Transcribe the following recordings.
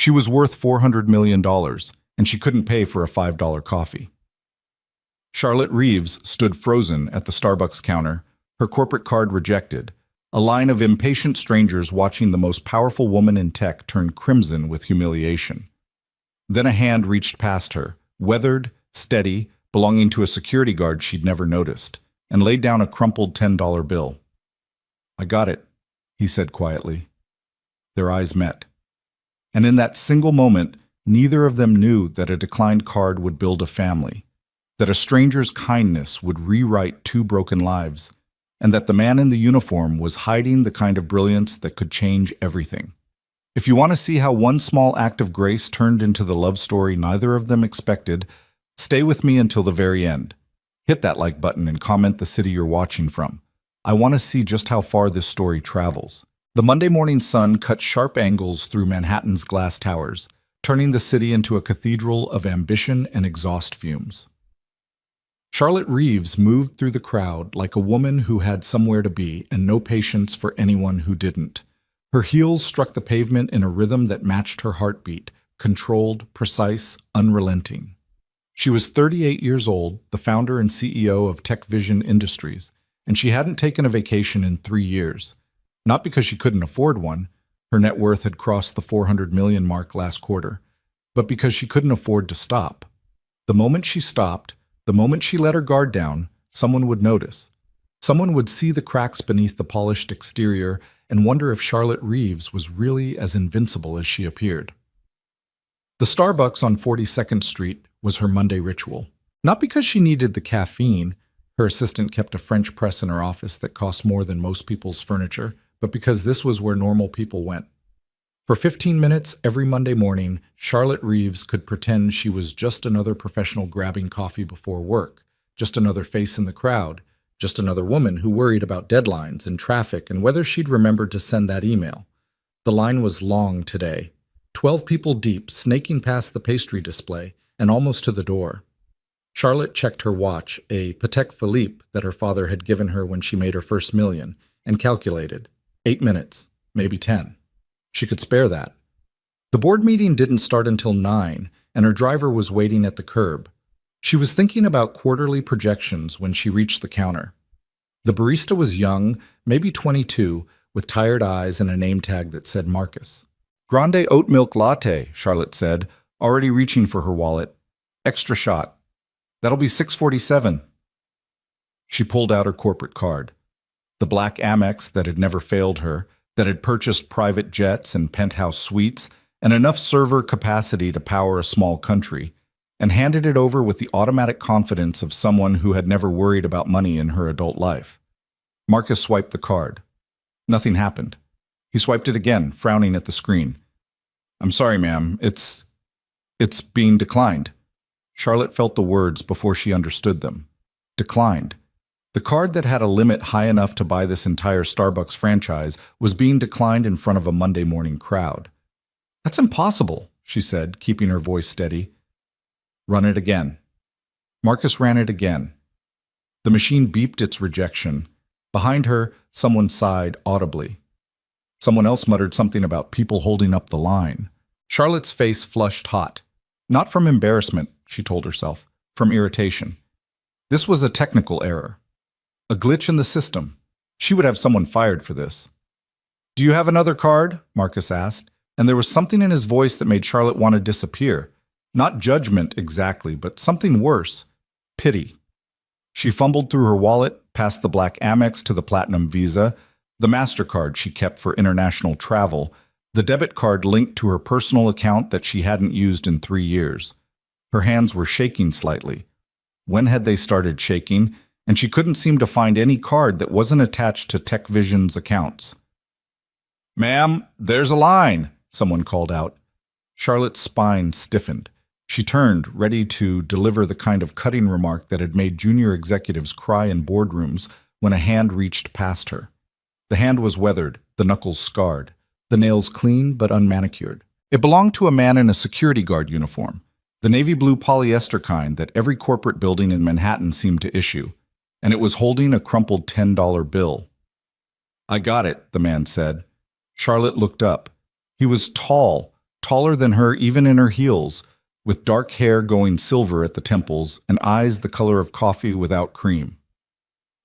She was worth $400 million, and she couldn't pay for a $5 coffee. Charlotte Reeves stood frozen at the Starbucks counter, her corporate card rejected. A line of impatient strangers watching the most powerful woman in tech turn crimson with humiliation. Then a hand reached past her, weathered, steady, belonging to a security guard she'd never noticed, and laid down a crumpled $10 bill. "I got it," he said quietly. Their eyes met. And in that single moment, neither of them knew that a declined card would build a family, that a stranger's kindness would rewrite two broken lives, and that the man in the uniform was hiding the kind of brilliance that could change everything. If you want to see how one small act of grace turned into the love story neither of them expected, stay with me until the very end. Hit that like button and comment the city you're watching from. I want to see just how far this story travels. The Monday morning sun cut sharp angles through Manhattan's glass towers, turning the city into a cathedral of ambition and exhaust fumes. Charlotte Reeves moved through the crowd like a woman who had somewhere to be and no patience for anyone who didn't. Her heels struck the pavement in a rhythm that matched her heartbeat, controlled, precise, unrelenting. She was 38 years old, the founder and CEO of Tech Vision Industries, and she hadn't taken a vacation in 3 years. Not because she couldn't afford one, her net worth had crossed the 400 million mark last quarter, but because she couldn't afford to stop. The moment she stopped, the moment she let her guard down, someone would notice. Someone would see the cracks beneath the polished exterior and wonder if Charlotte Reeves was really as invincible as she appeared. The Starbucks on 42nd Street was her Monday ritual. Not because she needed the caffeine, her assistant kept a French press in her office that cost more than most people's furniture, but because this was where normal people went. For 15 minutes every Monday morning, Charlotte Reeves could pretend she was just another professional grabbing coffee before work, just another face in the crowd, just another woman who worried about deadlines and traffic and whether she'd remembered to send that email. The line was long today, 12 people deep, snaking past the pastry display and almost to the door. Charlotte checked her watch, a Patek Philippe that her father had given her when she made her first million, and calculated. 8 minutes, maybe 10. She could spare that. The board meeting didn't start until 9, and her driver was waiting at the curb. She was thinking about quarterly projections when she reached the counter. The barista was young, maybe 22, with tired eyes and a name tag that said Marcus. "Grande oat milk latte," Charlotte said, already reaching for her wallet. "Extra shot. That'll be $6.47. She pulled out her corporate card. The black Amex that had never failed her, that had purchased private jets and penthouse suites, and enough server capacity to power a small country, and handed it over with the automatic confidence of someone who had never worried about money in her adult life. Marcus swiped the card. Nothing happened. He swiped it again, frowning at the screen. "I'm sorry, ma'am. It's being declined." Charlotte felt the words before she understood them. Declined. The card that had a limit high enough to buy this entire Starbucks franchise was being declined in front of a Monday morning crowd. "That's impossible," she said, keeping her voice steady. "Run it again." Marcus ran it again. The machine beeped its rejection. Behind her, someone sighed audibly. Someone else muttered something about people holding up the line. Charlotte's face flushed hot. Not from embarrassment, she told herself, from irritation. This was a technical error. A glitch in the system. She would have someone fired for this. "Do you have another card?" Marcus asked, and there was something in his voice that made Charlotte want to disappear. Not judgment exactly, but something worse. Pity. She fumbled through her wallet, past the black Amex to the Platinum Visa, the MasterCard she kept for international travel, the debit card linked to her personal account that she hadn't used in 3 years. Her hands were shaking slightly. When had they started shaking? And she couldn't seem to find any card that wasn't attached to Tech Vision's accounts. "Ma'am, there's a line," someone called out. Charlotte's spine stiffened. She turned, ready to deliver the kind of cutting remark that had made junior executives cry in boardrooms when a hand reached past her. The hand was weathered, the knuckles scarred, the nails clean but unmanicured. It belonged to a man in a security guard uniform, the navy blue polyester kind that every corporate building in Manhattan seemed to issue, and it was holding a crumpled $10 bill. "I got it," the man said. Charlotte looked up. He was tall, taller than her even in her heels, with dark hair going silver at the temples and eyes the color of coffee without cream.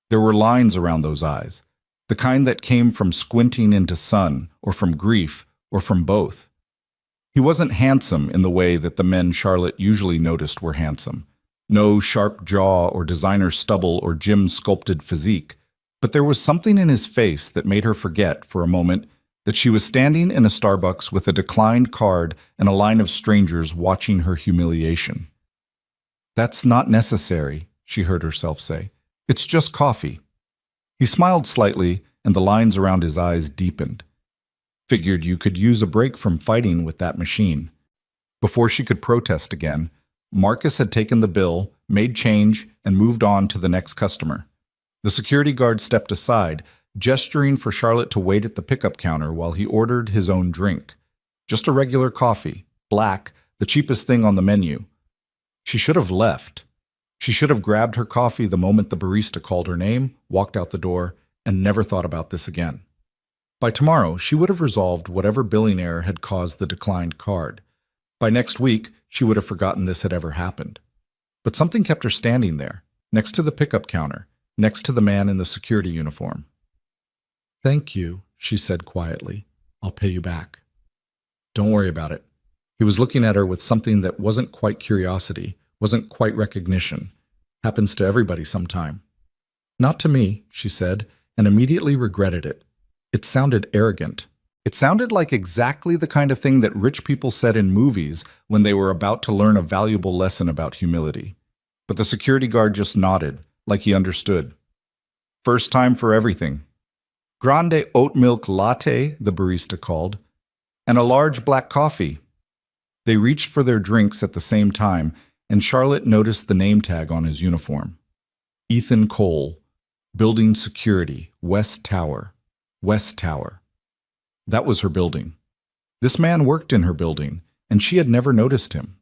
There were lines around those eyes, the kind that came from squinting into sun, or from grief, or from both. He wasn't handsome in the way that the men Charlotte usually noticed were handsome. No sharp jaw or designer stubble or gym-sculpted physique, but there was something in his face that made her forget, for a moment, that she was standing in a Starbucks with a declined card and a line of strangers watching her humiliation. "That's not necessary," she heard herself say. "It's just coffee." He smiled slightly, and the lines around his eyes deepened. "Figured you could use a break from fighting with that machine." Before she could protest again, Marcus had taken the bill, made change, and moved on to the next customer. The security guard stepped aside, gesturing for Charlotte to wait at the pickup counter while he ordered his own drink. Just a regular coffee, black, the cheapest thing on the menu. She should have left. She should have grabbed her coffee the moment the barista called her name, walked out the door, and never thought about this again. By tomorrow, she would have resolved whatever billionaire had caused the declined card. By next week, she would have forgotten this had ever happened. But something kept her standing there, next to the pickup counter, next to the man in the security uniform. "Thank you," she said quietly. "I'll pay you back." "Don't worry about it." He was looking at her with something that wasn't quite curiosity, wasn't quite recognition. Happens to everybody sometime. "Not to me," she said, and immediately regretted it. It sounded arrogant. It sounded like exactly the kind of thing that rich people said in movies when they were about to learn a valuable lesson about humility. But the security guard just nodded, like he understood. "First time for everything." "Grande oat milk latte," the barista called, "and a large black coffee." They reached for their drinks at the same time, and Charlotte noticed the name tag on his uniform. Ethan Cole, Building Security, West Tower. West Tower. That was her building. This man worked in her building, and she had never noticed him,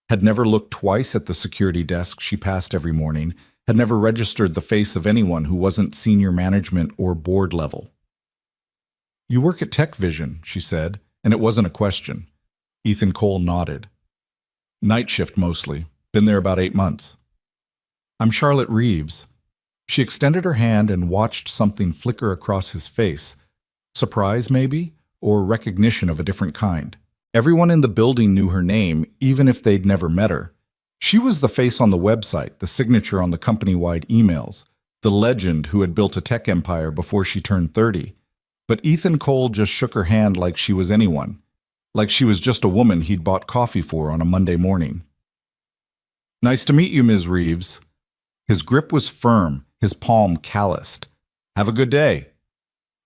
had never looked twice at the security desk she passed every morning, had never registered the face of anyone who wasn't senior management or board level. "You work at Tech Vision," she said, and it wasn't a question. Ethan Cole nodded. "Night shift mostly. Been there about 8 months." "I'm Charlotte Reeves." She extended her hand and watched something flicker across his face. Surprise, maybe, or recognition of a different kind. Everyone in the building knew her name, even if they'd never met her. She was the face on the website, the signature on the company-wide emails, the legend who had built a tech empire before she turned 30. But Ethan Cole just shook her hand like she was anyone, like she was just a woman he'd bought coffee for on a Monday morning. "Nice to meet you, Ms. Reeves." His grip was firm, his palm calloused. "Have a good day."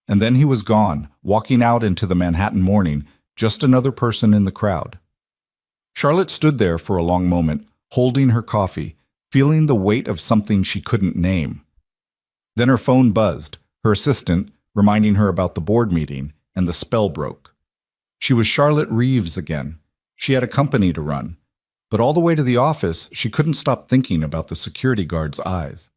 And then he was gone, walking out into the Manhattan morning, just another person in the crowd. Charlotte stood there for a long moment, holding her coffee, feeling the weight of something she couldn't name. Then her phone buzzed, her assistant reminding her about the board meeting, and the spell broke. She was Charlotte Reeves again. She had a company to run. But all the way to the office, she couldn't stop thinking about the security guard's eyes.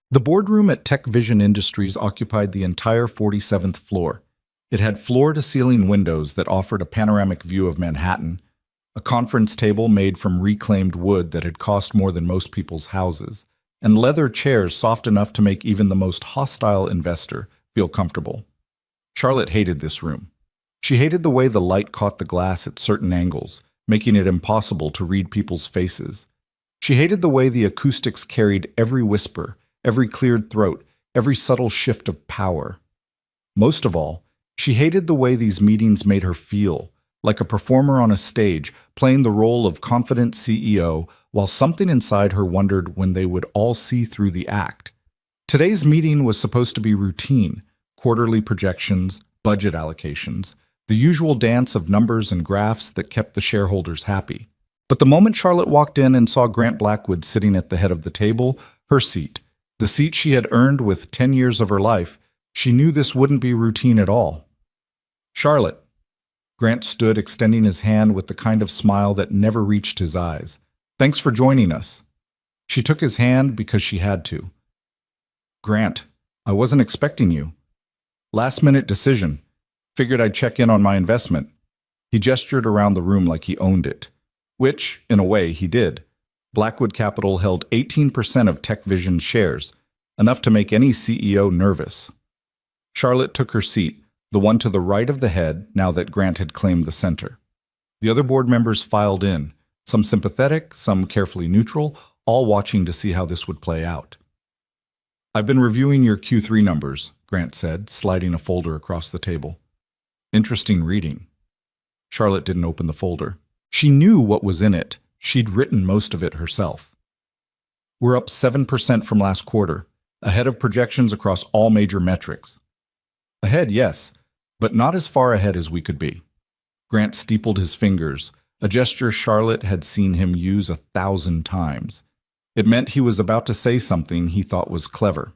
The boardroom at Tech Vision Industries occupied the entire 47th floor. It had floor-to-ceiling windows that offered a panoramic view of Manhattan, a conference table made from reclaimed wood that had cost more than most people's houses, and leather chairs soft enough to make even the most hostile investor feel comfortable. Charlotte hated this room. She hated the way the light caught the glass at certain angles, making it impossible to read people's faces. She hated the way the acoustics carried every whisper, every cleared throat, every subtle shift of power. Most of all, she hated the way these meetings made her feel, like a performer on a stage, playing the role of confident CEO, while something inside her wondered when they would all see through the act. Today's meeting was supposed to be routine, quarterly projections, budget allocations, the usual dance of numbers and graphs that kept the shareholders happy. But the moment Charlotte walked in and saw Grant Blackwood sitting at the head of the table, her seat, the seat she had earned with 10 years of her life, she knew this wouldn't be routine at all. "Charlotte." Grant stood, extending his hand with the kind of smile that never reached his eyes. "Thanks for joining us." She took his hand because she had to. "Grant, I wasn't expecting you." "Last-minute decision. Figured I'd check in on my investment. He gestured around the room like he owned it, which, in a way, he did. Blackwood Capital held 18% of TechVision's shares, enough to make any CEO nervous. Charlotte took her seat, the one to the right of the head, now that Grant had claimed the center. The other board members filed in, some sympathetic, some carefully neutral, all watching to see how this would play out. "I've been reviewing your Q3 numbers," Grant said, sliding a folder across the table. "Interesting reading." Charlotte didn't open the folder. She knew what was in it. She'd written most of it herself. "We're up 7% from last quarter, ahead of projections across all major metrics." "Ahead, yes, but not as far ahead as we could be." Grant steepled his fingers, a gesture Charlotte had seen him use 1,000 times. It meant he was about to say something he thought was clever.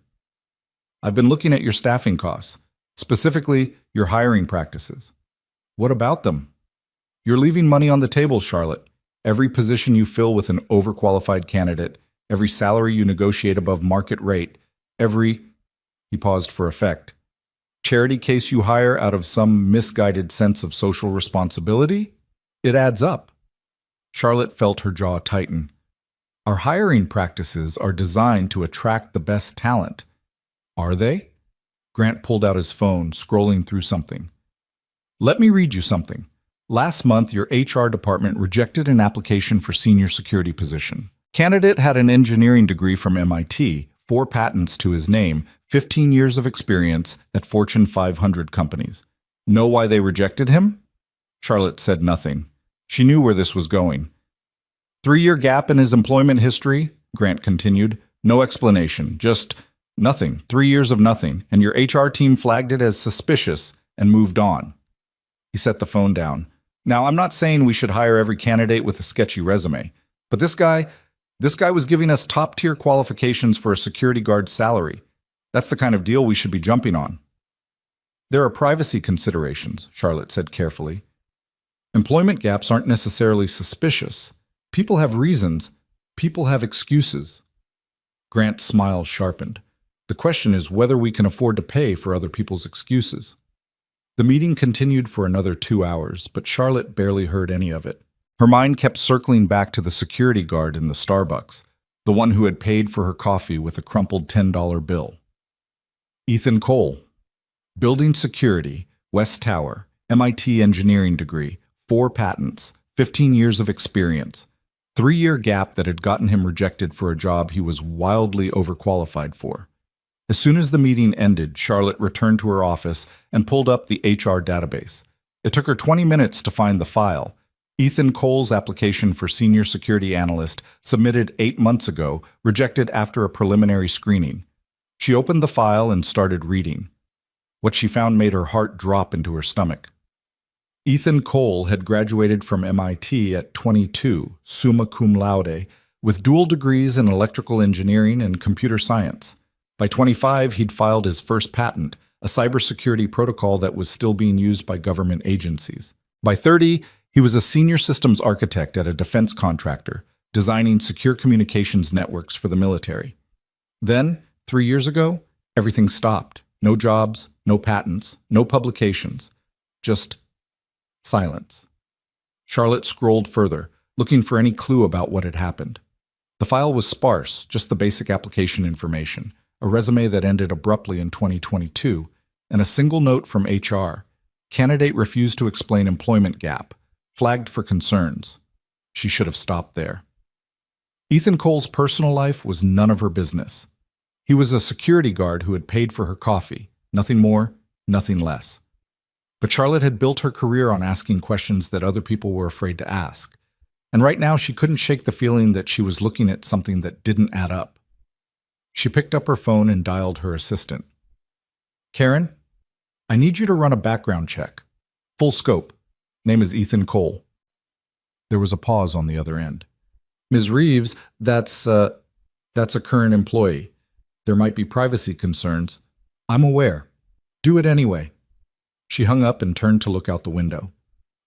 "I've been looking at your staffing costs, specifically your hiring practices." "What about them?" "You're leaving money on the table, Charlotte. Every position you fill with an overqualified candidate, every salary you negotiate above market rate, every—" he paused for effect, "charity case you hire out of some misguided sense of social responsibility? It adds up." Charlotte felt her jaw tighten. "Our hiring practices are designed to attract the best talent." "Are they?" Grant pulled out his phone, scrolling through something. "Let me read you something. Last month, your HR department rejected an application for senior security position. Candidate had an engineering degree from MIT, 4 patents to his name, 15 years of experience at Fortune 500 companies. Know why they rejected him?" Charlotte said nothing. She knew where this was going. 3-year gap in his employment history, Grant continued. No explanation, just nothing. 3 years of nothing, and your HR team flagged it as suspicious and moved on. He set the phone down. "Now, I'm not saying we should hire every candidate with a sketchy resume, but this guy was giving us top-tier qualifications for a security guard's salary. That's the kind of deal we should be jumping on." "There are privacy considerations," Charlotte said carefully. "Employment gaps aren't necessarily suspicious. People have reasons. People have excuses." Grant's smile sharpened. "The question is whether we can afford to pay for other people's excuses." The meeting continued for another 2 hours, but Charlotte barely heard any of it. Her mind kept circling back to the security guard in the Starbucks, the one who had paid for her coffee with a crumpled $10 bill. Ethan Cole. Building security, West Tower, MIT engineering degree, 4 patents, 15 years of experience, 3-year gap that had gotten him rejected for a job he was wildly overqualified for. As soon as the meeting ended, Charlotte returned to her office and pulled up the HR database. It took her 20 minutes to find the file. Ethan Cole's application for senior security analyst, submitted 8 months ago, rejected after a preliminary screening. She opened the file and started reading. What she found made her heart drop into her stomach. Ethan Cole had graduated from MIT at 22, summa cum laude, with dual degrees in electrical engineering and computer science. By 25, he'd filed his first patent, a cybersecurity protocol that was still being used by government agencies. By 30, he was a senior systems architect at a defense contractor, designing secure communications networks for the military. Then, 3 years ago, everything stopped. No jobs, no patents, no publications. Just silence. Charlotte scrolled further, looking for any clue about what had happened. The file was sparse, just the basic application information, a resume that ended abruptly in 2022, and a single note from HR. Candidate refused to explain employment gap, flagged for concerns. She should have stopped there. Ethan Cole's personal life was none of her business. He was a security guard who had paid for her coffee, nothing more, nothing less. But Charlotte had built her career on asking questions that other people were afraid to ask. And right now she couldn't shake the feeling that she was looking at something that didn't add up. She picked up her phone and dialed her assistant. "Karen, I need you to run a background check. Full scope. Name is Ethan Cole." There was a pause on the other end. "Ms. Reeves, that's a current employee. There might be privacy concerns. I'm aware. Do it anyway." She hung up and turned to look out the window.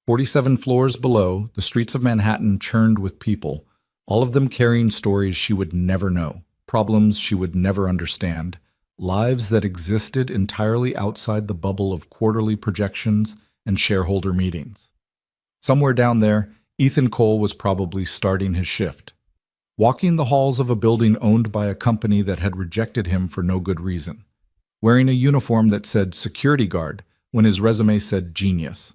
47 floors below, the streets of Manhattan churned with people, all of them carrying stories she would never know, problems she would never understand, lives that existed entirely outside the bubble of quarterly projections and shareholder meetings. Somewhere down there, Ethan Cole was probably starting his shift, walking the halls of a building owned by a company that had rejected him for no good reason, wearing a uniform that said security guard when his resume said genius.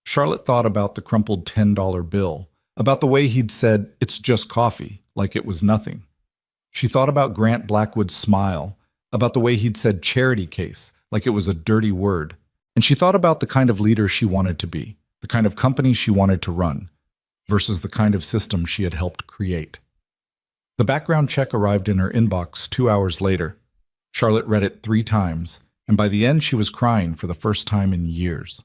Charlotte thought about the crumpled $10 bill, about the way he'd said, "It's just coffee," like it was nothing. She thought about Grant Blackwood's smile, about the way he'd said charity case, like it was a dirty word. And she thought about the kind of leader she wanted to be, the kind of company she wanted to run, versus the kind of system she had helped create. The background check arrived in her inbox 2 hours later. Charlotte read it 3 times, and by the end she was crying for the first time in years.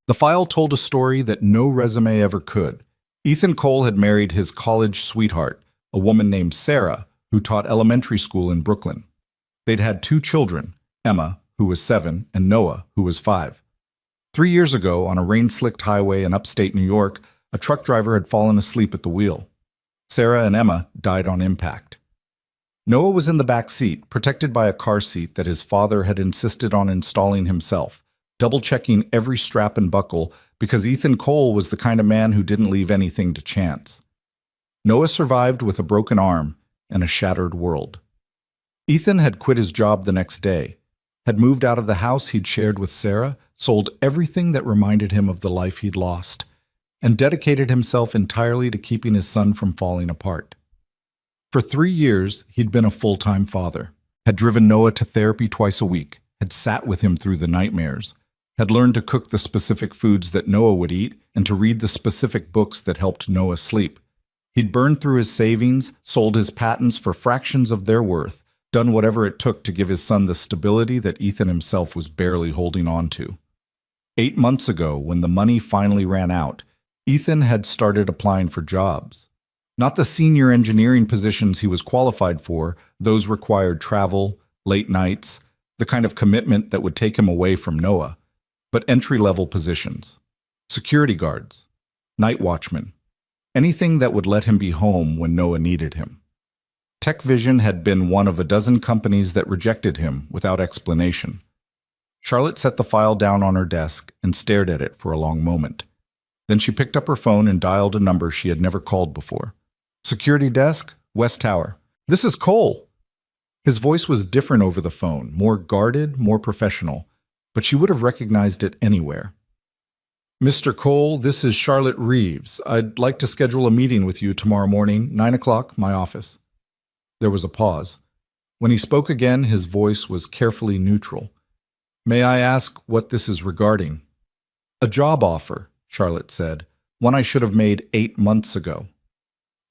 The file told a story that no resume ever could. Ethan Cole had married his college sweetheart, a woman named Sarah, who taught elementary school in Brooklyn. They'd had 2 children, Emma, who was 7, and Noah, who was 5. 3 years ago, on a rain-slicked highway in upstate New York, a truck driver had fallen asleep at the wheel. Sarah and Emma died on impact. Noah was in the back seat, protected by a car seat that his father had insisted on installing himself, double-checking every strap and buckle because Ethan Cole was the kind of man who didn't leave anything to chance. Noah survived with a broken arm and a shattered world. Ethan had quit his job the next day, had moved out of the house he'd shared with Sarah, sold everything that reminded him of the life he'd lost, and dedicated himself entirely to keeping his son from falling apart. For 3 years, he'd been a full-time father, had driven Noah to therapy twice a week, had sat with him through the nightmares, had learned to cook the specific foods that Noah would eat and to read the specific books that helped Noah sleep. He'd burned through his savings, sold his patents for fractions of their worth, done whatever it took to give his son the stability that Ethan himself was barely holding on to. 8 months ago, when the money finally ran out, Ethan had started applying for jobs. Not the senior engineering positions he was qualified for, those required travel, late nights, the kind of commitment that would take him away from Noah, but entry-level positions. Security guards, night watchmen, anything that would let him be home when Noah needed him. TechVision had been one of a dozen companies that rejected him without explanation. Charlotte set the file down on her desk and stared at it for a long moment. Then she picked up her phone and dialed a number she had never called before. Security desk, West Tower. "This is Cole." His voice was different over the phone, more guarded, more professional, but she would have recognized it anywhere. "Mr. Cole, this is Charlotte Reeves. I'd like to schedule a meeting with you tomorrow morning, 9 o'clock, my office." There was a pause. When he spoke again, his voice was carefully neutral. "May I ask what this is regarding?" "A job offer," Charlotte said, "one I should have made 8 months ago."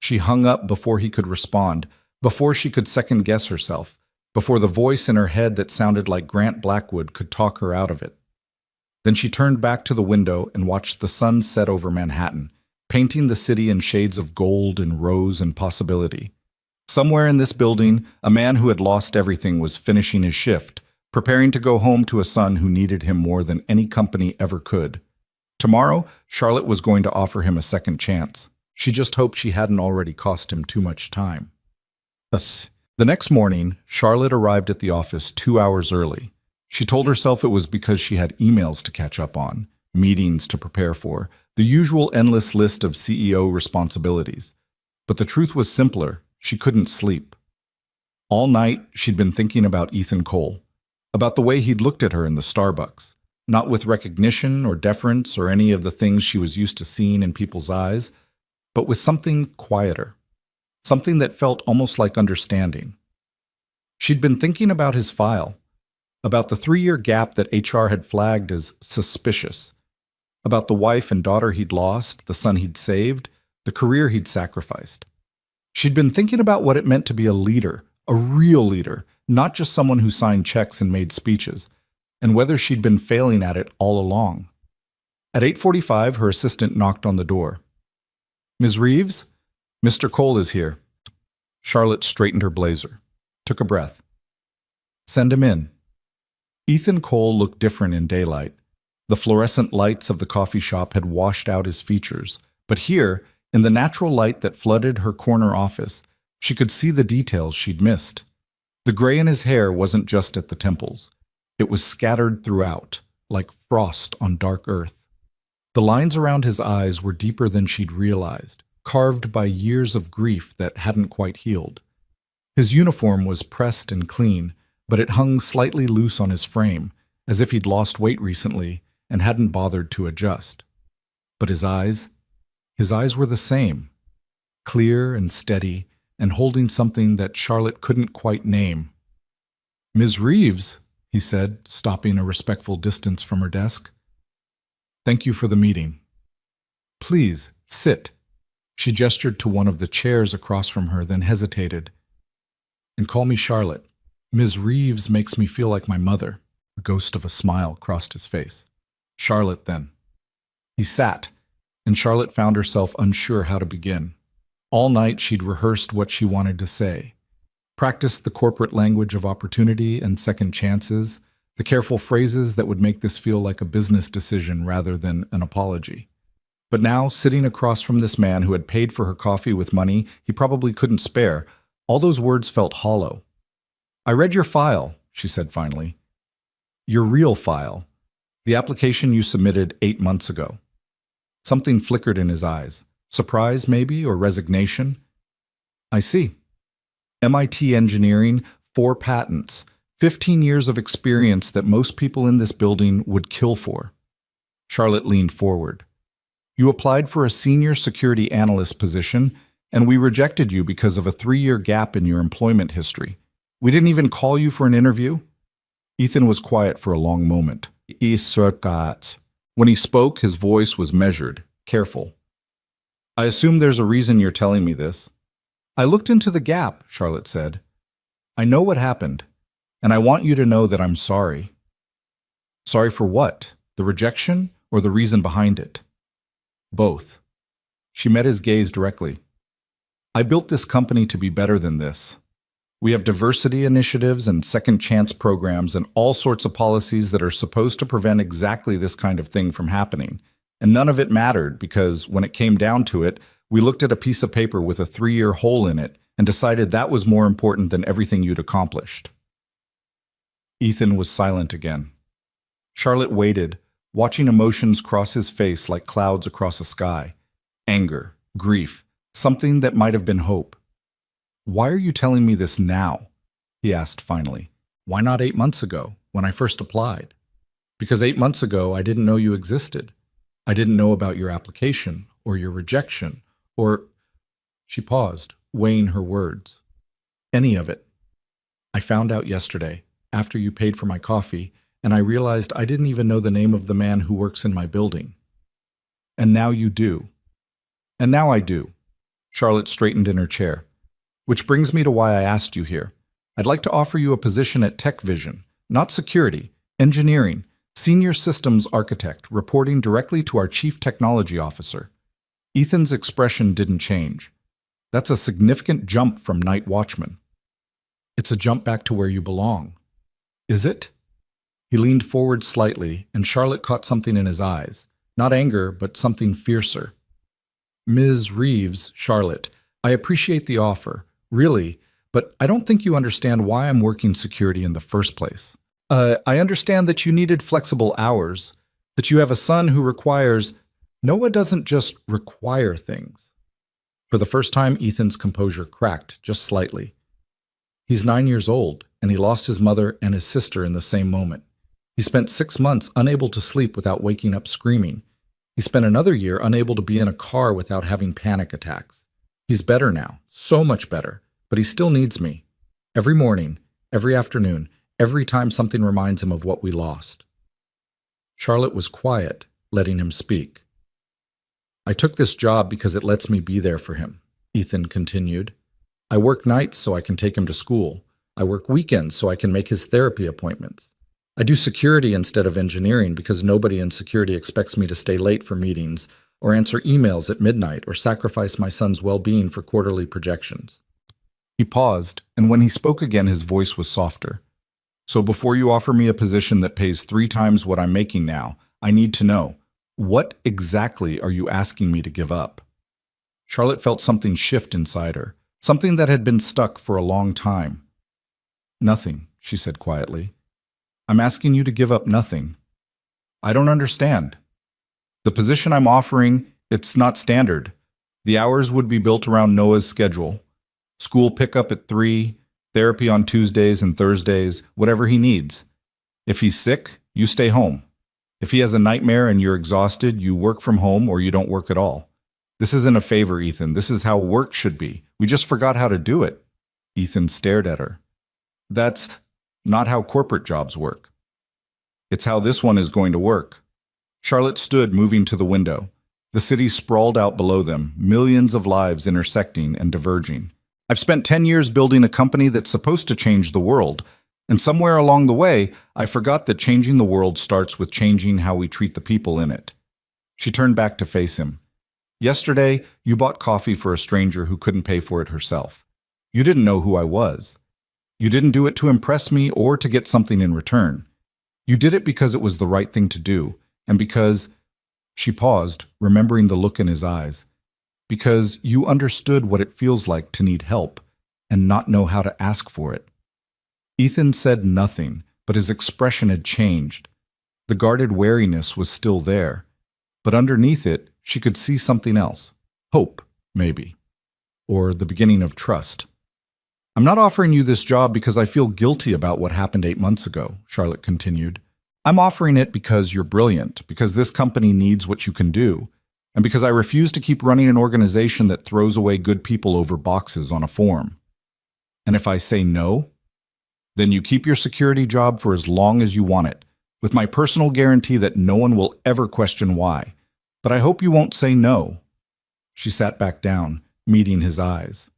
She hung up before he could respond, before she could second-guess herself, before the voice in her head that sounded like Grant Blackwood could talk her out of it. Then she turned back to the window and watched the sun set over Manhattan, painting the city in shades of gold and rose and possibility. Somewhere in this building, a man who had lost everything was finishing his shift, preparing to go home to a son who needed him more than any company ever could. Tomorrow, Charlotte was going to offer him a second chance. She just hoped she hadn't already cost him too much time. Thus, the next morning, Charlotte arrived at the office 2 hours early. She told herself it was because she had emails to catch up on, meetings to prepare for, the usual endless list of CEO responsibilities. But the truth was simpler. She couldn't sleep. All night, she'd been thinking about Ethan Cole, about the way he'd looked at her in the Starbucks, not with recognition or deference or any of the things she was used to seeing in people's eyes, but with something quieter, something that felt almost like understanding. She'd been thinking about his file, about the 3-year gap that HR had flagged as suspicious, about the wife and daughter he'd lost, the son he'd saved, the career he'd sacrificed. She'd been thinking about what it meant to be a leader, a real leader, not just someone who signed checks and made speeches, and whether she'd been failing at it all along. At 8:45, her assistant knocked on the door. "Ms. Reeves? Mr. Cole is here." Charlotte straightened her blazer, took a breath. "Send him in." Ethan Cole looked different in daylight. The fluorescent lights of the coffee shop had washed out his features, but here, in the natural light that flooded her corner office, she could see the details she'd missed. The gray in his hair wasn't just at the temples. It was scattered throughout, like frost on dark earth. The lines around his eyes were deeper than she'd realized, carved by years of grief that hadn't quite healed. His uniform was pressed and clean, but it hung slightly loose on his frame, as if he'd lost weight recently and hadn't bothered to adjust. But his eyes were the same, clear and steady, and holding something that Charlotte couldn't quite name. "Ms. Reeves," he said, stopping a respectful distance from her desk. "Thank you for the meeting. Please, sit." She gestured to one of the chairs across from her, then hesitated. "And call me Charlotte. Ms. Reeves makes me feel like my mother." A ghost of a smile crossed his face. "Charlotte, then." He sat, and Charlotte found herself unsure how to begin. All night she'd rehearsed what she wanted to say, practiced the corporate language of opportunity and second chances, the careful phrases that would make this feel like a business decision rather than an apology. But now, sitting across from this man who had paid for her coffee with money he probably couldn't spare, all those words felt hollow. "I read your file," she said finally. "Your real file. The application you submitted 8 months ago." Something flickered in his eyes. Surprise, maybe, or resignation? "I see. MIT engineering, 4 patents, 15 years of experience that most people in this building would kill for." Charlotte leaned forward. "You applied for a senior security analyst position, and we rejected you because of a 3-year gap in your employment history. We didn't even call you for an interview?" Ethan was quiet for a long moment. When he spoke, his voice was measured, careful. "I assume there's a reason you're telling me this." "I looked into the gap," Charlotte said. "I know what happened, and I want you to know that I'm sorry." "Sorry for what? The rejection or the reason behind it?" "Both." She met his gaze directly. "I built this company to be better than this. We have diversity initiatives and second chance programs and all sorts of policies that are supposed to prevent exactly this kind of thing from happening. And none of it mattered because, when it came down to it, we looked at a piece of paper with a 3-year hole in it and decided that was more important than everything you'd accomplished." Ethan was silent again. Charlotte waited, watching emotions cross his face like clouds across a sky. Anger, grief, something that might have been hope. "Why are you telling me this now?" he asked finally. "Why not 8 months ago, when I first applied?" "Because 8 months ago I didn't know you existed. I didn't know about your application, or your rejection, or—" She paused, weighing her words. "Any of it. I found out yesterday, after you paid for my coffee, and I realized I didn't even know the name of the man who works in my building. And now you do." "And now I do." Charlotte straightened in her chair. "Which brings me to why I asked you here. I'd like to offer you a position at Tech Vision, not security, engineering, senior systems architect, reporting directly to our chief technology officer." Ethan's expression didn't change. "That's a significant jump from night watchman." "It's a jump back to where you belong." "Is it?" He leaned forward slightly, and Charlotte caught something in his eyes. Not anger, but something fiercer. "Ms. Reeves, Charlotte, I appreciate the offer, really, but I don't think you understand why I'm working security in the first place. I understand that you needed flexible hours, that you have a son who requires—" "Noah doesn't just require things." For the first time, Ethan's composure cracked just slightly. "He's 9 years old, and he lost his mother and his sister in the same moment. He spent 6 months unable to sleep without waking up screaming. He spent another year unable to be in a car without having panic attacks. He's better now, so much better, but he still needs me. Every morning, every afternoon, every time something reminds him of what we lost." Charlotte was quiet, letting him speak. "I took this job because it lets me be there for him," Ethan continued. "I work nights so I can take him to school. I work weekends so I can make his therapy appointments. I do security instead of engineering because nobody in security expects me to stay late for meetings or answer emails at midnight or sacrifice my son's well-being for quarterly projections." He paused, and when he spoke again his voice was softer. "So before you offer me a position that pays 3 times what I'm making now, I need to know, what exactly are you asking me to give up?" Charlotte felt something shift inside her, something that had been stuck for a long time. Nothing, she said quietly. I'm asking you to give up nothing. I don't understand. The position I'm offering, it's not standard. The hours would be built around Noah's schedule. School pickup at 3, therapy on Tuesdays and Thursdays, whatever he needs. If he's sick, you stay home. If he has a nightmare and you're exhausted, you work from home or you don't work at all. This isn't a favor, Ethan. This is how work should be. We just forgot how to do it. Ethan stared at her. That's not how corporate jobs work. It's how this one is going to work. Charlotte stood, moving to the window. The city sprawled out below them, millions of lives intersecting and diverging. I've spent 10 years building a company that's supposed to change the world, and somewhere along the way, I forgot that changing the world starts with changing how we treat the people in it. She turned back to face him. Yesterday, you bought coffee for a stranger who couldn't pay for it herself. You didn't know who I was. You didn't do it to impress me or to get something in return. You did it because it was the right thing to do, and because— She paused, remembering the look in his eyes. Because you understood what it feels like to need help and not know how to ask for it. Ethan said nothing, but his expression had changed. The guarded wariness was still there, but underneath it, she could see something else. Hope, maybe. Or the beginning of trust. I'm not offering you this job because I feel guilty about what happened 8 months ago, Charlotte continued. I'm offering it because you're brilliant, because this company needs what you can do, and because I refuse to keep running an organization that throws away good people over boxes on a form. And if I say no, then you keep your security job for as long as you want it, with my personal guarantee that no one will ever question why. But I hope you won't say no. She sat back down, meeting his eyes.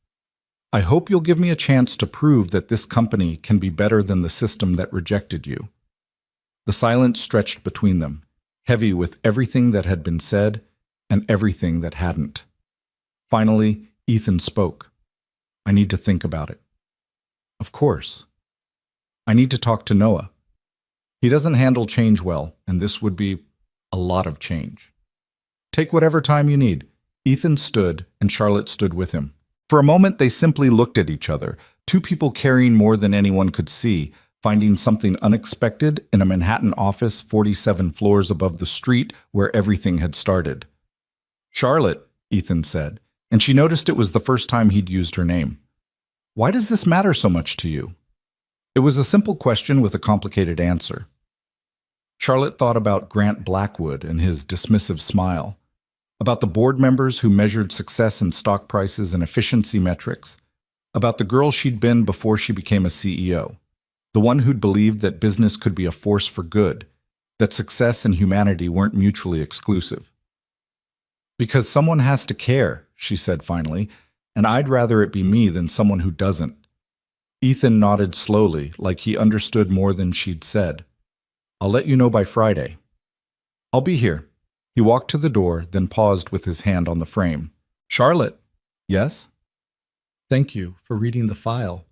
I hope you'll give me a chance to prove that this company can be better than the system that rejected you. The silence stretched between them, heavy with everything that had been said and everything that hadn't. Finally, Ethan spoke. I need to think about it. Of course. I need to talk to Noah. He doesn't handle change well, and this would be a lot of change. Take whatever time you need. Ethan stood, and Charlotte stood with him. For a moment, they simply looked at each other, two people carrying more than anyone could see, finding something unexpected in a Manhattan office 47 floors above the street where everything had started. Charlotte, Ethan said, and she noticed it was the first time he'd used her name. Why does this matter so much to you? It was a simple question with a complicated answer. Charlotte thought about Grant Blackwood and his dismissive smile, about the board members who measured success in stock prices and efficiency metrics, about the girl she'd been before she became a CEO, the one who'd believed that business could be a force for good, that success and humanity weren't mutually exclusive. Because someone has to care, she said finally, and I'd rather it be me than someone who doesn't. Ethan nodded slowly, like he understood more than she'd said. I'll let you know by Friday. I'll be here. He walked to the door, then paused with his hand on the frame. Charlotte. Yes? Thank you for reading the file,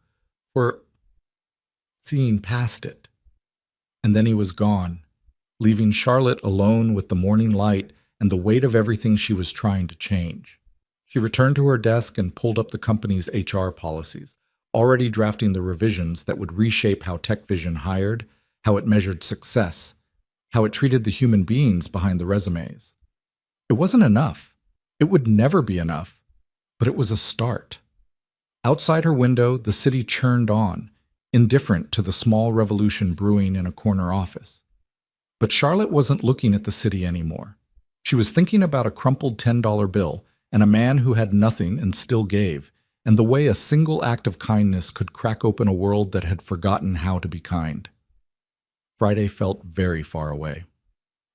for seeing past it. And then he was gone, leaving Charlotte alone with the morning light and the weight of everything she was trying to change. She returned to her desk and pulled up the company's HR policies, already drafting the revisions that would reshape how TechVision hired, how it measured success, how it treated the human beings behind the resumes. It wasn't enough. It would never be enough, but it was a start. Outside her window, the city churned on, indifferent to the small revolution brewing in a corner office. But Charlotte wasn't looking at the city anymore. She was thinking about a crumpled $10 bill and a man who had nothing and still gave, and the way a single act of kindness could crack open a world that had forgotten how to be kind. Friday felt very far away.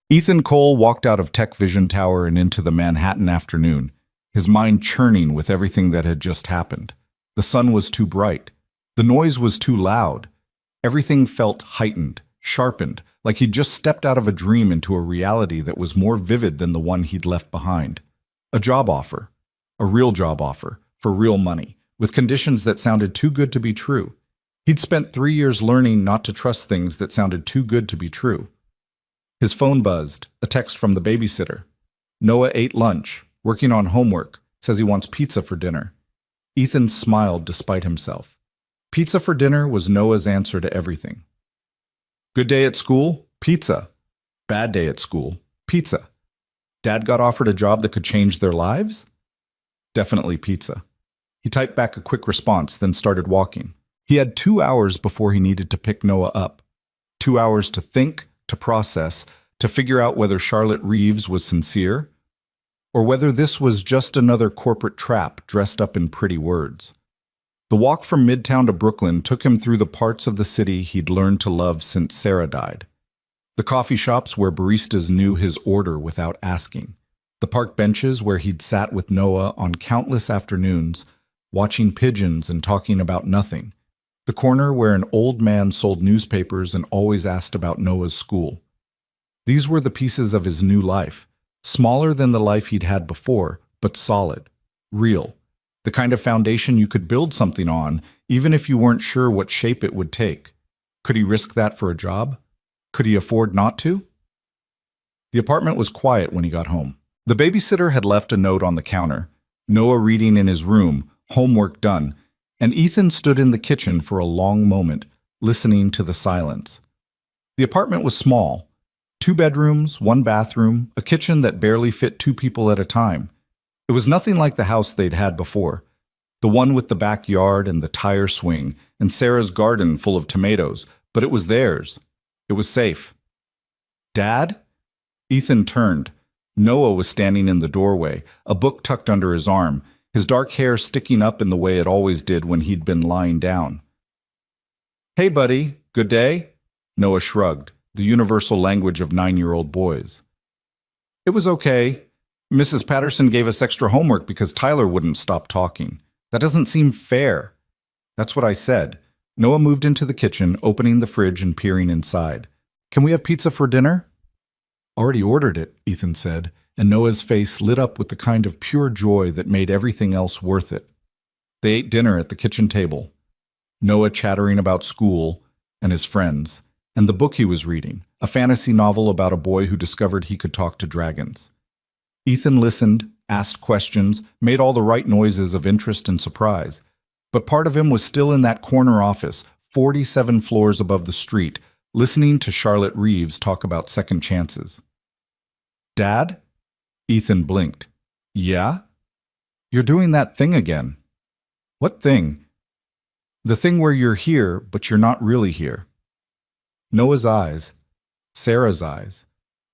Ethan Cole walked out of TechVision Tower and into the Manhattan afternoon, his mind churning with everything that had just happened. The sun was too bright. The noise was too loud. Everything felt heightened, sharpened, like he'd just stepped out of a dream into a reality that was more vivid than the one he'd left behind. A job offer. A real job offer. For real money, with conditions that sounded too good to be true. He'd spent 3 years learning not to trust things that sounded too good to be true. His phone buzzed, a text from the babysitter. Noah ate lunch, working on homework, says he wants pizza for dinner. Ethan smiled despite himself. Pizza for dinner was Noah's answer to everything. Good day at school? Pizza. Bad day at school? Pizza. Dad got offered a job that could change their lives? Definitely pizza. He typed back a quick response, then started walking. He had 2 hours before he needed to pick Noah up. 2 hours to think, to process, to figure out whether Charlotte Reeves was sincere, or whether this was just another corporate trap dressed up in pretty words. The walk from Midtown to Brooklyn took him through the parts of the city he'd learned to love since Sarah died. The coffee shops where baristas knew his order without asking. The park benches where he'd sat with Noah on countless afternoons, watching pigeons and talking about nothing. The corner where an old man sold newspapers and always asked about Noah's school. These were the pieces of his new life, smaller than the life he'd had before, but solid, real. The kind of foundation you could build something on, even if you weren't sure what shape it would take. Could he risk that for a job? Could he afford not to? The apartment was quiet when he got home. The babysitter had left a note on the counter, Noah reading in his room, homework done, and Ethan stood in the kitchen for a long moment, listening to the silence. The apartment was small. 2 bedrooms, 1 bathroom, a kitchen that barely fit 2 people at a time. It was nothing like the house they'd had before. The one with the backyard and the tire swing, and Sarah's garden full of tomatoes, but it was theirs. It was safe. Dad? Ethan turned. Noah was standing in the doorway, a book tucked under his arm, his dark hair sticking up in the way it always did when he'd been lying down. Hey, buddy, good day? Noah shrugged, the universal language of 9-year-old boys. It was okay. Mrs. Patterson gave us extra homework because Tyler wouldn't stop talking. That doesn't seem fair. That's what I said. Noah moved into the kitchen, opening the fridge and peering inside. Can we have pizza for dinner? Already ordered it, Ethan said, and Noah's face lit up with the kind of pure joy that made everything else worth it. They ate dinner at the kitchen table. Noah chattering about school and his friends, and the book he was reading, a fantasy novel about a boy who discovered he could talk to dragons. Ethan listened, asked questions, made all the right noises of interest and surprise. But part of him was still in that corner office, 47 floors above the street, listening to Charlotte Reeves talk about second chances. Dad? Ethan blinked. Yeah? You're doing that thing again. What thing? The thing where you're here, but you're not really here. Noah's eyes, Sarah's eyes,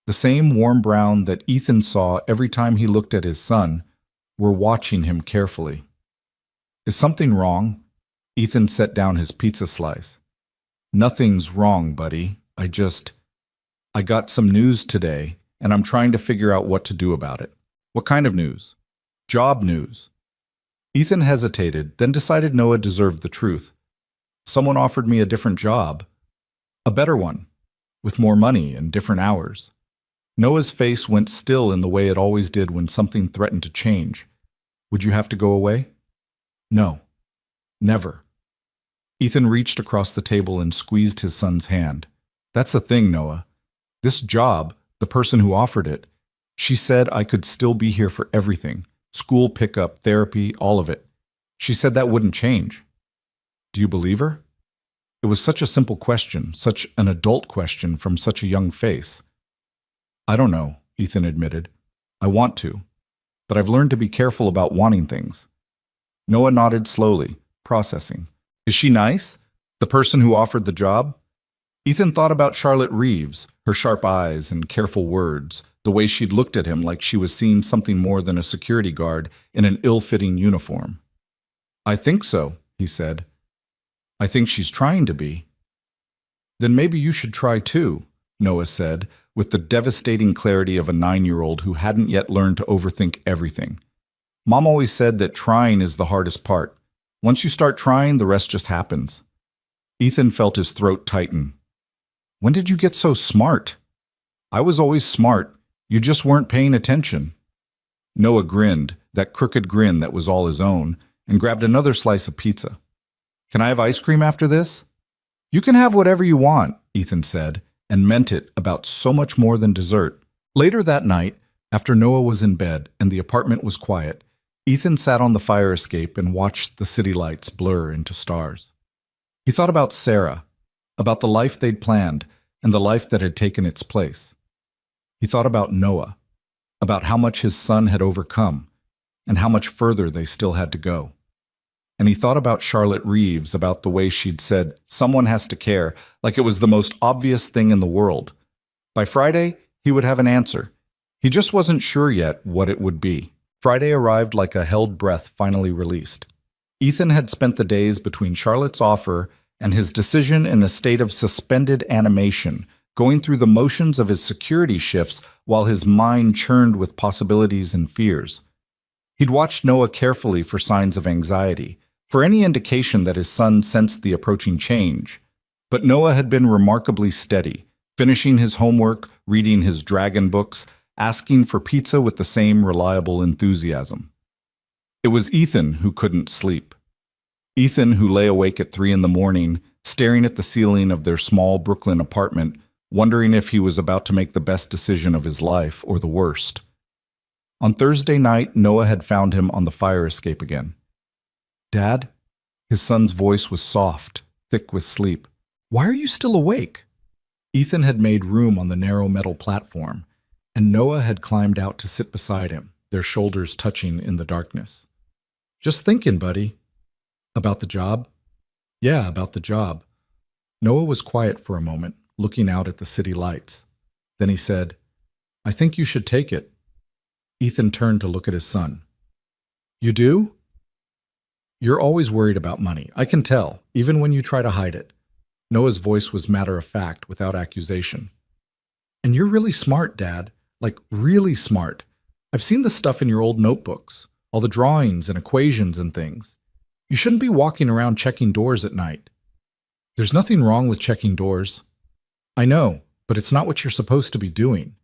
the same warm brown that Ethan saw every time he looked at his son, were watching him carefully. Is something wrong? Ethan set down his pizza slice. Nothing's wrong, buddy. I got some news today, and I'm trying to figure out what to do about it. What kind of news? Job news. Ethan hesitated, then decided Noah deserved the truth. Someone offered me a different job. A better one, with more money and different hours. Noah's face went still in the way it always did when something threatened to change. Would you have to go away? No. Never. Ethan reached across the table and squeezed his son's hand. That's the thing, Noah. This job, the person who offered it, she said I could still be here for everything. School pickup, therapy, all of it. She said that wouldn't change. Do you believe her? It was such a simple question, such an adult question from such a young face. I don't know, Ethan admitted. I want to, but I've learned to be careful about wanting things. Noah nodded slowly, processing. Is she nice? The person who offered the job? Ethan thought about Charlotte Reeves, her sharp eyes and careful words, the way she'd looked at him like she was seeing something more than a security guard in an ill-fitting uniform. I think so, he said. I think she's trying to be. Then maybe you should try too, Noah said, with the devastating clarity of a 9-year-old who hadn't yet learned to overthink everything. Mom always said that trying is the hardest part. Once you start trying, the rest just happens. Ethan felt his throat tighten. When did you get so smart? I was always smart. You just weren't paying attention. Noah grinned, that crooked grin that was all his own, and grabbed another slice of pizza. Can I have ice cream after this? You can have whatever you want, Ethan said, and meant it about so much more than dessert. Later that night, after Noah was in bed and the apartment was quiet, Ethan sat on the fire escape and watched the city lights blur into stars. He thought about Sarah, about the life they'd planned and the life that had taken its place. He thought about Noah, about how much his son had overcome and how much further they still had to go. And he thought about Charlotte Reeves, about the way she'd said, "Someone has to care," like it was the most obvious thing in the world. By Friday, he would have an answer. He just wasn't sure yet what it would be. Friday arrived like a held breath finally released. Ethan had spent the days between Charlotte's offer and his decision in a state of suspended animation, going through the motions of his security shifts while his mind churned with possibilities and fears. He'd watched Noah carefully for signs of anxiety, for any indication that his son sensed the approaching change. But Noah had been remarkably steady, finishing his homework, reading his dragon books, asking for pizza with the same reliable enthusiasm. It was Ethan who couldn't sleep. Ethan who lay awake at 3 a.m, staring at the ceiling of their small Brooklyn apartment, wondering if he was about to make the best decision of his life or the worst. On Thursday night, Noah had found him on the fire escape again. "Dad?" His son's voice was soft, thick with sleep. "Why are you still awake?" Ethan had made room on the narrow metal platform, and Noah had climbed out to sit beside him, their shoulders touching in the darkness. "Just thinking, buddy." "About the job?" "Yeah, about the job." Noah was quiet for a moment, looking out at the city lights. Then he said, "I think you should take it." Ethan turned to look at his son. "You do?" "You're always worried about money. I can tell, even when you try to hide it." Noah's voice was matter-of-fact, without accusation. "And you're really smart, Dad. Like, really smart. I've seen the stuff in your old notebooks, all the drawings and equations and things. You shouldn't be walking around checking doors at night." "There's nothing wrong with checking doors." "I know, but it's not what you're supposed to be doing."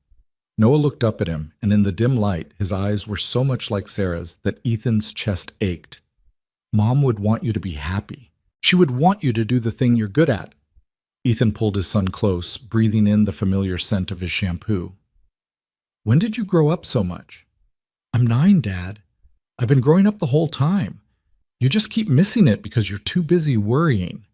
Noah looked up at him, and in the dim light, his eyes were so much like Sarah's that Ethan's chest ached. "Mom would want you to be happy. She would want you to do the thing you're good at." Ethan pulled his son close, breathing in the familiar scent of his shampoo. "When did you grow up so much?" "I'm 9, Dad. I've been growing up the whole time. You just keep missing it because you're too busy worrying."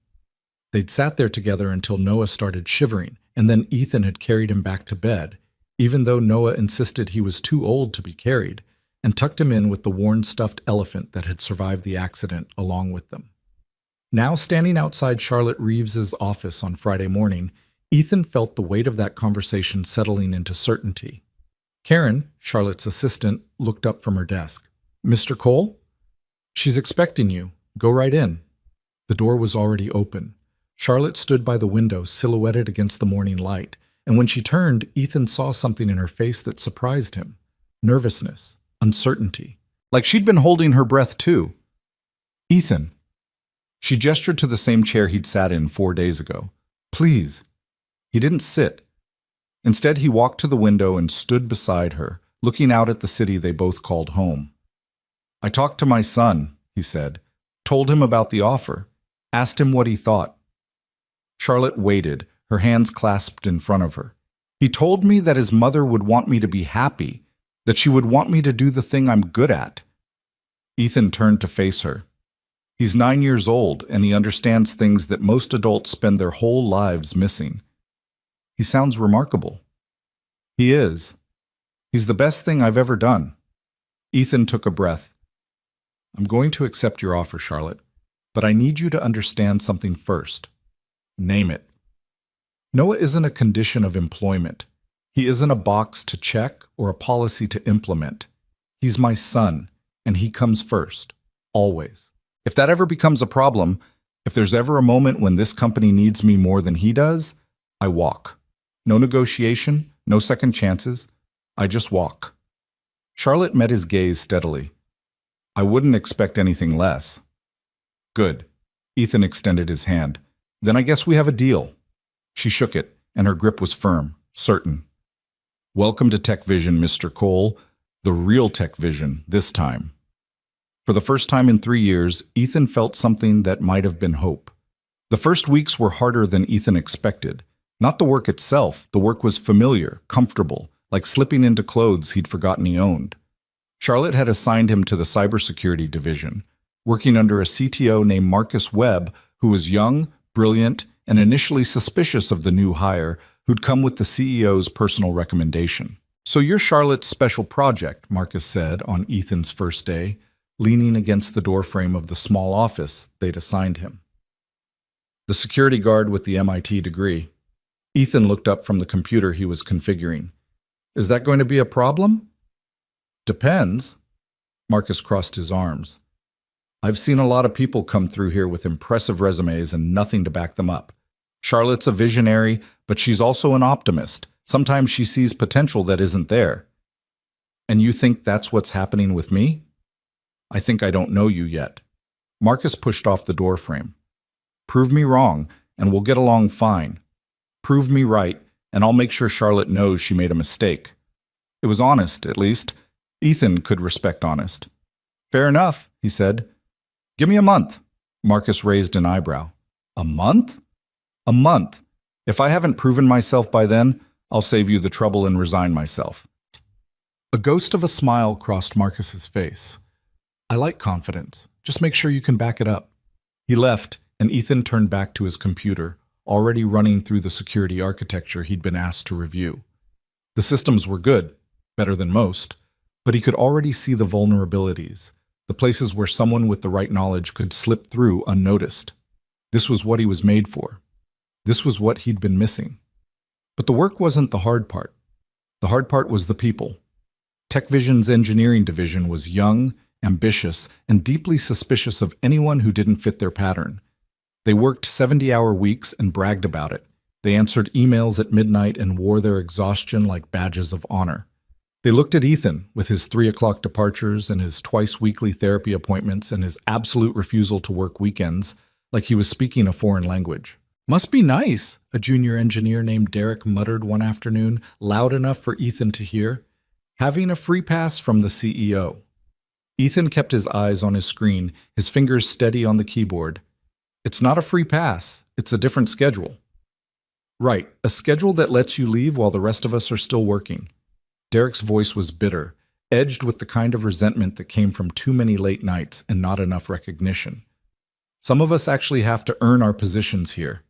They'd sat there together until Noah started shivering, and then Ethan had carried him back to bed, even though Noah insisted he was too old to be carried, and tucked him in with the worn stuffed elephant that had survived the accident along with them. Now standing outside Charlotte Reeves's office on Friday morning, Ethan felt the weight of that conversation settling into certainty. Karen, Charlotte's assistant, looked up from her desk. "Mr. Cole?" "She's expecting you. Go right in." The door was already open. Charlotte stood by the window, silhouetted against the morning light, and when she turned, Ethan saw something in her face that surprised him. Nervousness, uncertainty. Like she'd been holding her breath too. "Ethan." She gestured to the same chair he'd sat in 4 days ago. "Please." He didn't sit. Instead, he walked to the window and stood beside her, looking out at the city they both called home. "I talked to my son," he said, "told him about the offer, asked him what he thought." Charlotte waited, her hands clasped in front of her. "He told me that his mother would want me to be happy, that she would want me to do the thing I'm good at." Ethan turned to face her. He's 9 years old, and he understands things that most adults spend their whole lives missing. He sounds remarkable. He is. He's the best thing I've ever done. Ethan took a breath. "I'm going to accept your offer, Charlotte, but I need you to understand something first. Name it." Noah isn't a condition of employment. He isn't a box to check or a policy to implement. He's my son, and he comes first, always. If that ever becomes a problem, if there's ever a moment when this company needs me more than he does, I walk. No negotiation, no second chances. I just walk. Charlotte met his gaze steadily. "I wouldn't expect anything less." "Good." Ethan extended his hand. "Then I guess we have a deal." She shook it, and her grip was firm, certain. "Welcome to Tech Vision, Mr. Cole. The real Tech Vision, this time." For the first time in 3 years, Ethan felt something that might have been hope. The first weeks were harder than Ethan expected. Not the work itself, the work was familiar, comfortable, like slipping into clothes he'd forgotten he owned. Charlotte had assigned him to the cybersecurity division, working under a CTO named Marcus Webb, who was young, brilliant, and initially suspicious of the new hire who'd come with the CEO's personal recommendation. "So you're Charlotte's special project," Marcus said on Ethan's first day, leaning against the doorframe of the small office they'd assigned him. The security guard with the MIT degree. Ethan looked up from the computer he was configuring. "Is that going to be a problem?" "Depends." Marcus crossed his arms. "I've seen a lot of people come through here with impressive resumes and nothing to back them up. Charlotte's a visionary, but she's also an optimist. Sometimes she sees potential that isn't there." "And you think that's what's happening with me?" "I think I don't know you yet." Marcus pushed off the doorframe. "Prove me wrong, and we'll get along fine. Prove me right, and I'll make sure Charlotte knows she made a mistake." It was honest, at least. Ethan could respect honest. "Fair enough," he said. "Give me a month." Marcus raised an eyebrow. "A month?" "A month. If I haven't proven myself by then, I'll save you the trouble and resign myself." A ghost of a smile crossed Marcus's face. "I like confidence. Just make sure you can back it up." He left, and Ethan turned back to his computer, already running through the security architecture he'd been asked to review. The systems were good, better than most, but he could already see the vulnerabilities, the places where someone with the right knowledge could slip through unnoticed. This was what he was made for. This was what he'd been missing. But the work wasn't the hard part. The hard part was the people. TechVision's engineering division was young, ambitious, and deeply suspicious of anyone who didn't fit their pattern. They worked 70-hour weeks and bragged about it. They answered emails at midnight and wore their exhaustion like badges of honor. They looked at Ethan, with his 3 o'clock departures and his twice-weekly therapy appointments and his absolute refusal to work weekends, like he was speaking a foreign language. "Must be nice," a junior engineer named Derek muttered one afternoon, loud enough for Ethan to hear. "Having a free pass from the CEO." Ethan kept his eyes on his screen, his fingers steady on the keyboard. "It's not a free pass. It's a different schedule." "Right, a schedule that lets you leave while the rest of us are still working." Derek's voice was bitter, edged with the kind of resentment that came from too many late nights and not enough recognition. "Some of us actually have to earn our positions here."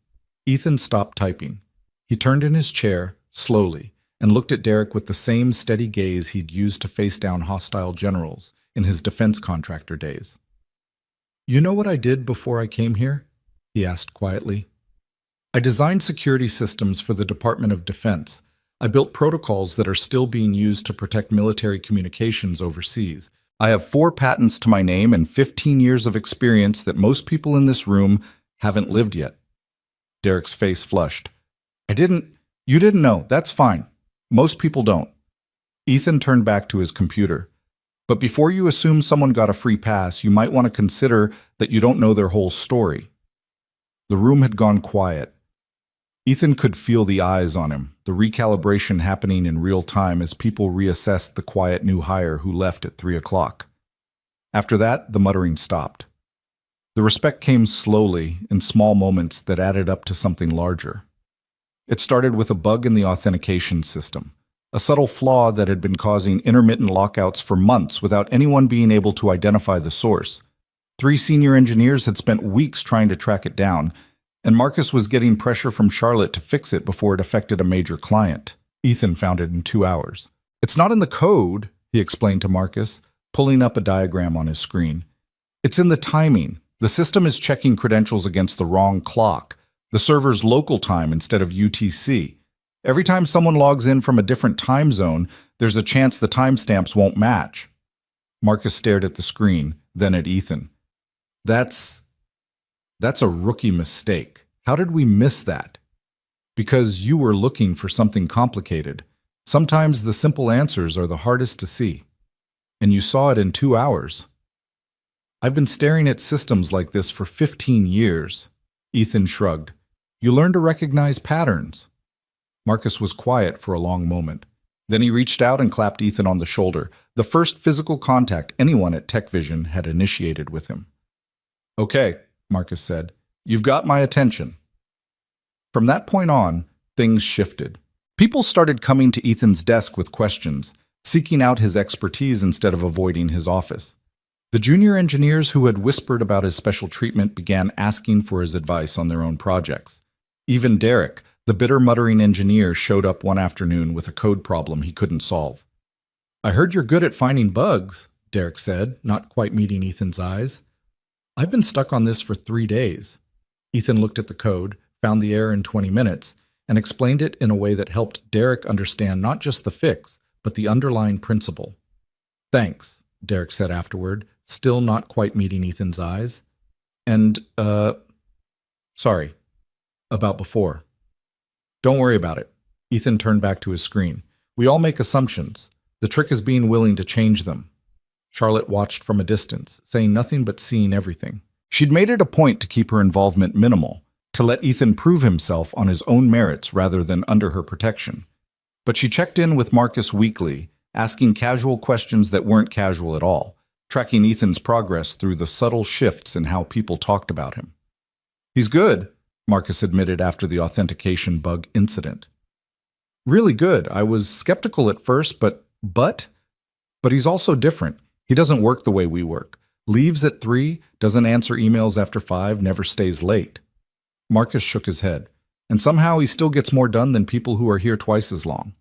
Ethan stopped typing. He turned in his chair, slowly, and looked at Derek with the same steady gaze he'd used to face down hostile generals in his defense contractor days. "You know what I did before I came here?" he asked quietly. "I designed security systems for the Department of Defense. I built protocols that are still being used to protect military communications overseas. I have 4 patents to my name and 15 years of experience that most people in this room haven't lived yet." Derek's face flushed. You didn't know. That's fine. Most people don't." Ethan turned back to his computer. "But before you assume someone got a free pass, you might want to consider that you don't know their whole story." The room had gone quiet. Ethan could feel the eyes on him, the recalibration happening in real time as people reassessed the quiet new hire who left at 3 o'clock. After that, the muttering stopped. The respect came slowly, in small moments that added up to something larger. It started with a bug in the authentication system, a subtle flaw that had been causing intermittent lockouts for months without anyone being able to identify the source. 3 senior engineers had spent weeks trying to track it down, and Marcus was getting pressure from Charlotte to fix it before it affected a major client. Ethan found it in 2 hours. "It's not in the code," he explained to Marcus, pulling up a diagram on his screen. "It's in the timing. The system is checking credentials against the wrong clock, the server's local time instead of UTC. Every time someone logs in from a different time zone, there's a chance the timestamps won't match." Marcus stared at the screen, then at Ethan. That's a rookie mistake. How did we miss that?" "Because you were looking for something complicated. Sometimes the simple answers are the hardest to see. And you saw it in 2 hours." "I've been staring at systems like this for 15 years. Ethan shrugged. "You learn to recognize patterns." Marcus was quiet for a long moment. Then he reached out and clapped Ethan on the shoulder, the first physical contact anyone at TechVision had initiated with him. "Okay," Marcus said. "You've got my attention." From that point on, things shifted. People started coming to Ethan's desk with questions, seeking out his expertise instead of avoiding his office. The junior engineers who had whispered about his special treatment began asking for his advice on their own projects. Even Derek, the bitter muttering engineer, showed up one afternoon with a code problem he couldn't solve. "I heard you're good at finding bugs," Derek said, not quite meeting Ethan's eyes. "I've been stuck on this for 3 days." Ethan looked at the code, found the error in 20 minutes, and explained it in a way that helped Derek understand not just the fix, but the underlying principle. "Thanks," Derek said afterward, still not quite meeting Ethan's eyes. "And, sorry, about before." "Don't worry about it." Ethan turned back to his screen. "We all make assumptions. The trick is being willing to change them." Charlotte watched from a distance, saying nothing but seeing everything. She'd made it a point to keep her involvement minimal, to let Ethan prove himself on his own merits rather than under her protection. But she checked in with Marcus weekly, asking casual questions that weren't casual at all, tracking Ethan's progress through the subtle shifts in how people talked about him. "He's good," Marcus admitted after the authentication bug incident. "Really good. I was skeptical at first, but he's also different. He doesn't work the way we work. Leaves at 3, doesn't answer emails after 5, never stays late." Marcus shook his head. "And somehow he still gets more done than people who are here twice as long."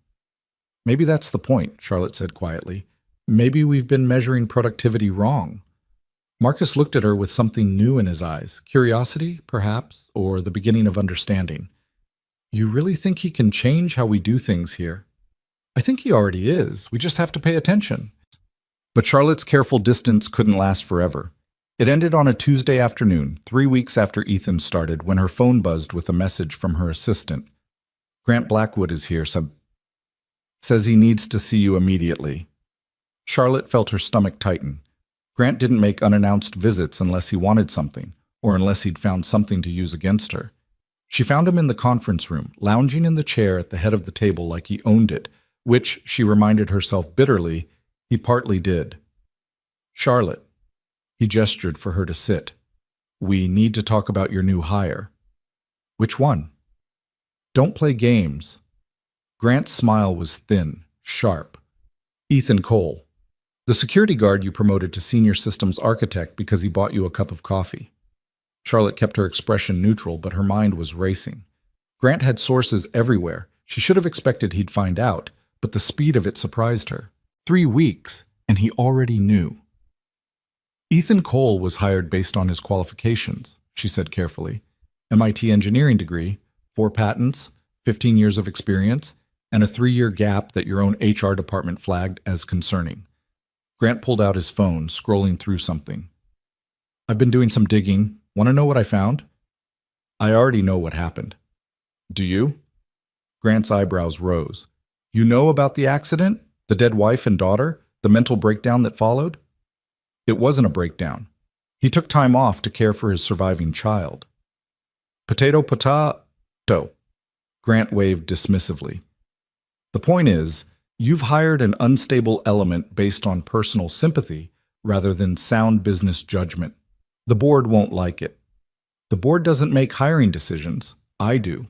"Maybe that's the point," Charlotte said quietly. "Maybe we've been measuring productivity wrong." Marcus looked at her with something new in his eyes. Curiosity, perhaps, or the beginning of understanding. "You really think he can change how we do things here?" "I think he already is. We just have to pay attention." But Charlotte's careful distance couldn't last forever. It ended on a Tuesday afternoon, 3 weeks after Ethan started, when her phone buzzed with a message from her assistant. "Grant Blackwood is here, says he needs to see you immediately." Charlotte felt her stomach tighten. Grant didn't make unannounced visits unless he wanted something, or unless he'd found something to use against her. She found him in the conference room, lounging in the chair at the head of the table like he owned it, which, she reminded herself bitterly, he partly did. "Charlotte," he gestured for her to sit. "We need to talk about your new hire." "Which one?" "Don't play games." Grant's smile was thin, sharp. "Ethan Cole, the security guard you promoted to senior systems architect because he bought you a cup of coffee." Charlotte kept her expression neutral, but her mind was racing. Grant had sources everywhere. She should have expected he'd find out, but the speed of it surprised her. 3 weeks, and he already knew. "Ethan Cole was hired based on his qualifications," she said carefully. "MIT engineering degree, 4 patents, 15 years of experience, and a 3-year gap that your own HR department flagged as concerning." Grant pulled out his phone, scrolling through something. "I've been doing some digging. Want to know what I found?" "I already know what happened." "Do you?" Grant's eyebrows rose. "You know about the accident? The dead wife and daughter? The mental breakdown that followed?" "It wasn't a breakdown. He took time off to care for his surviving child." Potato. Grant waved dismissively. "The point is, you've hired an unstable element based on personal sympathy rather than sound business judgment. The board won't like it. The board doesn't make hiring decisions. I do.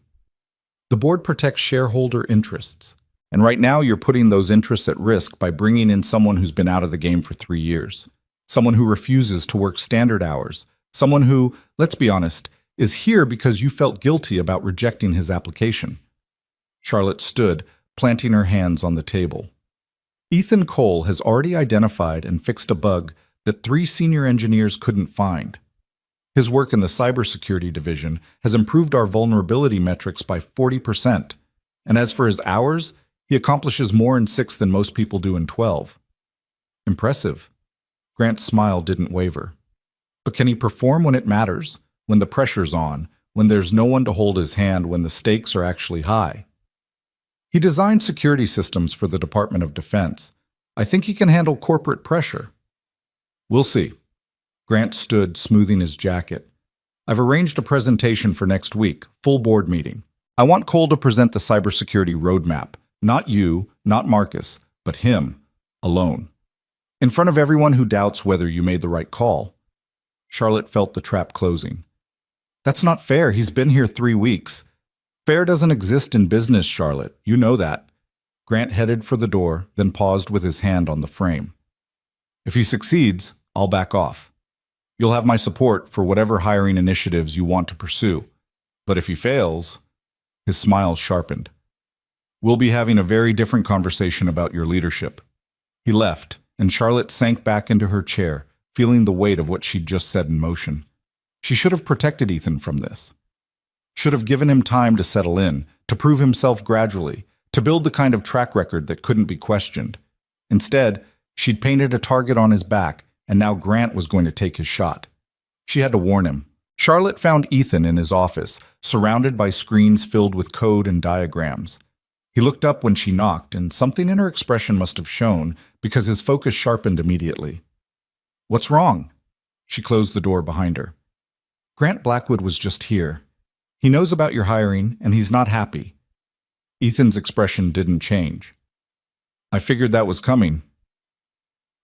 The board protects shareholder interests. And right now you're putting those interests at risk by bringing in someone who's been out of the game for 3 years. Someone who refuses to work standard hours. Someone who, let's be honest, is here because you felt guilty about rejecting his application." Charlotte stood, planting her hands on the table. "Ethan Cole has already identified and fixed a bug that 3 senior engineers couldn't find. His work in the cybersecurity division has improved our vulnerability metrics by 40%. And as for his hours, he accomplishes more in 6 than most people do in 12. Impressive." Grant's smile didn't waver. "But can he perform when it matters, when the pressure's on, when there's no one to hold his hand, when the stakes are actually high?" "He designed security systems for the Department of Defense. I think he can handle corporate pressure." "We'll see." Grant stood, smoothing his jacket. "I've arranged a presentation for next week, full board meeting. I want Cole to present the cybersecurity roadmap. Not you, not Marcus, but him, alone. In front of everyone who doubts whether you made the right call." Charlotte felt the trap closing. "That's not fair. He's been here 3 weeks. Fair doesn't exist in business, Charlotte. You know that." Grant headed for the door, then paused with his hand on the frame. "If he succeeds, I'll back off. You'll have my support for whatever hiring initiatives you want to pursue. But if he fails, his smile sharpened. We'll be having a very different conversation about your leadership. He left, and Charlotte sank back into her chair, feeling the weight of what she'd just set in motion. She should have protected Ethan from this. Should have given him time to settle in, to prove himself gradually, to build the kind of track record that couldn't be questioned. Instead, she'd painted a target on his back, and now Grant was going to take his shot. She had to warn him. Charlotte found Ethan in his office, surrounded by screens filled with code and diagrams. He looked up when she knocked, and something in her expression must have shown because his focus sharpened immediately. "What's wrong?" She closed the door behind her. "Grant Blackwood was just here. He knows about your hiring, and he's not happy." Ethan's expression didn't change. "I figured that was coming."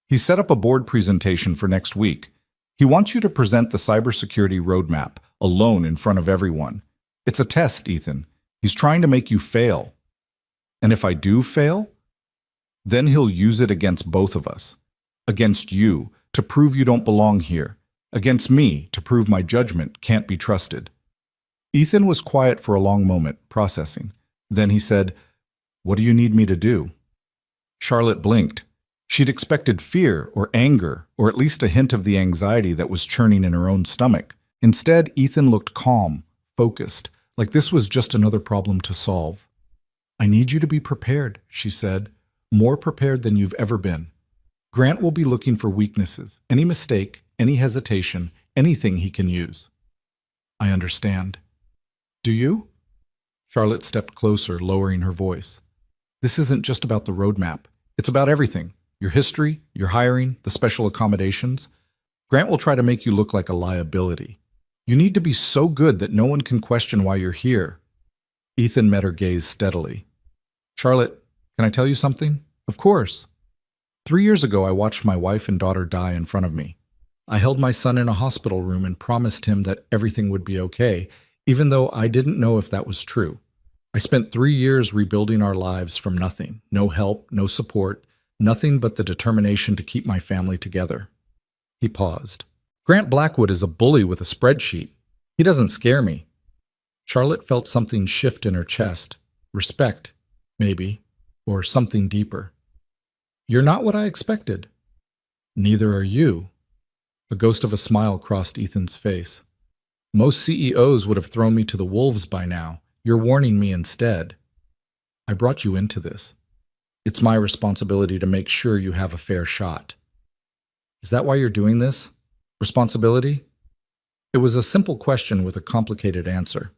He set up a board presentation for next week. He wants you to present the cybersecurity roadmap, alone in front of everyone. It's a test, Ethan. He's trying to make you fail. And if I do fail, then he'll use it against both of us. Against you, to prove you don't belong here. Against me, to prove my judgment can't be trusted. Ethan was quiet for a long moment, processing. Then he said, "What do you need me to do?" Charlotte blinked. She'd expected fear or anger, or at least a hint of the anxiety that was churning in her own stomach. Instead, Ethan looked calm, focused, like this was just another problem to solve. "I need you to be prepared," she said, "more prepared than you've ever been. Grant will be looking for weaknesses, any mistake, any hesitation, anything he can use." "I understand." "Do you?" Charlotte stepped closer, lowering her voice. "This isn't just about the roadmap. It's about everything. Your history, your hiring, the special accommodations. Grant will try to make you look like a liability. You need to be so good that no one can question why you're here." Ethan met her gaze steadily. "Charlotte, can I tell you something?" "Of course." 3 years ago, I watched my wife and daughter die in front of me. I held my son in a hospital room and promised him that everything would be okay, even though I didn't know if that was true. I spent 3 years rebuilding our lives from nothing. No help, no support, nothing but the determination to keep my family together. He paused. "Grant Blackwood is a bully with a spreadsheet. He doesn't scare me." Charlotte felt something shift in her chest. Respect, maybe, or something deeper. "You're not what I expected." "Neither are you." A ghost of a smile crossed Ethan's face. "Most CEOs would have thrown me to the wolves by now. You're warning me instead. I brought you into this. It's my responsibility to make sure you have a fair shot." "Is that why you're doing this? Responsibility?" It was a simple question with a complicated answer.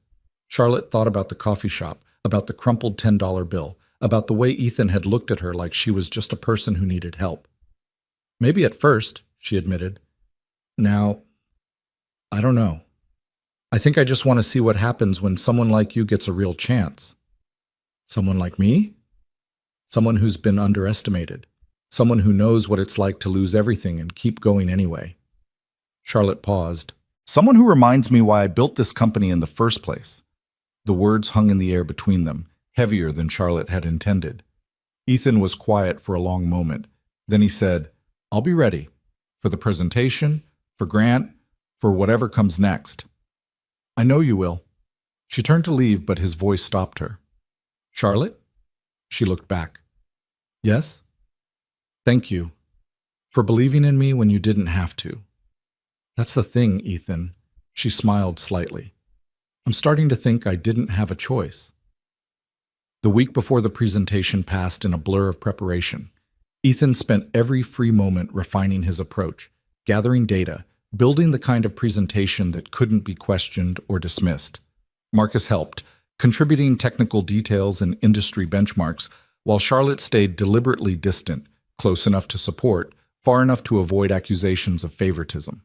Charlotte thought about the coffee shop, about the crumpled $10 bill, about the way Ethan had looked at her like she was just a person who needed help. "Maybe at first," she admitted. "Now, I don't know. I think I just want to see what happens when someone like you gets a real chance." "Someone like me?" "Someone who's been underestimated. Someone who knows what it's like to lose everything and keep going anyway." Charlotte paused. "Someone who reminds me why I built this company in the first place." The words hung in the air between them, heavier than Charlotte had intended. Ethan was quiet for a long moment. Then he said, "I'll be ready. For the presentation, for Grant, for whatever comes next." "I know you will." She turned to leave, but his voice stopped her. "Charlotte?" She looked back. "Yes?" "Thank you. For believing in me when you didn't have to." "That's the thing, Ethan." She smiled slightly. "I'm starting to think I didn't have a choice." The week before the presentation passed in a blur of preparation. Ethan spent every free moment refining his approach, gathering data, building the kind of presentation that couldn't be questioned or dismissed. Marcus helped, contributing technical details and industry benchmarks, while Charlotte stayed deliberately distant, close enough to support, far enough to avoid accusations of favoritism.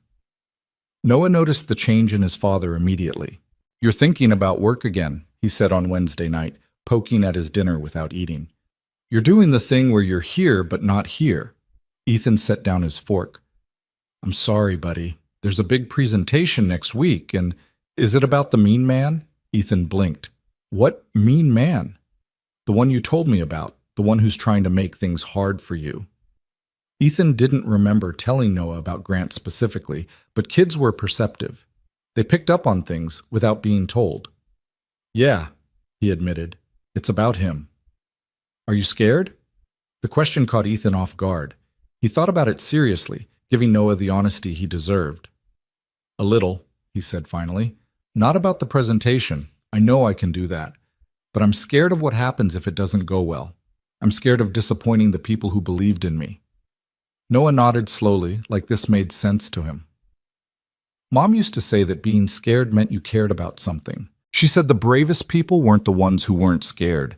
Noah noticed the change in his father immediately. "You're thinking about work again," he said on Wednesday night, poking at his dinner without eating. "You're doing the thing where you're here but not here." Ethan set down his fork. "I'm sorry, buddy. There's a big presentation next week, and is it about the mean man?" Ethan blinked. "What mean man?" "The one you told me about, the one who's trying to make things hard for you." Ethan didn't remember telling Noah about Grant specifically, but kids were perceptive. They picked up on things without being told. "Yeah," he admitted. "It's about him." "Are you scared?" The question caught Ethan off guard. He thought about it seriously, giving Noah the honesty he deserved. "A little," he said finally. "Not about the presentation. I know I can do that. But I'm scared of what happens if it doesn't go well. I'm scared of disappointing the people who believed in me." Noah nodded slowly, like this made sense to him. Mom used to say that being scared meant you cared about something. She said the bravest people weren't the ones who weren't scared.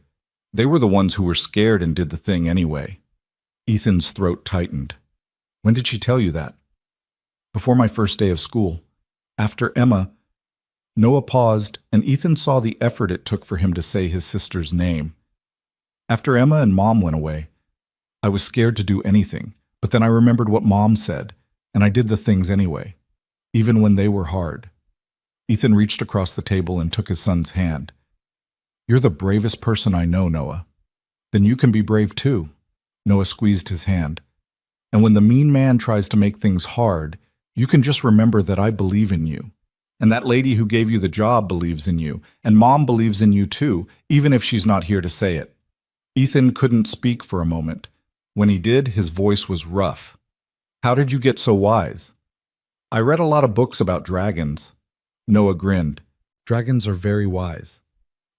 They were the ones who were scared and did the thing anyway. Ethan's throat tightened. "When did she tell you that?" "Before my first day of school. After Emma." Noah paused, and Ethan saw the effort it took for him to say his sister's name. "After Emma and Mom went away, I was scared to do anything, but then I remembered what Mom said, and I did the things anyway, even when they were hard." Ethan reached across the table and took his son's hand. "You're the bravest person I know, Noah. Then you can be brave too." Noah squeezed his hand. "And when the mean man tries to make things hard, you can just remember that I believe in you. And that lady who gave you the job believes in you, and Mom believes in you too, even if she's not here to say it." Ethan couldn't speak for a moment. When he did, his voice was rough. "How did you get so wise?" "I read a lot of books about dragons." Noah grinned. "Dragons are very wise."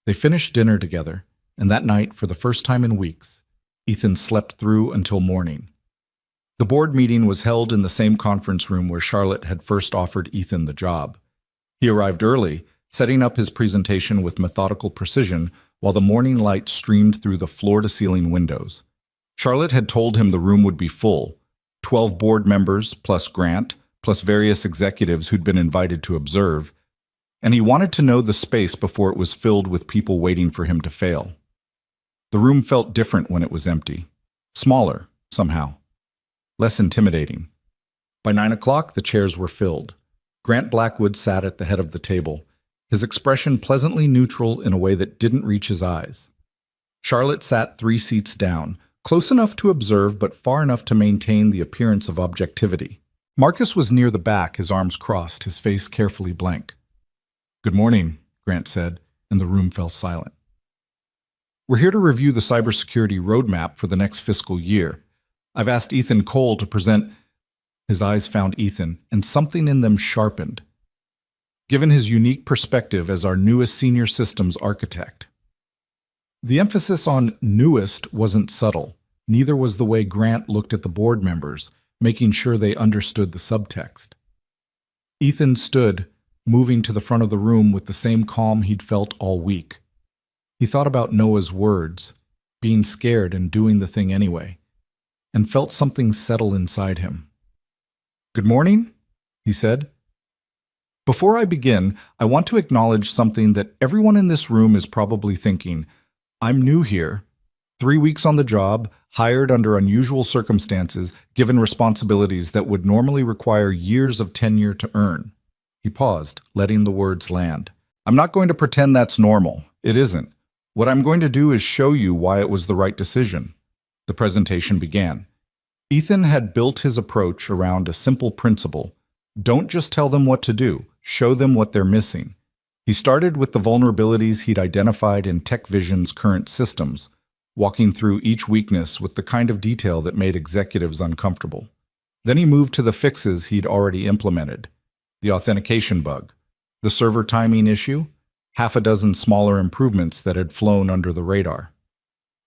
They finished dinner together, and that night, for the first time in weeks, Ethan slept through until morning. The board meeting was held in the same conference room where Charlotte had first offered Ethan the job. He arrived early, setting up his presentation with methodical precision while the morning light streamed through the floor-to-ceiling windows. Charlotte had told him the room would be full, 12 board members plus Grant, plus various executives who'd been invited to observe, and he wanted to know the space before it was filled with people waiting for him to fail. The room felt different when it was empty. Smaller, somehow. Less intimidating. By 9 o'clock, the chairs were filled. Grant Blackwood sat at the head of the table, his expression pleasantly neutral in a way that didn't reach his eyes. Charlotte sat 3 seats down, close enough to observe but far enough to maintain the appearance of objectivity. Marcus was near the back, his arms crossed, his face carefully blank. "Good morning," Grant said, and the room fell silent. "We're here to review the cybersecurity roadmap for the next fiscal year. I've asked Ethan Cole to present." His eyes found Ethan, and something in them sharpened. "Given his unique perspective as our newest senior systems architect." The emphasis on newest wasn't subtle. Neither was the way Grant looked at the board members, making sure they understood the subtext. Ethan stood, moving to the front of the room with the same calm he'd felt all week. He thought about Noah's words, being scared and doing the thing anyway, and felt something settle inside him. "Good morning," he said. "Before I begin, I want to acknowledge something that everyone in this room is probably thinking. I'm new here, 3 weeks on the job, hired under unusual circumstances, given responsibilities that would normally require years of tenure to earn." He paused, letting the words land. "I'm not going to pretend that's normal. It isn't. What I'm going to do is show you why it was the right decision." The presentation began. Ethan had built his approach around a simple principle. Don't just tell them what to do, show them what they're missing. He started with the vulnerabilities he'd identified in TechVision's current systems, walking through each weakness with the kind of detail that made executives uncomfortable. Then he moved to the fixes he'd already implemented. The authentication bug, the server timing issue, half a dozen smaller improvements that had flown under the radar.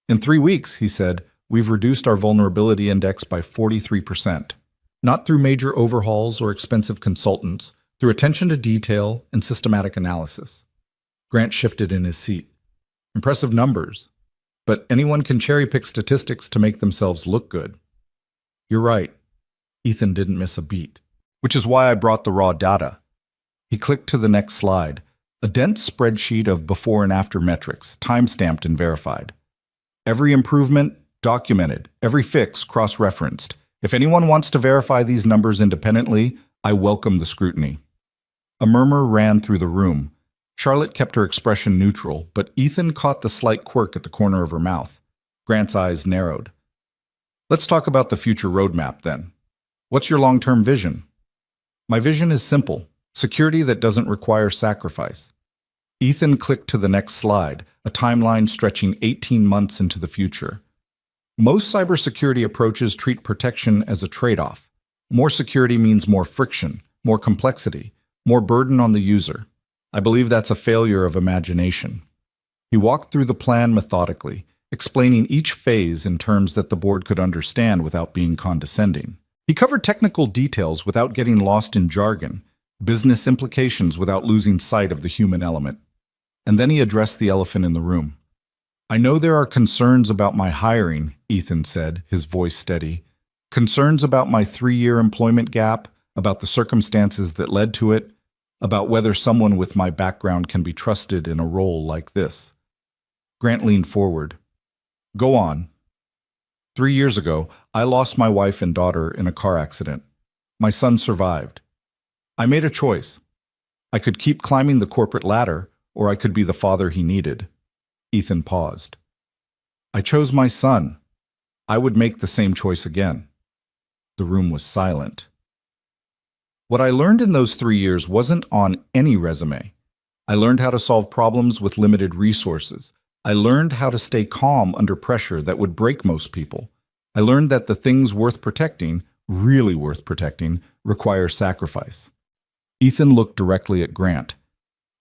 "In 3 weeks," he said, "we've reduced our vulnerability index by 43%. Not through major overhauls or expensive consultants, through attention to detail and systematic analysis." Grant shifted in his seat. "Impressive numbers. But anyone can cherry-pick statistics to make themselves look good." "You're right." Ethan didn't miss a beat. "Which is why I brought the raw data." He clicked to the next slide, a dense spreadsheet of before and after metrics, time-stamped and verified. Every improvement, documented. Every fix, cross-referenced. If anyone wants to verify these numbers independently, I welcome the scrutiny. A murmur ran through the room. Charlotte kept her expression neutral, but Ethan caught the slight quirk at the corner of her mouth. Grant's eyes narrowed. Let's talk about the future roadmap then. What's your long-term vision? My vision is simple: security that doesn't require sacrifice. Ethan clicked to the next slide, a timeline stretching 18 months into the future. Most cybersecurity approaches treat protection as a trade-off. More security means more friction, more complexity, more burden on the user. I believe that's a failure of imagination. He walked through the plan methodically, explaining each phase in terms that the board could understand without being condescending. He covered technical details without getting lost in jargon, business implications without losing sight of the human element. And then he addressed the elephant in the room. I know there are concerns about my hiring, Ethan said, his voice steady. Concerns about my 3-year employment gap, about the circumstances that led to it, about whether someone with my background can be trusted in a role like this. Grant leaned forward. Go on. 3 years ago, I lost my wife and daughter in a car accident. My son survived. I made a choice. I could keep climbing the corporate ladder, or I could be the father he needed. Ethan paused. I chose my son. I would make the same choice again. The room was silent. What I learned in those 3 years wasn't on any resume. I learned how to solve problems with limited resources. I learned how to stay calm under pressure that would break most people. I learned that the things worth protecting, really worth protecting, require sacrifice. Ethan looked directly at Grant.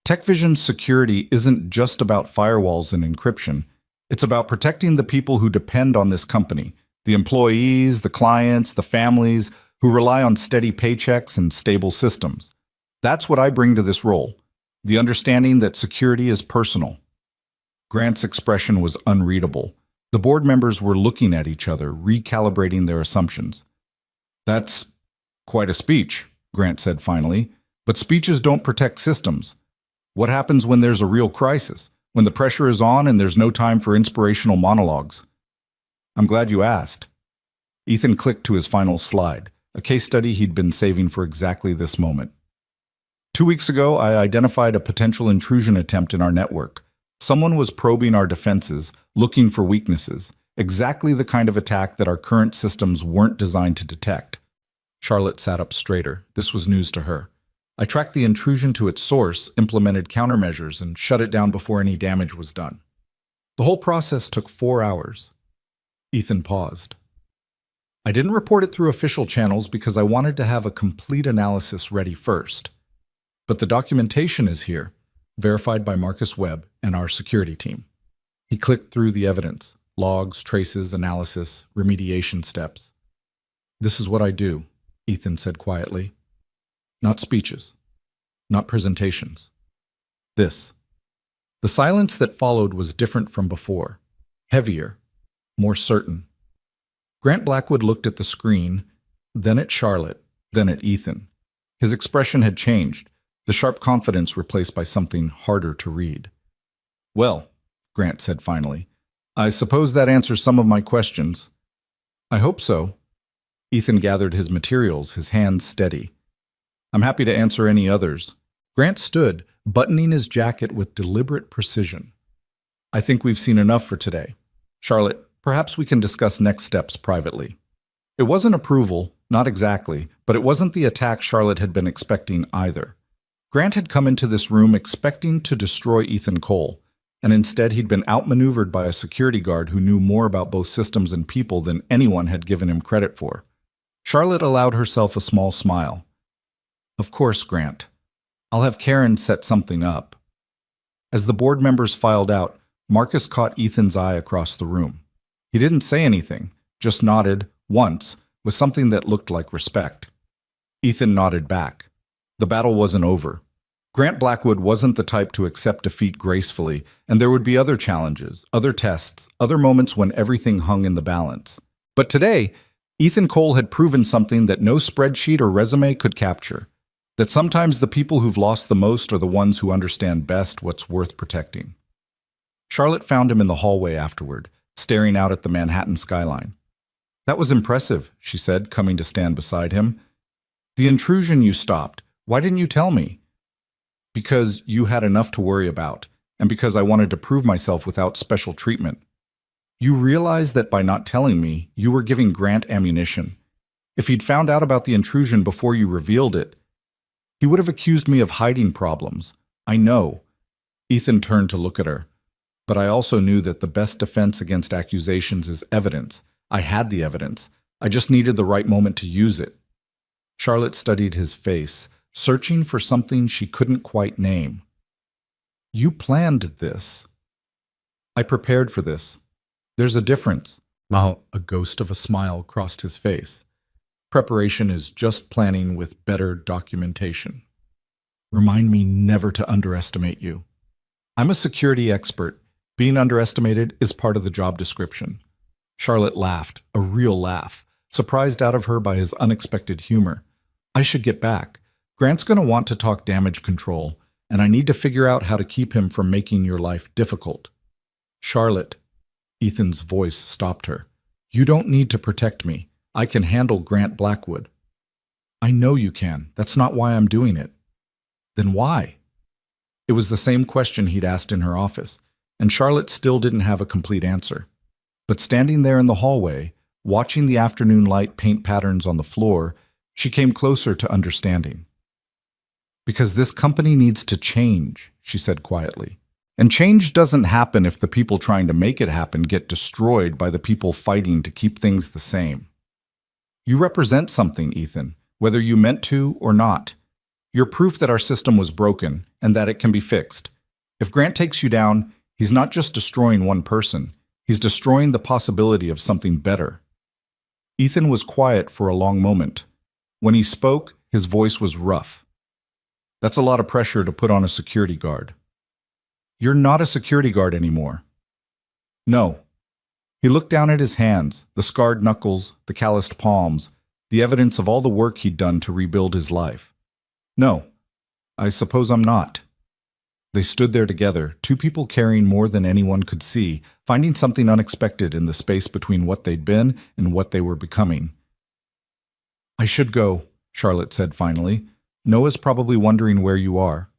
TechVision's security isn't just about firewalls and encryption. It's about protecting the people who depend on this company, the employees, the clients, the families, who rely on steady paychecks and stable systems. That's what I bring to this role, the understanding that security is personal. Grant's expression was unreadable. The board members were looking at each other, recalibrating their assumptions. That's quite a speech, Grant said finally, but speeches don't protect systems. What happens when there's a real crisis, when the pressure is on and there's no time for inspirational monologues? I'm glad you asked. Ethan clicked to his final slide, a case study he'd been saving for exactly this moment. 2 weeks ago, I identified a potential intrusion attempt in our network. Someone was probing our defenses, looking for weaknesses, exactly the kind of attack that our current systems weren't designed to detect. Charlotte sat up straighter. This was news to her. I tracked the intrusion to its source, implemented countermeasures, and shut it down before any damage was done. The whole process took 4 hours. Ethan paused. I didn't report it through official channels because I wanted to have a complete analysis ready first. But the documentation is here, verified by Marcus Webb and our security team. He clicked through the evidence, logs, traces, analysis, remediation steps. This is what I do, Ethan said quietly. Not speeches, not presentations. This. The silence that followed was different from before, heavier, more certain. Grant Blackwood looked at the screen, then at Charlotte, then at Ethan. His expression had changed, the sharp confidence replaced by something harder to read. Well, Grant said finally, I suppose that answers some of my questions. I hope so. Ethan gathered his materials, his hands steady. I'm happy to answer any others. Grant stood, buttoning his jacket with deliberate precision. I think we've seen enough for today. Charlotte, perhaps we can discuss next steps privately. It wasn't approval, not exactly, but it wasn't the attack Charlotte had been expecting either. Grant had come into this room expecting to destroy Ethan Cole, and instead he'd been outmaneuvered by a security guard who knew more about both systems and people than anyone had given him credit for. Charlotte allowed herself a small smile. Of course, Grant. I'll have Karen set something up. As the board members filed out, Marcus caught Ethan's eye across the room. He didn't say anything, just nodded, once, with something that looked like respect. Ethan nodded back. The battle wasn't over. Grant Blackwood wasn't the type to accept defeat gracefully, and there would be other challenges, other tests, other moments when everything hung in the balance. But today, Ethan Cole had proven something that no spreadsheet or resume could capture. That sometimes the people who've lost the most are the ones who understand best what's worth protecting. Charlotte found him in the hallway afterward, staring out at the Manhattan skyline. That was impressive, she said, coming to stand beside him. The intrusion you stopped. Why didn't you tell me? Because you had enough to worry about, and because I wanted to prove myself without special treatment. You realize that by not telling me, you were giving Grant ammunition. If he'd found out about the intrusion before you revealed it, he would have accused me of hiding problems. I know. Ethan turned to look at her. But I also knew that the best defense against accusations is evidence. I had the evidence. I just needed the right moment to use it. Charlotte studied his face, searching for something she couldn't quite name. You planned this. I prepared for this. There's a difference. A ghost of a smile crossed his face. Preparation is just planning with better documentation. Remind me never to underestimate you. I'm a security expert. Being underestimated is part of the job description. Charlotte laughed, a real laugh, surprised out of her by his unexpected humor. I should get back. Grant's going to want to talk damage control, and I need to figure out how to keep him from making your life difficult. Charlotte, Ethan's voice stopped her. You don't need to protect me. I can handle Grant Blackwood. I know you can. That's not why I'm doing it. Then why? It was the same question he'd asked in her office, and Charlotte still didn't have a complete answer. But standing there in the hallway, watching the afternoon light paint patterns on the floor, she came closer to understanding. Because this company needs to change, she said quietly. And change doesn't happen if the people trying to make it happen get destroyed by the people fighting to keep things the same. You represent something, Ethan, whether you meant to or not. You're proof that our system was broken and that it can be fixed. If Grant takes you down, he's not just destroying one person, he's destroying the possibility of something better. Ethan was quiet for a long moment. When he spoke, his voice was rough. That's a lot of pressure to put on a security guard. You're not a security guard anymore. No. He looked down at his hands, the scarred knuckles, the calloused palms, the evidence of all the work he'd done to rebuild his life. No, I suppose I'm not. They stood there together, two people carrying more than anyone could see, finding something unexpected in the space between what they'd been and what they were becoming. I should go, Charlotte said finally. Noah's probably wondering where you are.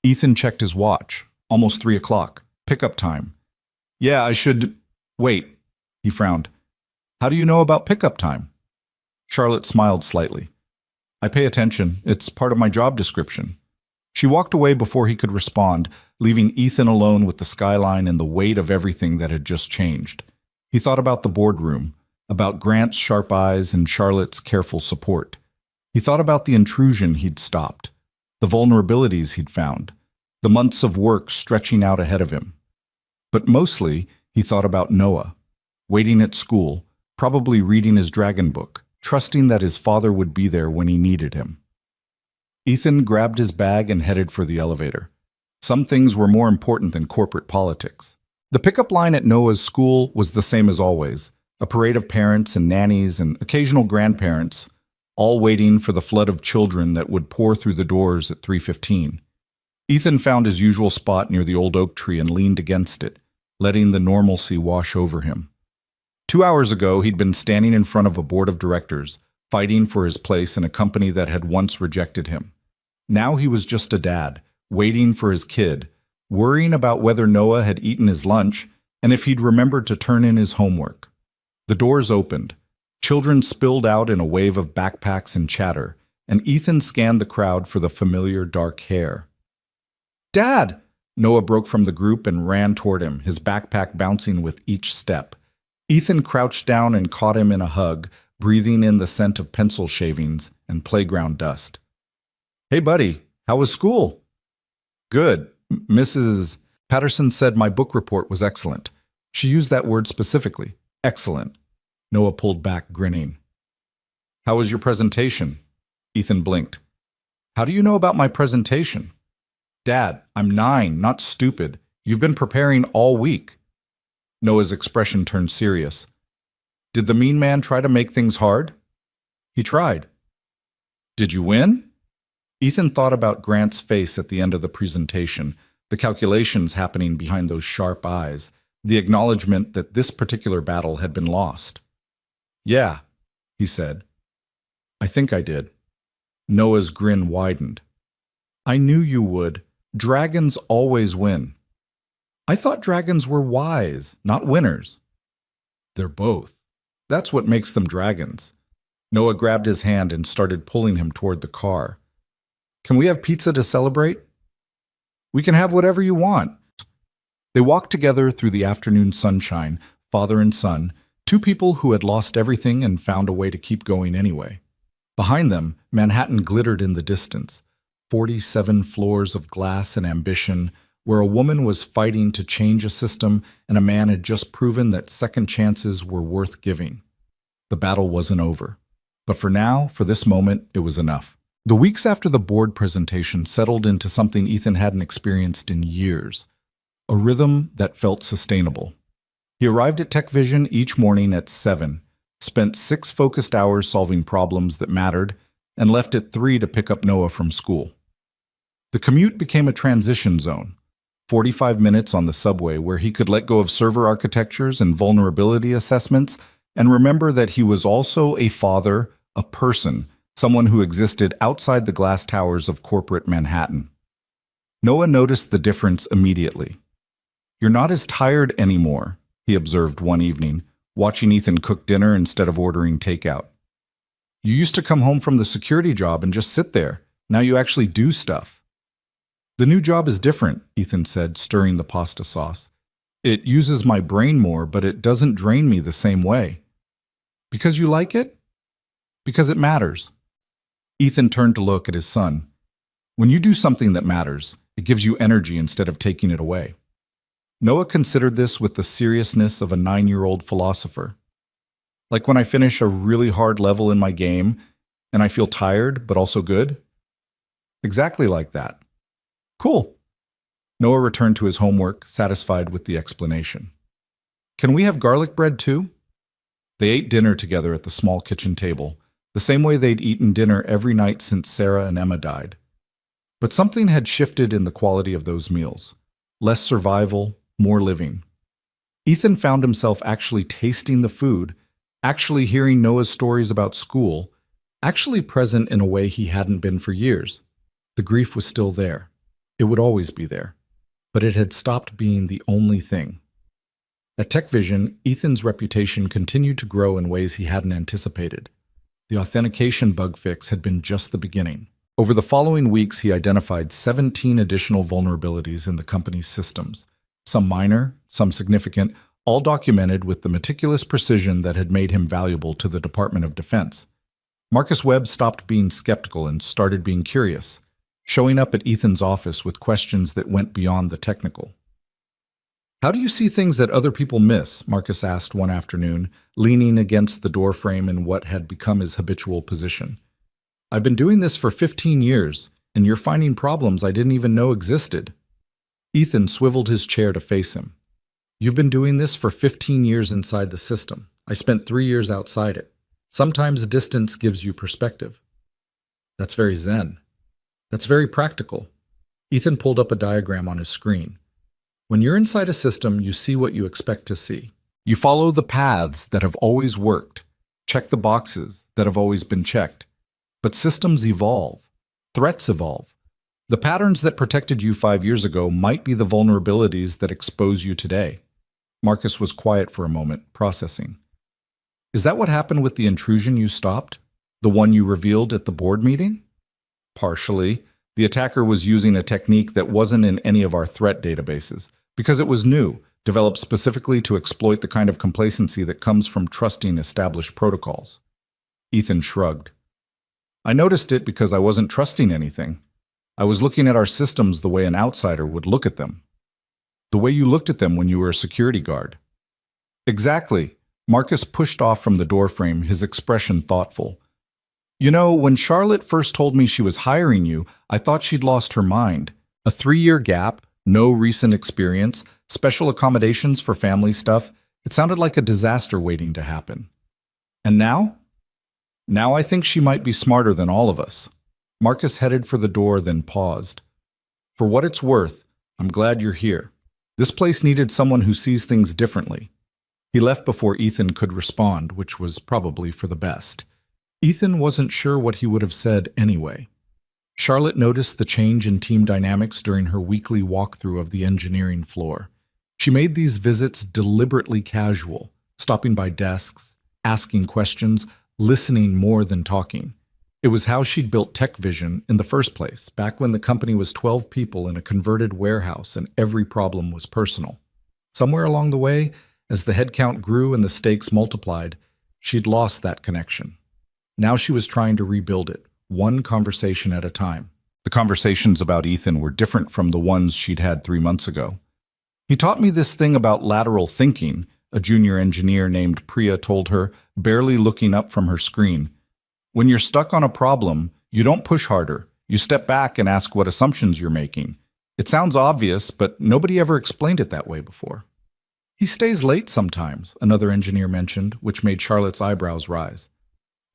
Ethan checked his watch. Almost 3 o'clock. Pickup time. Yeah, I should... Wait, he frowned. How do you know about pickup time? Charlotte smiled slightly. I pay attention. It's part of my job description. She walked away before he could respond, leaving Ethan alone with the skyline and the weight of everything that had just changed. He thought about the boardroom, about Grant's sharp eyes and Charlotte's careful support. He thought about the intrusion he'd stopped, the vulnerabilities he'd found, the months of work stretching out ahead of him. But mostly, he thought about Noah, waiting at school, probably reading his dragon book, trusting that his father would be there when he needed him. Ethan grabbed his bag and headed for the elevator. Some things were more important than corporate politics. The pickup line at Noah's school was the same as always, a parade of parents and nannies and occasional grandparents, all waiting for the flood of children that would pour through the doors at 3:15. Ethan found his usual spot near the old oak tree and leaned against it, letting the normalcy wash over him. 2 hours ago, he'd been standing in front of a board of directors, fighting for his place in a company that had once rejected him. Now he was just a dad, waiting for his kid, worrying about whether Noah had eaten his lunch and if he'd remembered to turn in his homework. The doors opened. Children spilled out in a wave of backpacks and chatter, and Ethan scanned the crowd for the familiar dark hair. Dad! Noah broke from the group and ran toward him, his backpack bouncing with each step. Ethan crouched down and caught him in a hug, breathing in the scent of pencil shavings and playground dust. Hey, buddy, how was school? Good. Mrs. Patterson said my book report was excellent. She used that word specifically. Excellent. Noah pulled back, grinning. How was your presentation? Ethan blinked. How do you know about my presentation? Dad, I'm 9, not stupid. You've been preparing all week. Noah's expression turned serious. Did the mean man try to make things hard? He tried. Did you win? Ethan thought about Grant's face at the end of the presentation, the calculations happening behind those sharp eyes, the acknowledgement that this particular battle had been lost. Yeah, he said. I think I did. Noah's grin widened. I knew you would. Dragons always win. I thought dragons were wise, not winners. They're both. That's what makes them dragons. Noah grabbed his hand and started pulling him toward the car. Can we have pizza to celebrate? We can have whatever you want. They walked together through the afternoon sunshine, father and son, two people who had lost everything and found a way to keep going anyway. Behind them, Manhattan glittered in the distance, 47 floors of glass and ambition, where a woman was fighting to change a system and a man had just proven that second chances were worth giving. The battle wasn't over. But for now, for this moment, it was enough. The weeks after the board presentation settled into something Ethan hadn't experienced in years, a rhythm that felt sustainable. He arrived at Tech Vision each morning at 7, spent 6 focused hours solving problems that mattered, and left at 3 to pick up Noah from school. The commute became a transition zone, 45 minutes on the subway where he could let go of server architectures and vulnerability assessments and remember that he was also a father, a person, someone who existed outside the glass towers of corporate Manhattan. Noah noticed the difference immediately. "You're not as tired anymore," he observed one evening, watching Ethan cook dinner instead of ordering takeout. "You used to come home from the security job and just sit there. Now you actually do stuff." "The new job is different," Ethan said, stirring the pasta sauce. "It uses my brain more, but it doesn't drain me the same way." "Because you like it?" "Because it matters." Ethan turned to look at his son. "When you do something that matters, it gives you energy instead of taking it away." Noah considered this with the seriousness of a 9-year-old philosopher. "Like when I finish a really hard level in my game, and I feel tired, but also good?" "Exactly like that." "Cool." Noah returned to his homework, satisfied with the explanation. "Can we have garlic bread too?" They ate dinner together at the small kitchen table, the same way they'd eaten dinner every night since Sarah and Emma died. But something had shifted in the quality of those meals. Less survival, more living. Ethan found himself actually tasting the food, actually hearing Noah's stories about school, actually present in a way he hadn't been for years. The grief was still there. It would always be there. But it had stopped being the only thing. At Tech Vision, Ethan's reputation continued to grow in ways he hadn't anticipated. The authentication bug fix had been just the beginning. Over the following weeks, he identified 17 additional vulnerabilities in the company's systems, some minor, some significant, all documented with the meticulous precision that had made him valuable to the Department of Defense. Marcus Webb stopped being skeptical and started being curious, showing up at Ethan's office with questions that went beyond the technical. "How do you see things that other people miss?" Marcus asked one afternoon, leaning against the doorframe in what had become his habitual position. "I've been doing this for 15 years, and you're finding problems I didn't even know existed." Ethan swiveled his chair to face him. "You've been doing this for 15 years inside the system. I spent 3 years outside it. Sometimes distance gives you perspective." "That's very zen. That's very practical." Ethan pulled up a diagram on his screen. "When you're inside a system, you see what you expect to see. You follow the paths that have always worked, check the boxes that have always been checked. But systems evolve. Threats evolve. The patterns that protected you 5 years ago might be the vulnerabilities that expose you today." Marcus was quiet for a moment, processing. "Is that what happened with the intrusion you stopped? The one you revealed at the board meeting?" "Partially. The attacker was using a technique that wasn't in any of our threat databases, because it was new, developed specifically to exploit the kind of complacency that comes from trusting established protocols." Ethan shrugged. "I noticed it because I wasn't trusting anything. I was looking at our systems the way an outsider would look at them. The way you looked at them when you were a security guard." "Exactly." Marcus pushed off from the doorframe, his expression thoughtful. "You know, when Charlotte first told me she was hiring you, I thought she'd lost her mind. A 3-year gap, no recent experience, special accommodations for family stuff. It sounded like a disaster waiting to happen. And now? Now I think she might be smarter than all of us." Marcus headed for the door, then paused. "For what it's worth, I'm glad you're here. This place needed someone who sees things differently." He left before Ethan could respond, which was probably for the best. Ethan wasn't sure what he would have said anyway. Charlotte noticed the change in team dynamics during her weekly walkthrough of the engineering floor. She made these visits deliberately casual, stopping by desks, asking questions, listening more than talking. It was how she'd built Tech Vision in the first place, back when the company was 12 people in a converted warehouse and every problem was personal. Somewhere along the way, as the headcount grew and the stakes multiplied, she'd lost that connection. Now she was trying to rebuild it, one conversation at a time. The conversations about Ethan were different from the ones she'd had 3 months ago. He taught me this thing about lateral thinking, a junior engineer named Priya told her, barely looking up from her screen. When you're stuck on a problem, you don't push harder. You step back and ask what assumptions you're making. It sounds obvious, but nobody ever explained it that way before. He stays late sometimes, another engineer mentioned, which made Charlotte's eyebrows rise.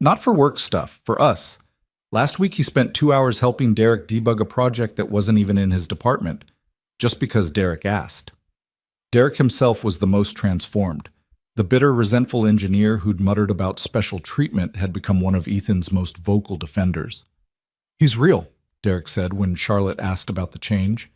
Not for work stuff, for us. Last week he spent 2 hours helping Derek debug a project that wasn't even in his department, just because Derek asked. Derek himself was the most transformed. The bitter, resentful engineer who'd muttered about special treatment had become one of Ethan's most vocal defenders. "He's real," Derek said when Charlotte asked about the change.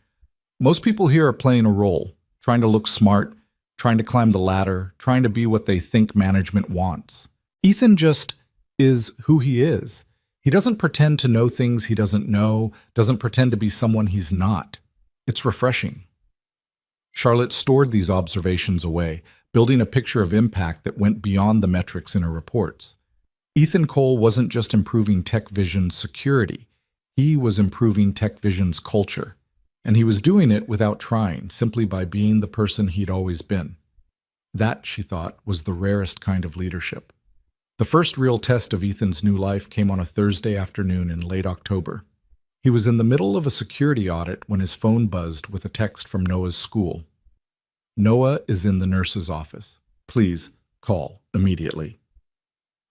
"Most people here are playing a role, trying to look smart, trying to climb the ladder, trying to be what they think management wants. Ethan just is who he is. He doesn't pretend to know things he doesn't know, doesn't pretend to be someone he's not. It's refreshing." Charlotte stored these observations away, building a picture of impact that went beyond the metrics in her reports. Ethan Cole wasn't just improving Tech Vision's security, he was improving Tech Vision's culture. And he was doing it without trying, simply by being the person he'd always been. That, she thought, was the rarest kind of leadership. The first real test of Ethan's new life came on a Thursday afternoon in late October. He was in the middle of a security audit when his phone buzzed with a text from Noah's school. "Noah is in the nurse's office. Please call immediately."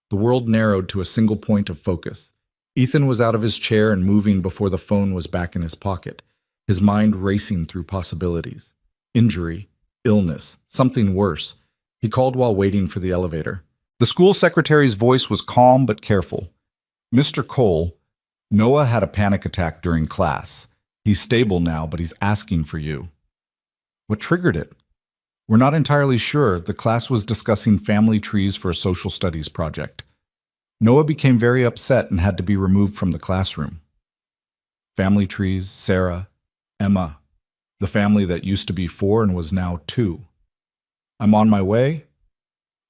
The world narrowed to a single point of focus. Ethan was out of his chair and moving before the phone was back in his pocket, his mind racing through possibilities. Injury, illness, something worse. He called while waiting for the elevator. The school secretary's voice was calm but careful. "Mr. Cole, Noah had a panic attack during class. He's stable now, but he's asking for you." What triggered it? "We're not entirely sure. The class was discussing family trees for a social studies project. Noah became very upset and had to be removed from the classroom." Family trees, Sarah, Emma, the family that used to be 4 and was now 2. "I'm on my way."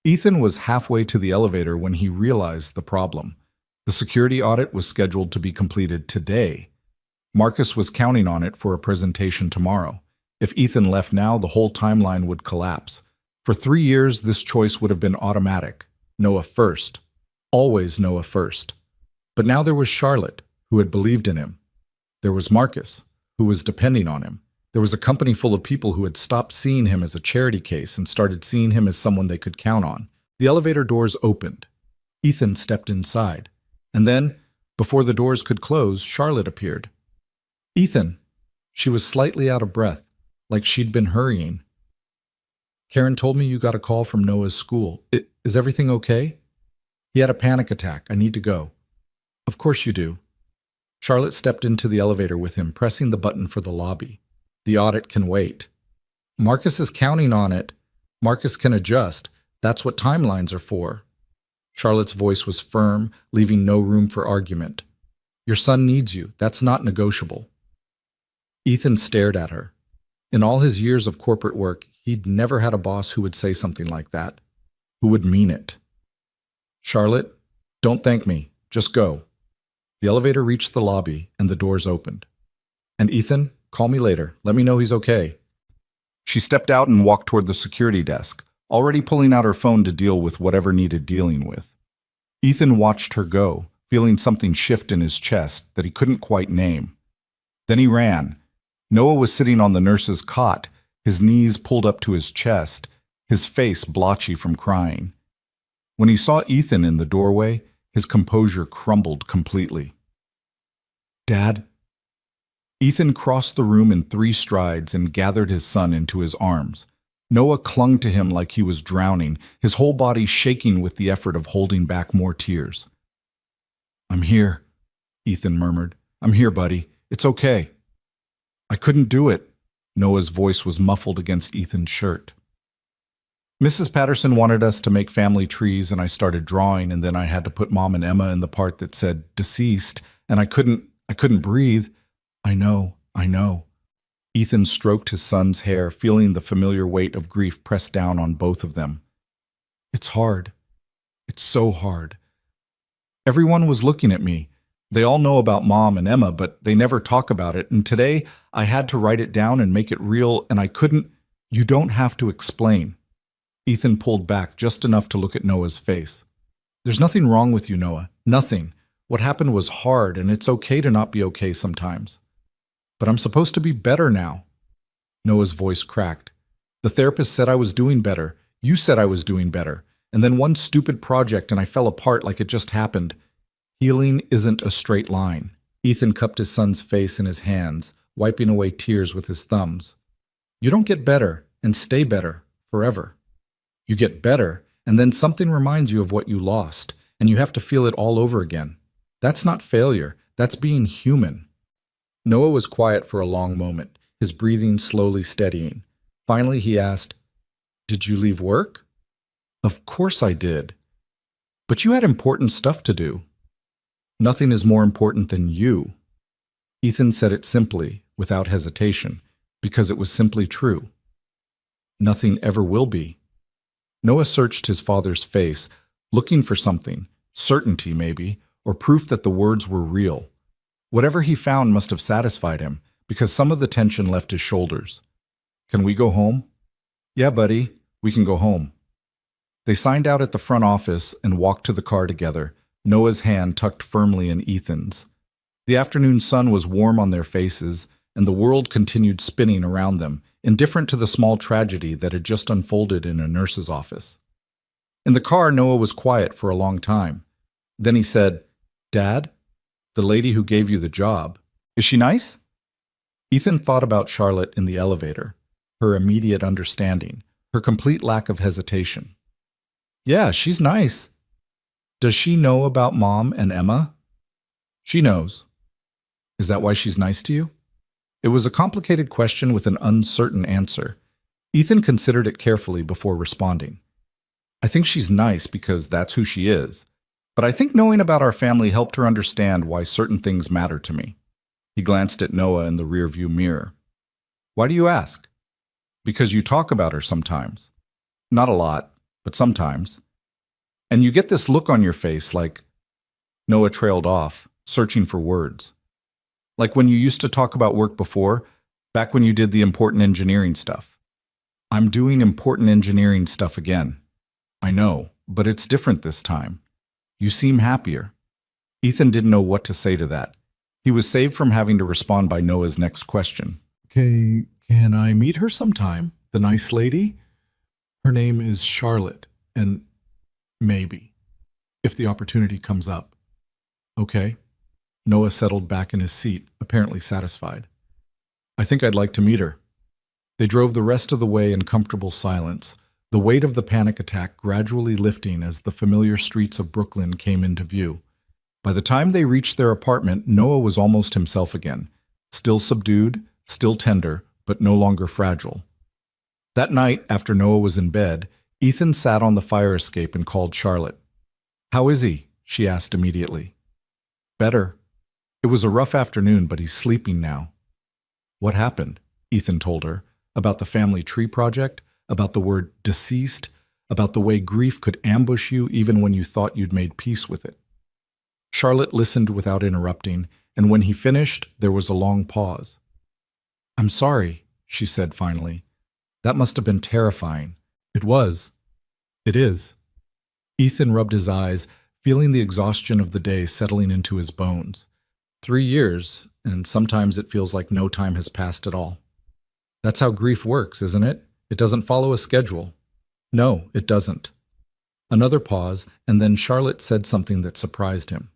Ethan was halfway to the elevator when he realized the problem. The security audit was scheduled to be completed today. Marcus was counting on it for a presentation tomorrow. If Ethan left now, the whole timeline would collapse. For 3 years, this choice would have been automatic. Noah first. Always Noah first. But now there was Charlotte, who had believed in him. There was Marcus, who was depending on him. There was a company full of people who had stopped seeing him as a charity case and started seeing him as someone they could count on. The elevator doors opened. Ethan stepped inside. And then, before the doors could close, Charlotte appeared. "Ethan." She was slightly out of breath, like she'd been hurrying. "Karen told me you got a call from Noah's school. Is everything okay?" "He had a panic attack. I need to go." "Of course you do." Charlotte stepped into the elevator with him, pressing the button for the lobby. "The audit can wait." "Marcus is counting on it. Marcus can adjust. That's what timelines are for." Charlotte's voice was firm, leaving no room for argument. "Your son needs you. That's not negotiable." Ethan stared at her. In all his years of corporate work, he'd never had a boss who would say something like that, who would mean it. "Charlotte, don't thank me. Just go." The elevator reached the lobby, and the doors opened. "And Ethan, call me later. Let me know he's okay." She stepped out and walked toward the security desk, already pulling out her phone to deal with whatever needed dealing with. Ethan watched her go, feeling something shift in his chest that he couldn't quite name. Then he ran. Noah was sitting on the nurse's cot, his knees pulled up to his chest, his face blotchy from crying. When he saw Ethan in the doorway, his composure crumbled completely. "Dad?" Ethan crossed the room in 3 strides and gathered his son into his arms. Noah clung to him like he was drowning, his whole body shaking with the effort of holding back more tears. "I'm here," Ethan murmured. "I'm here, buddy. It's okay." "I couldn't do it." Noah's voice was muffled against Ethan's shirt. Mrs. Patterson wanted us to make family trees, and I started drawing, and then I had to put Mom and Emma in the part that said deceased, and I couldn't breathe. I know. Ethan stroked his son's hair, feeling the familiar weight of grief press down on both of them. It's hard. It's so hard. Everyone was looking at me. They all know about Mom and Emma, but they never talk about it, and today I had to write it down and make it real, and I couldn't. You don't have to explain. Ethan pulled back just enough to look at Noah's face. There's nothing wrong with you, Noah. Nothing. What happened was hard, and it's okay to not be okay sometimes. But I'm supposed to be better now. Noah's voice cracked. The therapist said I was doing better. You said I was doing better. And then one stupid project and I fell apart like it just happened. Healing isn't a straight line. Ethan cupped his son's face in his hands, wiping away tears with his thumbs. You don't get better and stay better forever. You get better, and then something reminds you of what you lost, and you have to feel it all over again. That's not failure. That's being human. Noah was quiet for a long moment, his breathing slowly steadying. Finally, he asked, Did you leave work? Of course I did. But you had important stuff to do. Nothing is more important than you. Ethan said it simply, without hesitation, because it was simply true. Nothing ever will be. Noah searched his father's face, looking for something, certainty maybe, or proof that the words were real. Whatever he found must have satisfied him, because some of the tension left his shoulders. Can we go home? Yeah, buddy, we can go home. They signed out at the front office and walked to the car together, Noah's hand tucked firmly in Ethan's. The afternoon sun was warm on their faces, and the world continued spinning around them, indifferent to the small tragedy that had just unfolded in a nurse's office. In the car, Noah was quiet for a long time. Then he said, Dad, the lady who gave you the job, is she nice? Ethan thought about Charlotte in the elevator, her immediate understanding, her complete lack of hesitation. Yeah, she's nice. Does she know about Mom and Emma? She knows. Is that why she's nice to you? It was a complicated question with an uncertain answer. Ethan considered it carefully before responding. I think she's nice because that's who she is. But I think knowing about our family helped her understand why certain things matter to me. He glanced at Noah in the rearview mirror. Why do you ask? Because you talk about her sometimes. Not a lot, but sometimes. And you get this look on your face like... Noah trailed off, searching for words. Like when you used to talk about work before, back when you did the important engineering stuff. I'm doing important engineering stuff again. I know, but it's different this time. You seem happier. Ethan didn't know what to say to that. He was saved from having to respond by Noah's next question. Okay, can I meet her sometime? The nice lady? Her name is Charlotte, and maybe, if the opportunity comes up. Okay. Noah settled back in his seat, apparently satisfied. I think I'd like to meet her. They drove the rest of the way in comfortable silence, the weight of the panic attack gradually lifting as the familiar streets of Brooklyn came into view. By the time they reached their apartment, Noah was almost himself again, still subdued, still tender, but no longer fragile. That night, after Noah was in bed, Ethan sat on the fire escape and called Charlotte. How is he? She asked immediately. Better. It was a rough afternoon, but he's sleeping now. What happened? Ethan told her. About the family tree project? About the word deceased? About the way grief could ambush you even when you thought you'd made peace with it. Charlotte listened without interrupting, and when he finished, there was a long pause. I'm sorry, she said finally. That must have been terrifying. It was. It is. Ethan rubbed his eyes, feeling the exhaustion of the day settling into his bones. 3 years, and sometimes it feels like no time has passed at all. That's how grief works, isn't it? It doesn't follow a schedule. No, it doesn't. Another pause, and then Charlotte said something that surprised him.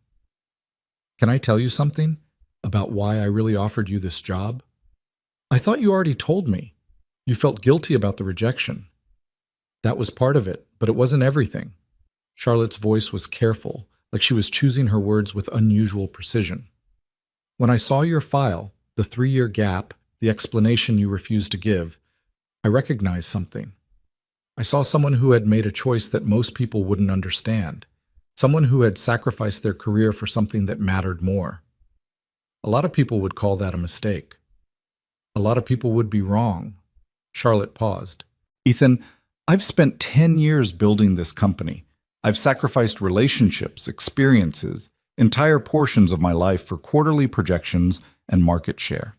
Can I tell you something about why I really offered you this job? I thought you already told me. You felt guilty about the rejection. That was part of it, but it wasn't everything. Charlotte's voice was careful, like she was choosing her words with unusual precision. When I saw your file, the 3-year gap, the explanation you refused to give, I recognized something. I saw someone who had made a choice that most people wouldn't understand. Someone who had sacrificed their career for something that mattered more. A lot of people would call that a mistake. A lot of people would be wrong. Charlotte paused. Ethan, I've spent 10 years building this company. I've sacrificed relationships, experiences, entire portions of my life for quarterly projections and market share.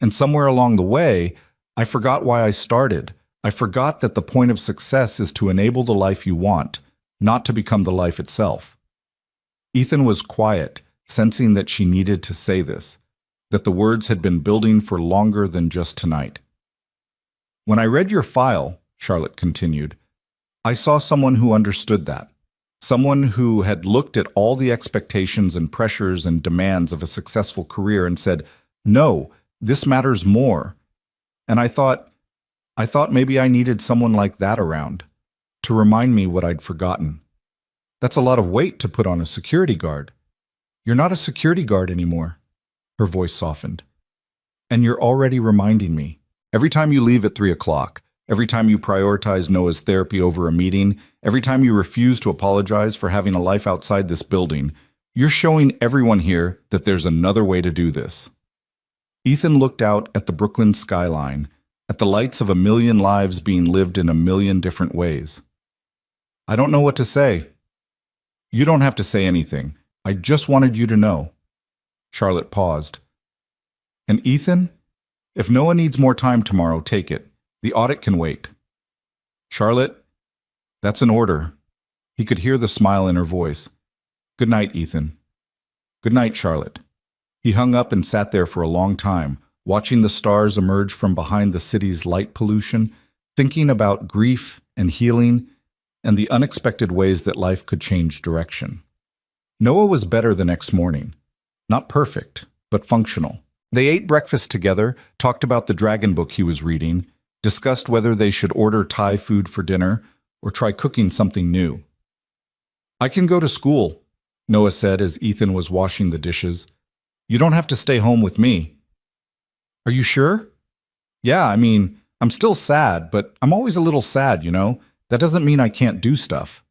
And somewhere along the way, I forgot why I started. I forgot that the point of success is to enable the life you want, not to become the life itself. Ethan was quiet, sensing that she needed to say this, that the words had been building for longer than just tonight. When I read your file, Charlotte continued, I saw someone who understood that. Someone who had looked at all the expectations and pressures and demands of a successful career and said, no, this matters more. And I thought maybe I needed someone like that around to remind me what I'd forgotten. That's a lot of weight to put on a security guard. You're not a security guard anymore. Her voice softened. And you're already reminding me. Every time you leave at 3 o'clock, every time you prioritize Noah's therapy over a meeting, every time you refuse to apologize for having a life outside this building, you're showing everyone here that there's another way to do this. Ethan looked out at the Brooklyn skyline, at the lights of a million lives being lived in a million different ways. I don't know what to say. You don't have to say anything. I just wanted you to know. Charlotte paused. And Ethan, if Noah needs more time tomorrow, take it. The audit can wait. Charlotte, that's an order. He could hear the smile in her voice. Good night, Ethan. Good night, Charlotte. He hung up and sat there for a long time, watching the stars emerge from behind the city's light pollution, thinking about grief and healing and the unexpected ways that life could change direction. Noah was better the next morning. Not perfect, but functional. They ate breakfast together, talked about the dragon book he was reading, discussed whether they should order Thai food for dinner or try cooking something new. I can go to school, Noah said as Ethan was washing the dishes. You don't have to stay home with me. Are you sure? Yeah, I'm still sad, but I'm always a little sad, you know? That doesn't mean I can't do stuff.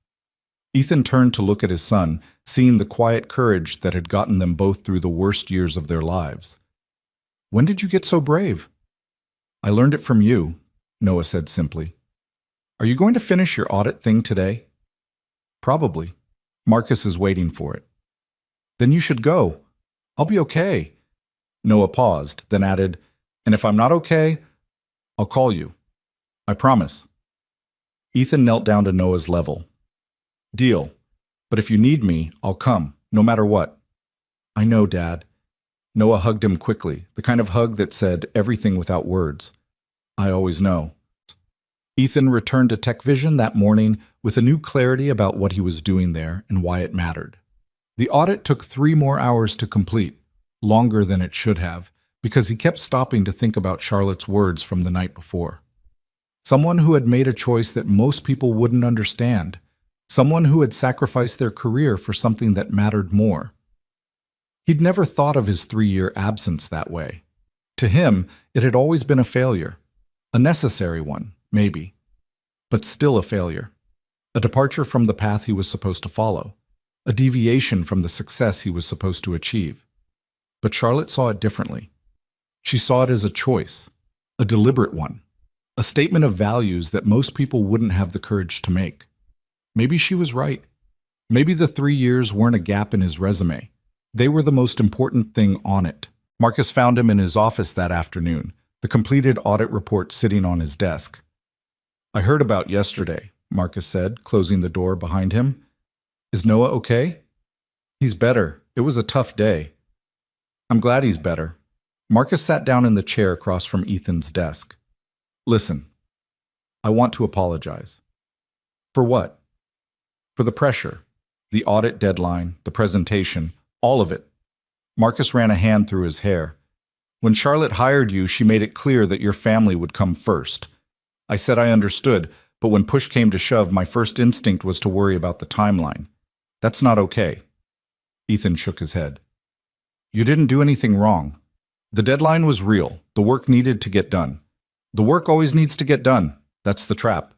Ethan turned to look at his son, seeing the quiet courage that had gotten them both through the worst years of their lives. When did you get so brave? I learned it from you, Noah said simply. Are you going to finish your audit thing today? Probably. Marcus is waiting for it. Then you should go. I'll be okay. Noah paused, then added, and if I'm not okay, I'll call you. I promise. Ethan knelt down to Noah's level. Deal. But if you need me, I'll come, no matter what. I know, Dad. Noah hugged him quickly, the kind of hug that said everything without words. I always know. Ethan returned to TechVision that morning with a new clarity about what he was doing there and why it mattered. The audit took 3 more hours to complete, longer than it should have, because he kept stopping to think about Charlotte's words from the night before. Someone who had made a choice that most people wouldn't understand. Someone who had sacrificed their career for something that mattered more. He'd never thought of his 3-year absence that way. To him, it had always been a failure. A necessary one, maybe. But still a failure. A departure from the path he was supposed to follow. A deviation from the success he was supposed to achieve. But Charlotte saw it differently. She saw it as a choice. A deliberate one. A statement of values that most people wouldn't have the courage to make. Maybe she was right. Maybe the 3 years weren't a gap in his resume. They were the most important thing on it. Marcus found him in his office that afternoon, the completed audit report sitting on his desk. I heard about yesterday, Marcus said, closing the door behind him. Is Noah okay? He's better. It was a tough day. I'm glad he's better. Marcus sat down in the chair across from Ethan's desk. Listen, I want to apologize. For what? For the pressure, the audit deadline, the presentation, all of it. Marcus ran a hand through his hair. When Charlotte hired you, she made it clear that your family would come first. I said I understood, but when push came to shove, my first instinct was to worry about the timeline. That's not okay. Ethan shook his head. You didn't do anything wrong. The deadline was real. The work needed to get done. The work always needs to get done. That's the trap.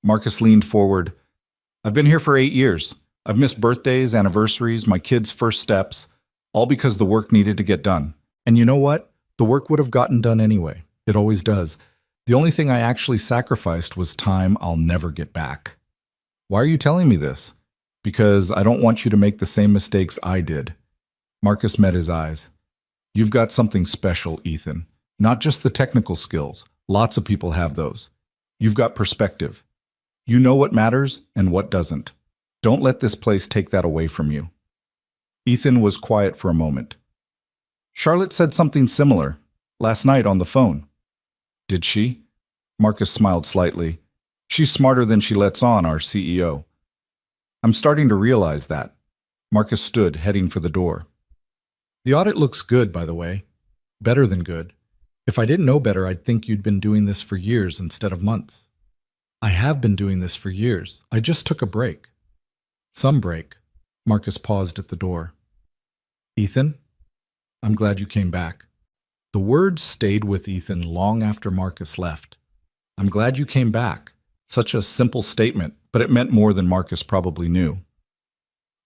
Marcus leaned forward. I've been here for 8 years. I've missed birthdays, anniversaries, my kids' first steps, all because the work needed to get done. And you know what? The work would have gotten done anyway. It always does. The only thing I actually sacrificed was time I'll never get back. Why are you telling me this? Because I don't want you to make the same mistakes I did. Marcus met his eyes. You've got something special, Ethan. Not just the technical skills. Lots of people have those. You've got perspective. You know what matters and what doesn't. Don't let this place take that away from you. Ethan was quiet for a moment. Charlotte said something similar last night on the phone. Did she? Marcus smiled slightly. She's smarter than she lets on, our CEO. I'm starting to realize that. Marcus stood, heading for the door. The audit looks good, by the way. Better than good. If I didn't know better, I'd think you'd been doing this for years instead of months. I have been doing this for years. I just took a break. Some break. Marcus paused at the door. Ethan, I'm glad you came back. The words stayed with Ethan long after Marcus left. I'm glad you came back. Such a simple statement, but it meant more than Marcus probably knew.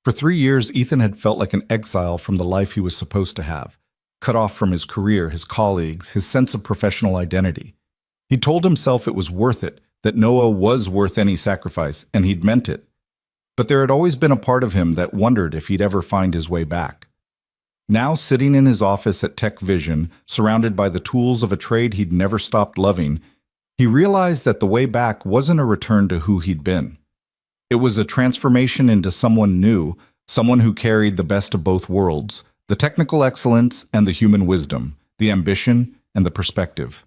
For 3 years, Ethan had felt like an exile from the life he was supposed to have, cut off from his career, his colleagues, his sense of professional identity. He told himself it was worth it, that Noah was worth any sacrifice, and he'd meant it. But there had always been a part of him that wondered if he'd ever find his way back. Now, sitting in his office at Tech Vision, surrounded by the tools of a trade he'd never stopped loving, he realized that the way back wasn't a return to who he'd been. It was a transformation into someone new, someone who carried the best of both worlds, the technical excellence and the human wisdom, the ambition and the perspective.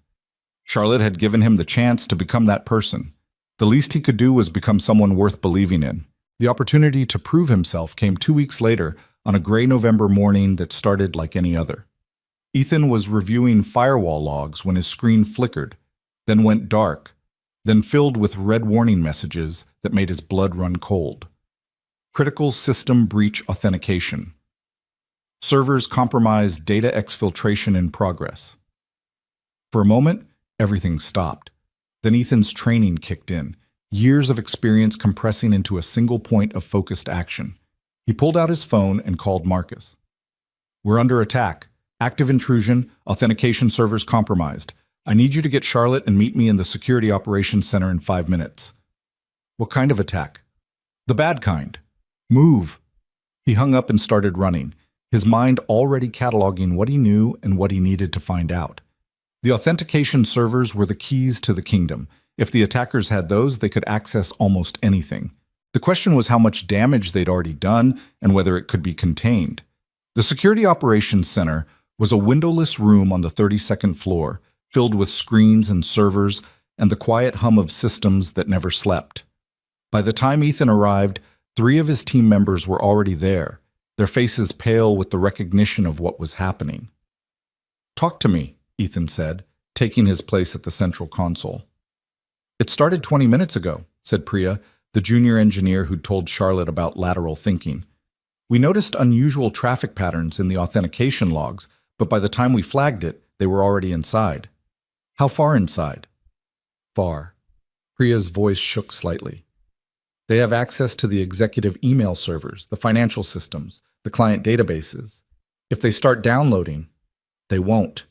Charlotte had given him the chance to become that person. The least he could do was become someone worth believing in. The opportunity to prove himself came 2 weeks later on a gray November morning that started like any other. Ethan was reviewing firewall logs when his screen flickered, then went dark, then filled with red warning messages that made his blood run cold. Critical system breach authentication. Servers compromised, data exfiltration in progress. For a moment, everything stopped. Then Ethan's training kicked in, years of experience compressing into a single point of focused action. He pulled out his phone and called Marcus. We're under attack. Active intrusion, authentication servers compromised. I need you to get Charlotte and meet me in the Security Operations Center in 5 minutes. What kind of attack? The bad kind. Move. He hung up and started running, his mind already cataloging what he knew and what he needed to find out. The authentication servers were the keys to the kingdom. If the attackers had those, they could access almost anything. The question was how much damage they'd already done and whether it could be contained. The Security Operations Center was a windowless room on the 32nd floor, filled with screens and servers and the quiet hum of systems that never slept. By the time Ethan arrived, 3 of his team members were already there, their faces pale with the recognition of what was happening. Talk to me, Ethan said, taking his place at the central console. It started 20 minutes ago, said Priya, the junior engineer who'd told Charlotte about lateral thinking. We noticed unusual traffic patterns in the authentication logs, but by the time we flagged it, they were already inside. How far inside? Far. Priya's voice shook slightly. They have access to the executive email servers, the financial systems, the client databases. If they start downloading, they won't.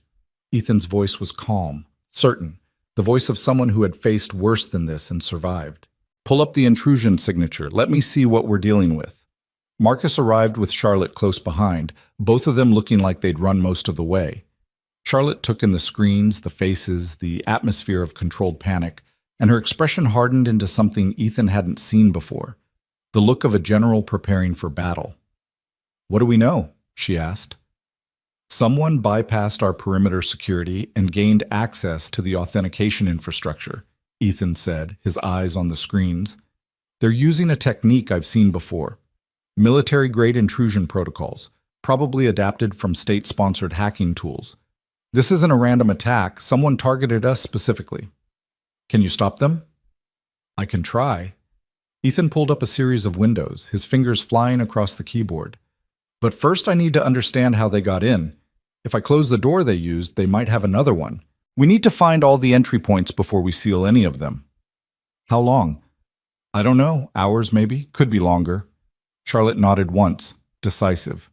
Ethan's voice was calm, certain, the voice of someone who had faced worse than this and survived. Pull up the intrusion signature. Let me see what we're dealing with. Marcus arrived with Charlotte close behind, both of them looking like they'd run most of the way. Charlotte took in the screens, the faces, the atmosphere of controlled panic, and her expression hardened into something Ethan hadn't seen before, the look of a general preparing for battle. What do we know? She asked. Someone bypassed our perimeter security and gained access to the authentication infrastructure, Ethan said, his eyes on the screens. They're using a technique I've seen before. Military-grade intrusion protocols, probably adapted from state-sponsored hacking tools. This isn't a random attack. Someone targeted us specifically. Can you stop them? I can try. Ethan pulled up a series of windows, his fingers flying across the keyboard. But first I need to understand how they got in. If I close the door they used, they might have another one. We need to find all the entry points before we seal any of them. How long? I don't know, hours maybe, could be longer. Charlotte nodded once, decisive.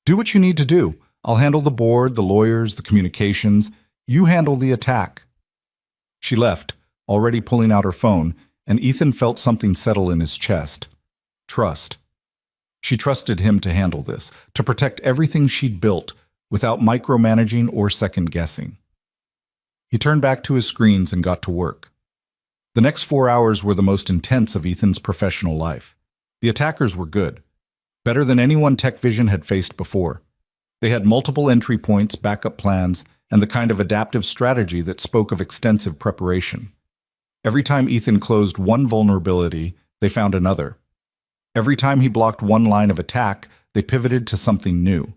Do what you need to do. I'll handle the board, the lawyers, the communications. You handle the attack. She left, already pulling out her phone, and Ethan felt something settle in his chest. Trust. She trusted him to handle this, to protect everything she'd built, without micromanaging or second-guessing. He turned back to his screens and got to work. The next 4 hours were the most intense of Ethan's professional life. The attackers were good, better than anyone TechVision had faced before. They had multiple entry points, backup plans, and the kind of adaptive strategy that spoke of extensive preparation. Every time Ethan closed one vulnerability, they found another. Every time he blocked one line of attack, they pivoted to something new.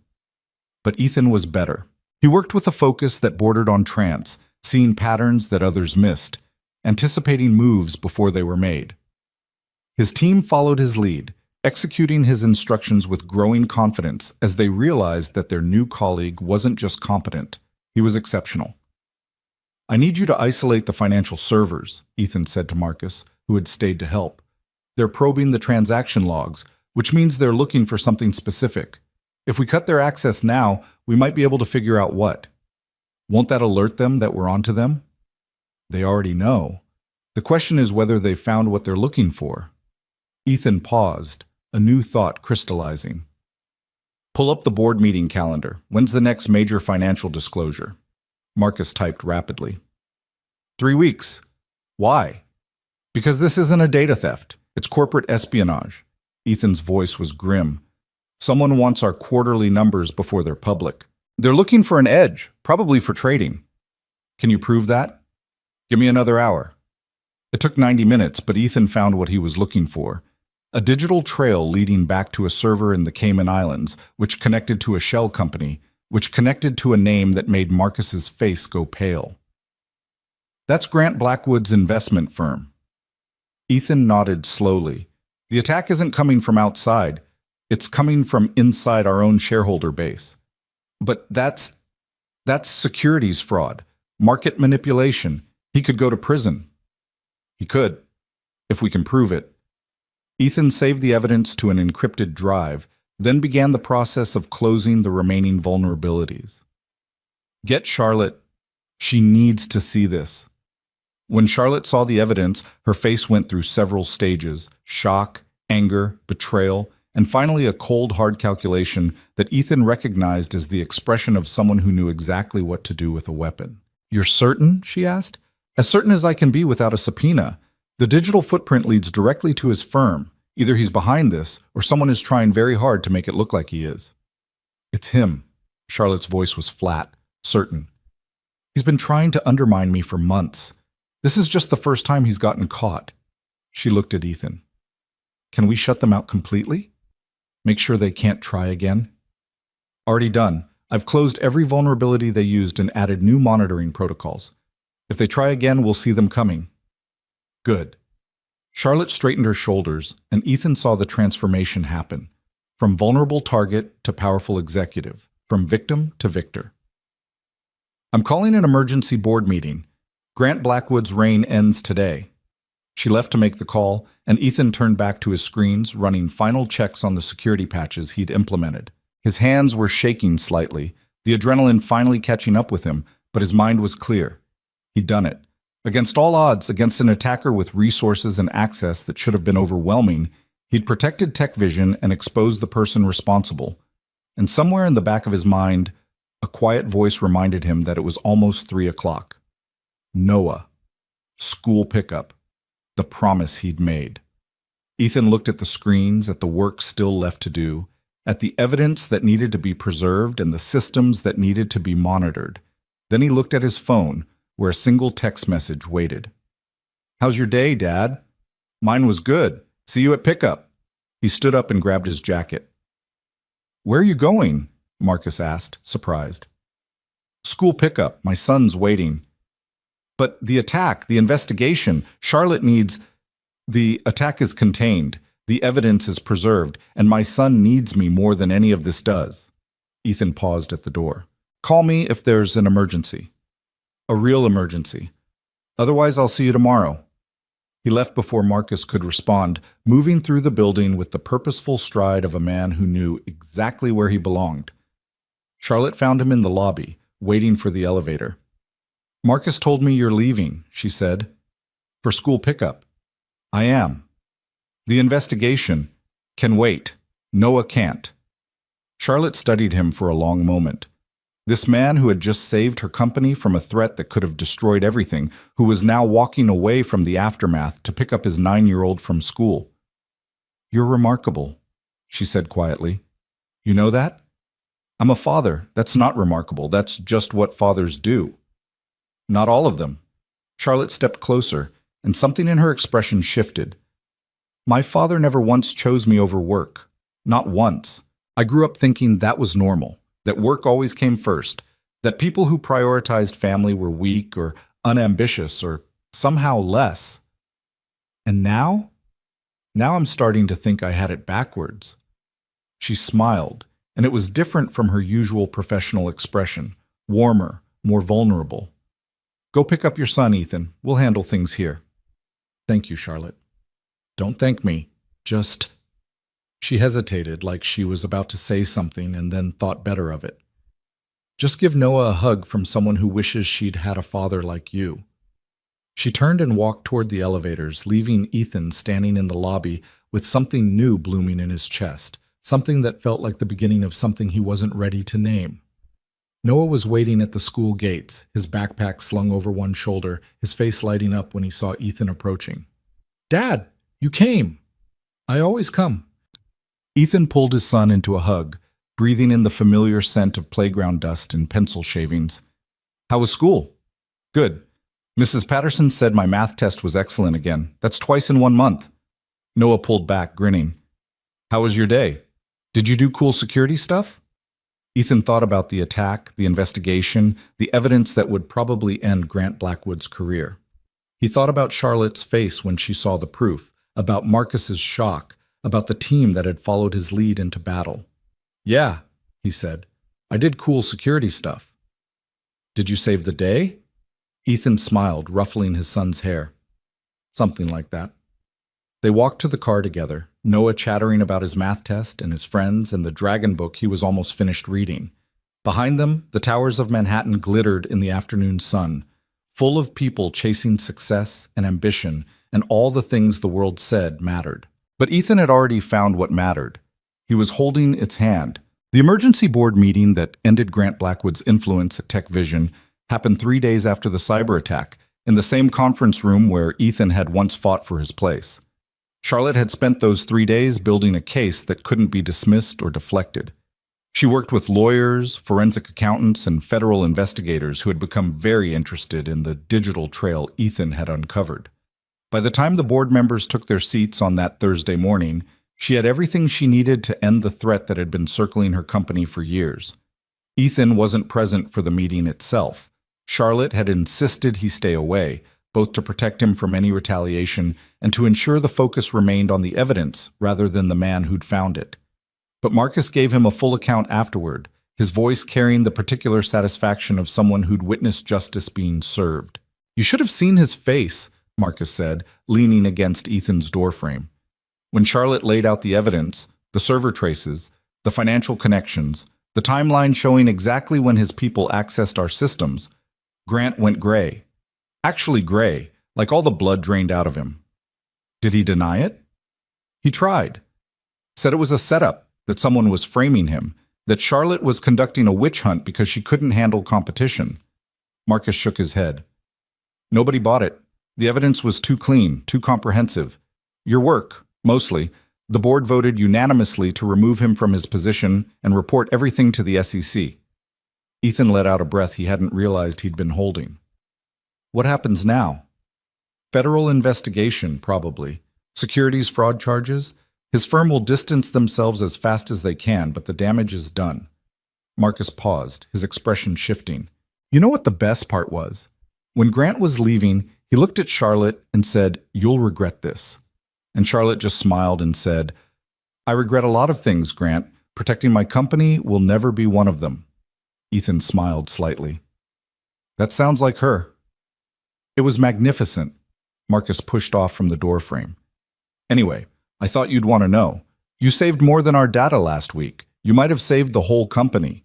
But Ethan was better. He worked with a focus that bordered on trance, seeing patterns that others missed, anticipating moves before they were made. His team followed his lead, executing his instructions with growing confidence as they realized that their new colleague wasn't just competent, he was exceptional. I need you to isolate the financial servers, Ethan said to Marcus, who had stayed to help. They're probing the transaction logs, which means they're looking for something specific. If we cut their access now, we might be able to figure out what. Won't that alert them that we're onto them? They already know. The question is whether they've found what they're looking for. Ethan paused, a new thought crystallizing. Pull up the board meeting calendar. When's the next major financial disclosure? Marcus typed rapidly. 3 weeks. Why? Because this isn't a data theft. It's corporate espionage. Ethan's voice was grim. Someone wants our quarterly numbers before they're public. They're looking for an edge, probably for trading. Can you prove that? Give me another hour. It took 90 minutes, but Ethan found what he was looking for. A digital trail leading back to a server in the Cayman Islands, which connected to a shell company, which connected to a name that made Marcus's face go pale. That's Grant Blackwood's investment firm. Ethan nodded slowly. The attack isn't coming from outside. It's coming from inside our own shareholder base. But that's securities fraud, market manipulation. He could go to prison. He could, if we can prove it. Ethan saved the evidence to an encrypted drive, then began the process of closing the remaining vulnerabilities. Get Charlotte. She needs to see this. When Charlotte saw the evidence, her face went through several stages: shock, anger, betrayal, and finally a cold, hard calculation that Ethan recognized as the expression of someone who knew exactly what to do with a weapon. You're certain? She asked. As certain as I can be without a subpoena. The digital footprint leads directly to his firm. Either he's behind this, or someone is trying very hard to make it look like he is. It's him. Charlotte's voice was flat, certain. He's been trying to undermine me for months. This is just the first time he's gotten caught. She looked at Ethan. Can we shut them out completely? Make sure they can't try again? Already done. I've closed every vulnerability they used and added new monitoring protocols. If they try again, we'll see them coming. Good. Charlotte straightened her shoulders, and Ethan saw the transformation happen. From vulnerable target to powerful executive. From victim to victor. I'm calling an emergency board meeting. Grant Blackwood's reign ends today. She left to make the call, and Ethan turned back to his screens, running final checks on the security patches he'd implemented. His hands were shaking slightly, the adrenaline finally catching up with him, but his mind was clear. He'd done it. Against all odds, against an attacker with resources and access that should have been overwhelming, he'd protected TechVision and exposed the person responsible. And somewhere in the back of his mind, a quiet voice reminded him that it was almost 3 o'clock. Noah. School pickup. The promise he'd made. Ethan looked at the screens, at the work still left to do, at the evidence that needed to be preserved and the systems that needed to be monitored. Then he looked at his phone, where a single text message waited. How's your day, Dad? Mine was good. See you at pickup. He stood up and grabbed his jacket. Where are you going? Marcus asked, surprised. School pickup. My son's waiting. But the attack, the investigation, Charlotte needs... The attack is contained. The evidence is preserved, and my son needs me more than any of this does. Ethan paused at the door. Call me if there's an emergency. A real emergency. Otherwise, I'll see you tomorrow. He left before Marcus could respond, moving through the building with the purposeful stride of a man who knew exactly where he belonged. Charlotte found him in the lobby, waiting for the elevator. "Marcus told me you're leaving," she said. "For school pickup." "I am." "The investigation can wait. Noah can't." Charlotte studied him for a long moment. This man who had just saved her company from a threat that could have destroyed everything, who was now walking away from the aftermath to pick up his 9-year-old from school. "You're remarkable," she said quietly. "You know that?" "I'm a father. That's not remarkable. That's just what fathers do." "Not all of them." Charlotte stepped closer, and something in her expression shifted. "My father never once chose me over work. Not once. I grew up thinking that was normal, that work always came first, that people who prioritized family were weak or unambitious or somehow less. And now? Now I'm starting to think I had it backwards." She smiled, and it was different from her usual professional expression, warmer, more vulnerable. "Go pick up your son, Ethan. We'll handle things here." "Thank you, Charlotte." "Don't thank me. Just—" She hesitated, like she was about to say something and then thought better of it. "Just give Noah a hug from someone who wishes she'd had a father like you." She turned and walked toward the elevators, leaving Ethan standing in the lobby with something new blooming in his chest, something that felt like the beginning of something he wasn't ready to name. Noah was waiting at the school gates, his backpack slung over one shoulder, his face lighting up when he saw Ethan approaching. "Dad, you came." "I always come." Ethan pulled his son into a hug, breathing in the familiar scent of playground dust and pencil shavings. "How was school?" "Good. Mrs. Patterson said my math test was excellent again. That's twice in 1 month." Noah pulled back, grinning. "How was your day? Did you do cool security stuff?" Ethan thought about the attack, the investigation, the evidence that would probably end Grant Blackwood's career. He thought about Charlotte's face when she saw the proof, about Marcus's shock, about the team that had followed his lead into battle. "Yeah," he said. "I did cool security stuff." "Did you save the day?" Ethan smiled, ruffling his son's hair. "Something like that." They walked to the car together, Noah chattering about his math test and his friends and the dragon book he was almost finished reading. Behind them, the towers of Manhattan glittered in the afternoon sun, full of people chasing success and ambition and all the things the world said mattered. But Ethan had already found what mattered. He was holding its hand. The emergency board meeting that ended Grant Blackwood's influence at Tech Vision happened 3 days after the cyber attack, in the same conference room where Ethan had once fought for his place. Charlotte had spent those 3 days building a case that couldn't be dismissed or deflected. She worked with lawyers, forensic accountants, and federal investigators who had become very interested in the digital trail Ethan had uncovered. By the time the board members took their seats on that Thursday morning, she had everything she needed to end the threat that had been circling her company for years. Ethan wasn't present for the meeting itself. Charlotte had insisted he stay away, both to protect him from any retaliation and to ensure the focus remained on the evidence rather than the man who'd found it. But Marcus gave him a full account afterward, his voice carrying the particular satisfaction of someone who'd witnessed justice being served. "You should have seen his face," Marcus said, leaning against Ethan's doorframe. When Charlotte laid out the evidence, the server traces, the financial connections, the timeline showing exactly when his people accessed our systems, Grant went gray. Actually gray, like all the blood drained out of him. Did he deny it? He tried. Said it was a setup, that someone was framing him, that Charlotte was conducting a witch hunt because she couldn't handle competition. Marcus shook his head. "Nobody bought it. The evidence was too clean, too comprehensive. Your work, mostly. The board voted unanimously to remove him from his position and report everything to the SEC. Ethan let out a breath he hadn't realized he'd been holding. "What happens now?" "Federal investigation, probably. Securities fraud charges. His firm will distance themselves as fast as they can, but the damage is done." Marcus paused, his expression shifting. You know what the best part was? When Grant was leaving, he looked at Charlotte and said, "You'll regret this." And Charlotte just smiled and said, "I regret a lot of things, Grant. Protecting my company will never be one of them." Ethan smiled slightly. "That sounds like her." It was magnificent. Marcus pushed off from the doorframe. Anyway, I thought you'd want to know. You saved more than our data last week. You might have saved the whole company.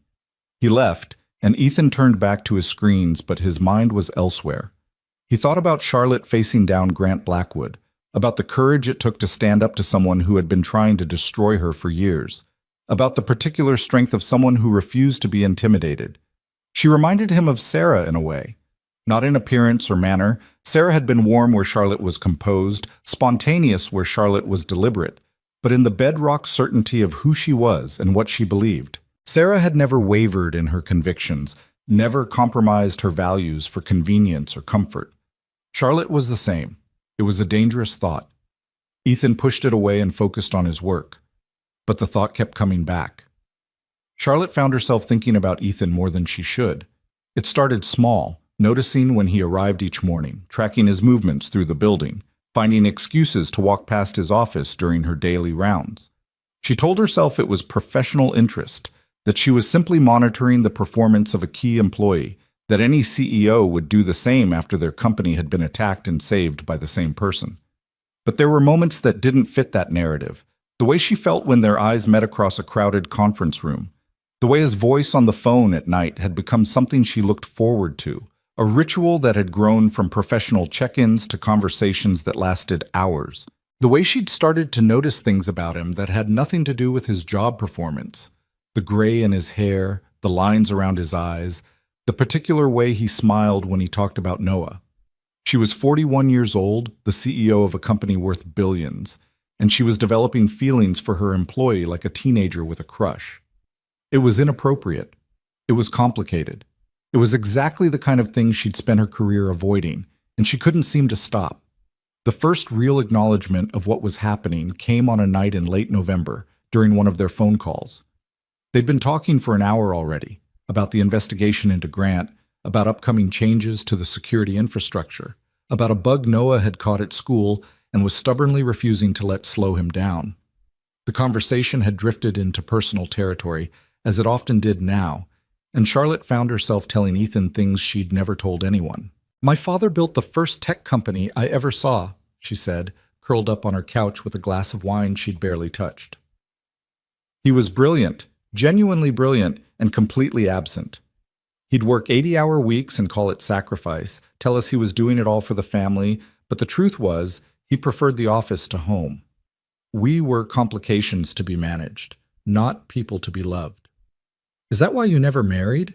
He left, and Ethan turned back to his screens, but his mind was elsewhere. He thought about Charlotte facing down Grant Blackwood, about the courage it took to stand up to someone who had been trying to destroy her for years, about the particular strength of someone who refused to be intimidated. She reminded him of Sarah in a way. Not in appearance or manner, Sarah had been warm where Charlotte was composed, spontaneous where Charlotte was deliberate, but in the bedrock certainty of who she was and what she believed. Sarah had never wavered in her convictions, never compromised her values for convenience or comfort. Charlotte was the same. It was a dangerous thought. Ethan pushed it away and focused on his work. But the thought kept coming back. Charlotte found herself thinking about Ethan more than she should. It started small, noticing when he arrived each morning, tracking his movements through the building, finding excuses to walk past his office during her daily rounds. She told herself it was professional interest, that she was simply monitoring the performance of a key employee, that any CEO would do the same after their company had been attacked and saved by the same person. But there were moments that didn't fit that narrative. The way she felt when their eyes met across a crowded conference room. The way his voice on the phone at night had become something she looked forward to, a ritual that had grown from professional check-ins to conversations that lasted hours. The way she'd started to notice things about him that had nothing to do with his job performance. The gray in his hair, the lines around his eyes, the particular way he smiled when he talked about Noah. She was 41 years old, the CEO of a company worth billions, and she was developing feelings for her employee like a teenager with a crush. It was inappropriate. It was complicated. It was exactly the kind of thing she'd spent her career avoiding, and she couldn't seem to stop. The first real acknowledgement of what was happening came on a night in late November, during one of their phone calls. They'd been talking for an hour already, about the investigation into Grant, about upcoming changes to the security infrastructure, about a bug Noah had caught at school and was stubbornly refusing to let slow him down. The conversation had drifted into personal territory, as it often did now, and Charlotte found herself telling Ethan things she'd never told anyone. "My father built the first tech company I ever saw," she said, curled up on her couch with a glass of wine she'd barely touched. "He was brilliant, genuinely brilliant, and completely absent. He'd work 80-hour weeks and call it sacrifice, tell us he was doing it all for the family, but the truth was, he preferred the office to home. We were complications to be managed, not people to be loved." "Is that why you never married?"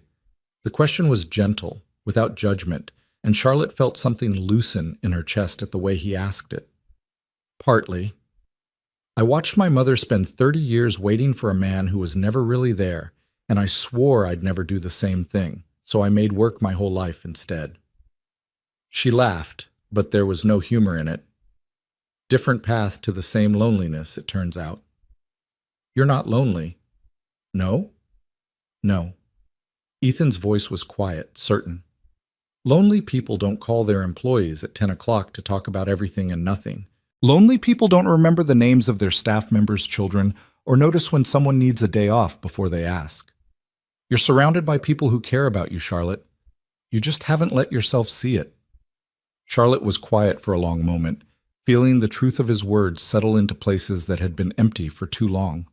The question was gentle, without judgment, and Charlotte felt something loosen in her chest at the way he asked it. "Partly. I watched my mother spend 30 years waiting for a man who was never really there, and I swore I'd never do the same thing, so I made work my whole life instead." She laughed, but there was no humor in it. Different path to the same loneliness, it turns out. "You're not lonely." "No?" "No." Ethan's voice was quiet, certain. Lonely people don't call their employees at 10 o'clock to talk about everything and nothing. Lonely people don't remember the names of their staff members' children or notice when someone needs a day off before they ask. You're surrounded by people who care about you, Charlotte. You just haven't let yourself see it. Charlotte was quiet for a long moment, feeling the truth of his words settle into places that had been empty for too long.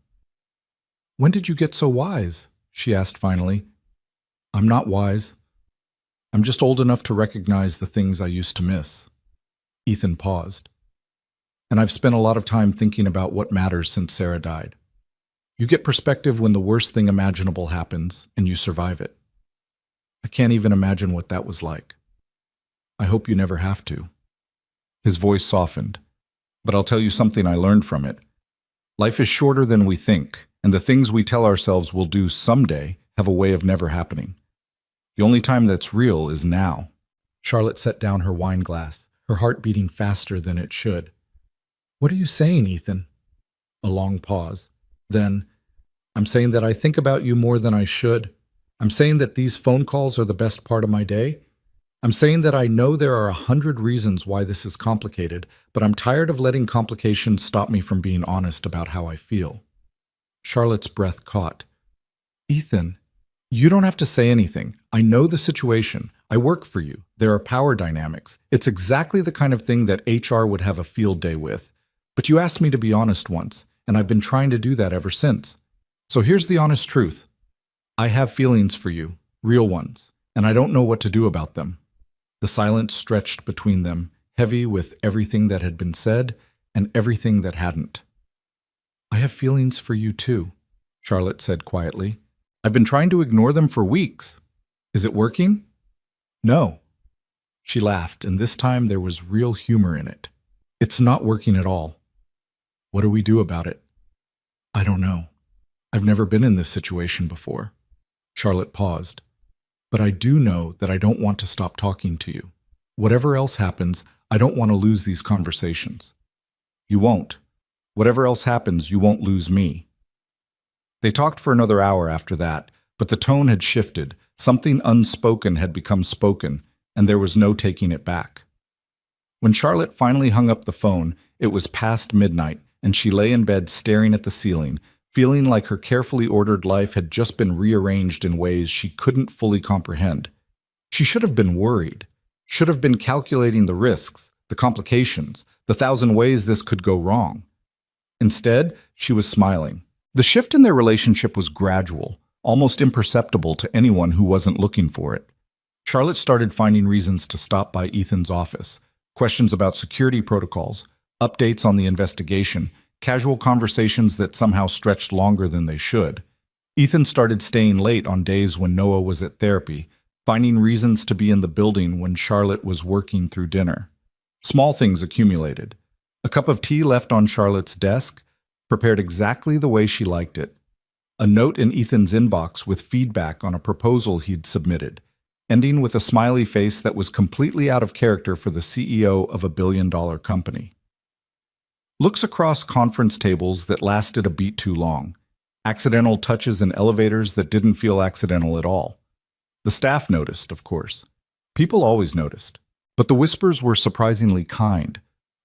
"When did you get so wise?" she asked finally. "I'm not wise. I'm just old enough to recognize the things I used to miss." Ethan paused. "And I've spent a lot of time thinking about what matters since Sarah died. You get perspective when the worst thing imaginable happens, and you survive it. I can't even imagine what that was like. I hope you never have to." His voice softened. "But I'll tell you something I learned from it. Life is shorter than we think, and the things we tell ourselves we'll do someday have a way of never happening. The only time that's real is now." Charlotte set down her wine glass, her heart beating faster than it should. "What are you saying, Ethan?" A long pause. Then, "I'm saying that I think about you more than I should. I'm saying that these phone calls are the best part of my day. I'm saying that I know there are 100 reasons why this is complicated, but I'm tired of letting complications stop me from being honest about how I feel." Charlotte's breath caught. "Ethan, you don't have to say anything. I know the situation. I work for you. There are power dynamics. It's exactly the kind of thing that HR would have a field day with. But you asked me to be honest once, and I've been trying to do that ever since. So here's the honest truth. I have feelings for you, real ones, and I don't know what to do about them. The silence stretched between them, heavy with everything that had been said and everything that hadn't. I have feelings for you too, Charlotte said quietly. I've been trying to ignore them for weeks. Is it working? No. She laughed, and this time there was real humor in it. It's not working at all. What do we do about it? I don't know. I've never been in this situation before. Charlotte paused. But I do know that I don't want to stop talking to you. Whatever else happens, I don't want to lose these conversations. You won't. Whatever else happens, you won't lose me. They talked for another hour after that, but the tone had shifted. Something unspoken had become spoken, and there was no taking it back. When Charlotte finally hung up the phone, it was past midnight, and she lay in bed staring at the ceiling, feeling like her carefully ordered life had just been rearranged in ways she couldn't fully comprehend. She should have been worried, should have been calculating the risks, the complications, the thousand ways this could go wrong. Instead, she was smiling. The shift in their relationship was gradual, almost imperceptible to anyone who wasn't looking for it. Charlotte started finding reasons to stop by Ethan's office, questions about security protocols, updates on the investigation, casual conversations that somehow stretched longer than they should. Ethan started staying late on days when Noah was at therapy, finding reasons to be in the building when Charlotte was working through dinner. Small things accumulated. A cup of tea left on Charlotte's desk, prepared exactly the way she liked it. A note in Ethan's inbox with feedback on a proposal he'd submitted, ending with a smiley face that was completely out of character for the CEO of a billion-dollar company. Looks across conference tables that lasted a beat too long. Accidental touches in elevators that didn't feel accidental at all. The staff noticed, of course. People always noticed. But the whispers were surprisingly kind.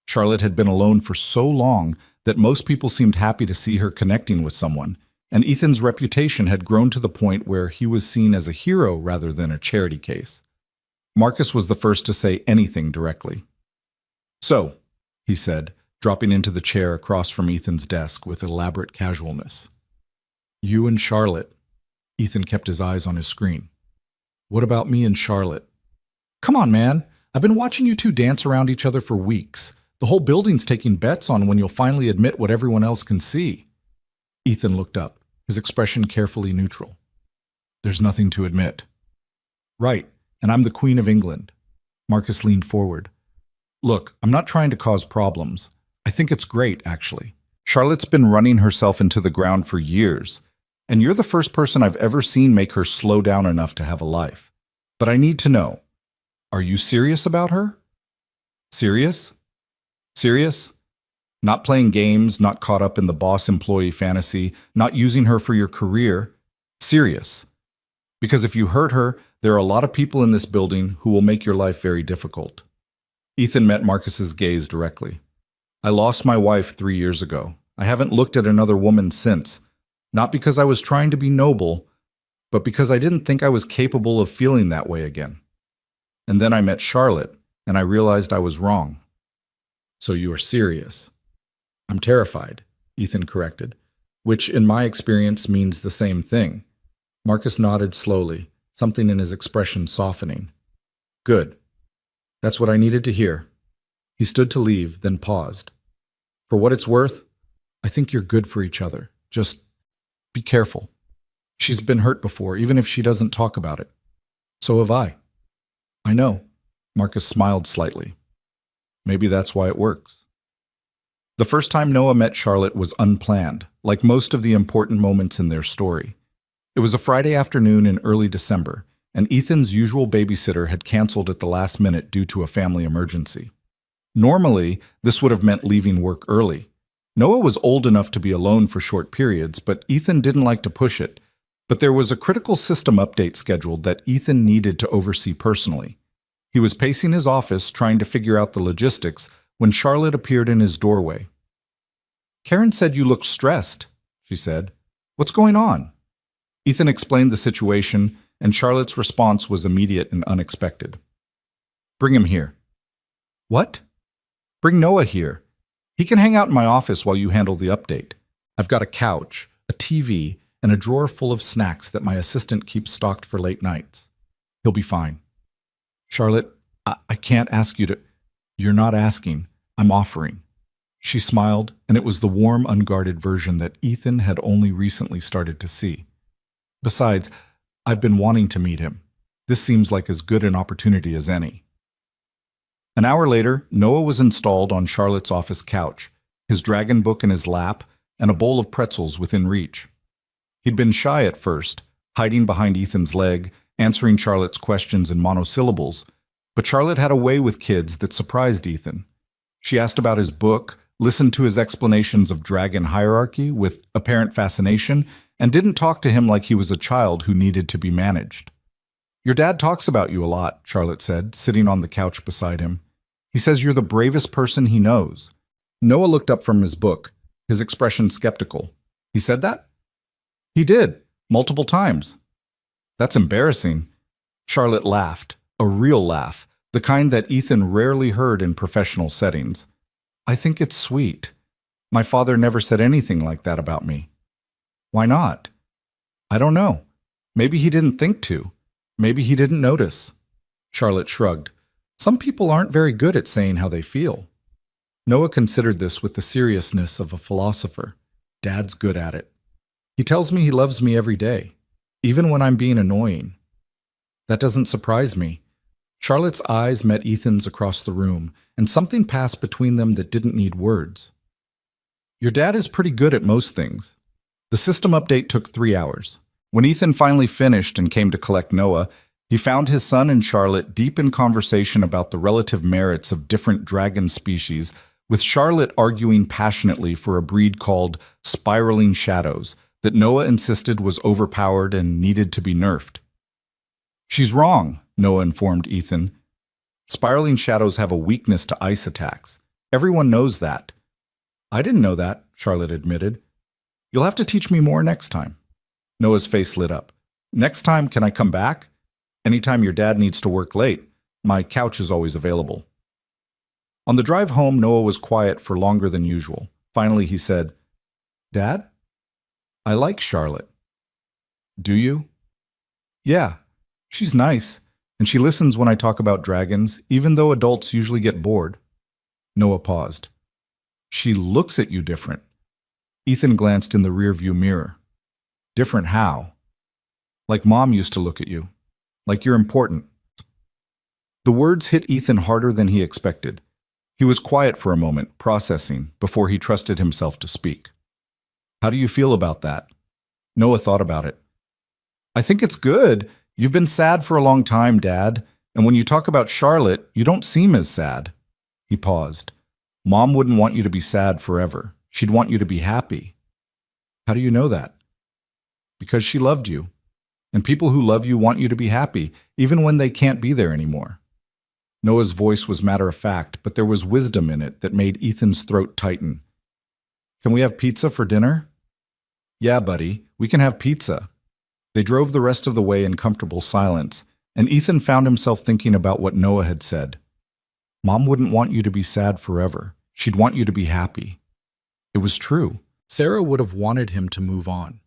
Charlotte had been alone for so long that most people seemed happy to see her connecting with someone, and Ethan's reputation had grown to the point where he was seen as a hero rather than a charity case. Marcus was the first to say anything directly. "So," he said, dropping into the chair across from Ethan's desk with elaborate casualness. "You and Charlotte." Ethan kept his eyes on his screen. "What about me and Charlotte?" "Come on, man. I've been watching you two dance around each other for weeks. The whole building's taking bets on when you'll finally admit what everyone else can see." Ethan looked up, his expression carefully neutral. "There's nothing to admit." "Right, and I'm the Queen of England." Marcus leaned forward. "Look, I'm not trying to cause problems. I think it's great, actually. Charlotte's been running herself into the ground for years, and you're the first person I've ever seen make her slow down enough to have a life. But I need to know, are you serious about her?" "Serious? Serious? Not playing games, not caught up in the boss-employee fantasy, not using her for your career. Serious. Because if you hurt her, there are a lot of people in this building who will make your life very difficult." Ethan met Marcus's gaze directly. "I lost my wife 3 years ago. I haven't looked at another woman since. Not because I was trying to be noble, but because I didn't think I was capable of feeling that way again. And then I met Charlotte, and I realized I was wrong." "So you are serious?" "I'm terrified," Ethan corrected, which in my experience means the same thing. Marcus nodded slowly, something in his expression softening. "Good. That's what I needed to hear." He stood to leave, then paused. "For what it's worth, I think you're good for each other. Just be careful. She's been hurt before, even if she doesn't talk about it. So have I." "I know." Marcus smiled slightly. "Maybe that's why it works." The first time Noah met Charlotte was unplanned, like most of the important moments in their story. It was a Friday afternoon in early December, and Ethan's usual babysitter had canceled at the last minute due to a family emergency. Normally, this would have meant leaving work early. Noah was old enough to be alone for short periods, but Ethan didn't like to push it. But there was a critical system update scheduled that Ethan needed to oversee personally. He was pacing his office trying to figure out the logistics when Charlotte appeared in his doorway. "Karen said you looked stressed," she said. "What's going on?" Ethan explained the situation, and Charlotte's response was immediate and unexpected. "Bring him here." "What?" "Bring Noah here. He can hang out in my office while you handle the update. I've got a couch, a TV, and a drawer full of snacks that my assistant keeps stocked for late nights. He'll be fine." "Charlotte, I can't ask you to—" "You're not asking. I'm offering." She smiled, and it was the warm, unguarded version that Ethan had only recently started to see. "Besides, I've been wanting to meet him. This seems like as good an opportunity as any." An hour later, Noah was installed on Charlotte's office couch, his dragon book in his lap, and a bowl of pretzels within reach. He'd been shy at first, hiding behind Ethan's leg, answering Charlotte's questions in monosyllables, but Charlotte had a way with kids that surprised Ethan. She asked about his book, listened to his explanations of dragon hierarchy with apparent fascination, and didn't talk to him like he was a child who needed to be managed. "Your dad talks about you a lot," Charlotte said, sitting on the couch beside him. "He says you're the bravest person he knows." Noah looked up from his book, his expression skeptical. "He said that?" "He did, multiple times." "That's embarrassing." Charlotte laughed, a real laugh, the kind that Ethan rarely heard in professional settings. "I think it's sweet. My father never said anything like that about me." "Why not?" "I don't know. Maybe he didn't think to. Maybe he didn't notice." Charlotte shrugged. "Some people aren't very good at saying how they feel." Noah considered this with the seriousness of a philosopher. "Dad's good at it. He tells me he loves me every day, even when I'm being annoying." "That doesn't surprise me." Charlotte's eyes met Ethan's across the room, and something passed between them that didn't need words. "Your dad is pretty good at most things." The system update took 3 hours. When Ethan finally finished and came to collect Noah, he found his son and Charlotte deep in conversation about the relative merits of different dragon species, with Charlotte arguing passionately for a breed called Spiraling Shadows that Noah insisted was overpowered and needed to be nerfed. "She's wrong," Noah informed Ethan. "Spiraling Shadows have a weakness to ice attacks. Everyone knows that." "I didn't know that," Charlotte admitted. "You'll have to teach me more next time." Noah's face lit up. "Next time, can I come back? Anytime your dad needs to work late, my couch is always available." On the drive home, Noah was quiet for longer than usual. Finally, he said, "Dad, I like Charlotte." "Do you?" "Yeah, she's nice, and she listens when I talk about dragons, even though adults usually get bored." Noah paused. "She looks at you different." Ethan glanced in the rearview mirror. "Different how?" "Like Mom used to look at you. Like you're important." The words hit Ethan harder than he expected. He was quiet for a moment, processing, before he trusted himself to speak. "How do you feel about that?" Noah thought about it. "I think it's good. You've been sad for a long time, Dad, and when you talk about Charlotte, you don't seem as sad." He paused. "Mom wouldn't want you to be sad forever. She'd want you to be happy." "How do you know that?" "Because she loved you. And people who love you want you to be happy, even when they can't be there anymore." Noah's voice was matter-of-fact, but there was wisdom in it that made Ethan's throat tighten. "Can we have pizza for dinner?" "Yeah, buddy, we can have pizza." They drove the rest of the way in comfortable silence, and Ethan found himself thinking about what Noah had said. Mom wouldn't want you to be sad forever. She'd want you to be happy. It was true. Sarah would have wanted him to move on,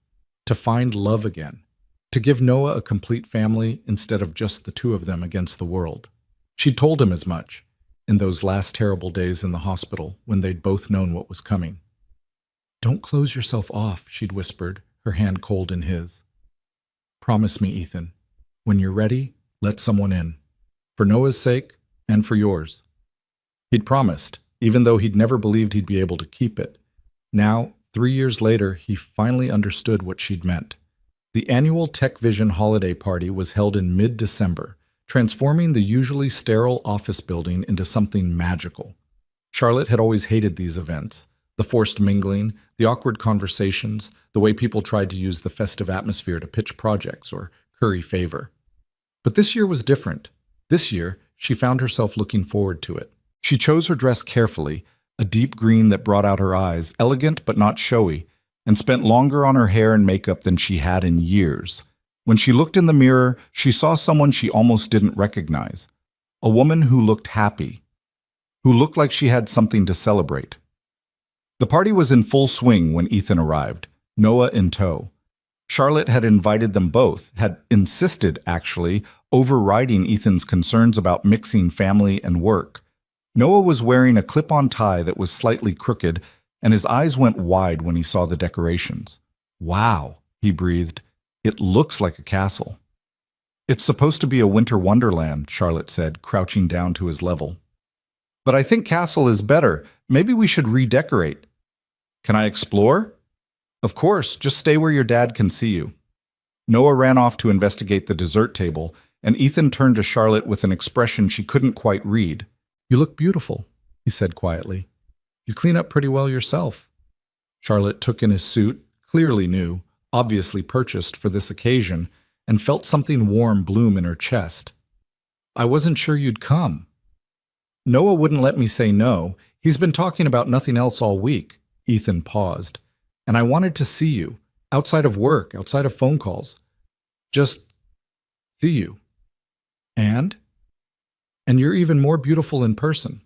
to find love again, to give Noah a complete family instead of just the two of them against the world. She'd told him as much in those last terrible days in the hospital when they'd both known what was coming. "Don't close yourself off," she'd whispered, her hand cold in his. "Promise me, Ethan. When you're ready, let someone in. For Noah's sake and for yours." He'd promised, even though he'd never believed he'd be able to keep it. Now, 3 years later, he finally understood what she'd meant. The annual Tech Vision holiday party was held in mid-December, transforming the usually sterile office building into something magical. Charlotte had always hated these events. The forced mingling, the awkward conversations, the way people tried to use the festive atmosphere to pitch projects or curry favor. But this year was different. This year, she found herself looking forward to it. She chose her dress carefully, a deep green that brought out her eyes, elegant but not showy, and spent longer on her hair and makeup than she had in years. When she looked in the mirror, she saw someone she almost didn't recognize. A woman who looked happy, who looked like she had something to celebrate. The party was in full swing when Ethan arrived, Noah in tow. Charlotte had invited them both, had insisted, actually, overriding Ethan's concerns about mixing family and work. Noah was wearing a clip-on tie that was slightly crooked, and his eyes went wide when he saw the decorations. "Wow," he breathed. "It looks like a castle." "It's supposed to be a winter wonderland," Charlotte said, crouching down to his level. "But I think castle is better. Maybe we should redecorate." "Can I explore?" "Of course, just stay where your dad can see you." Noah ran off to investigate the dessert table, and Ethan turned to Charlotte with an expression she couldn't quite read. "You look beautiful," he said quietly. "You clean up pretty well yourself." Charlotte took in his suit, clearly new, obviously purchased for this occasion, and felt something warm bloom in her chest. "I wasn't sure you'd come." "Noah wouldn't let me say no. He's been talking about nothing else all week." Ethan paused. "And I wanted to see you, outside of work, outside of phone calls. Just see you. And you're even more beautiful in person."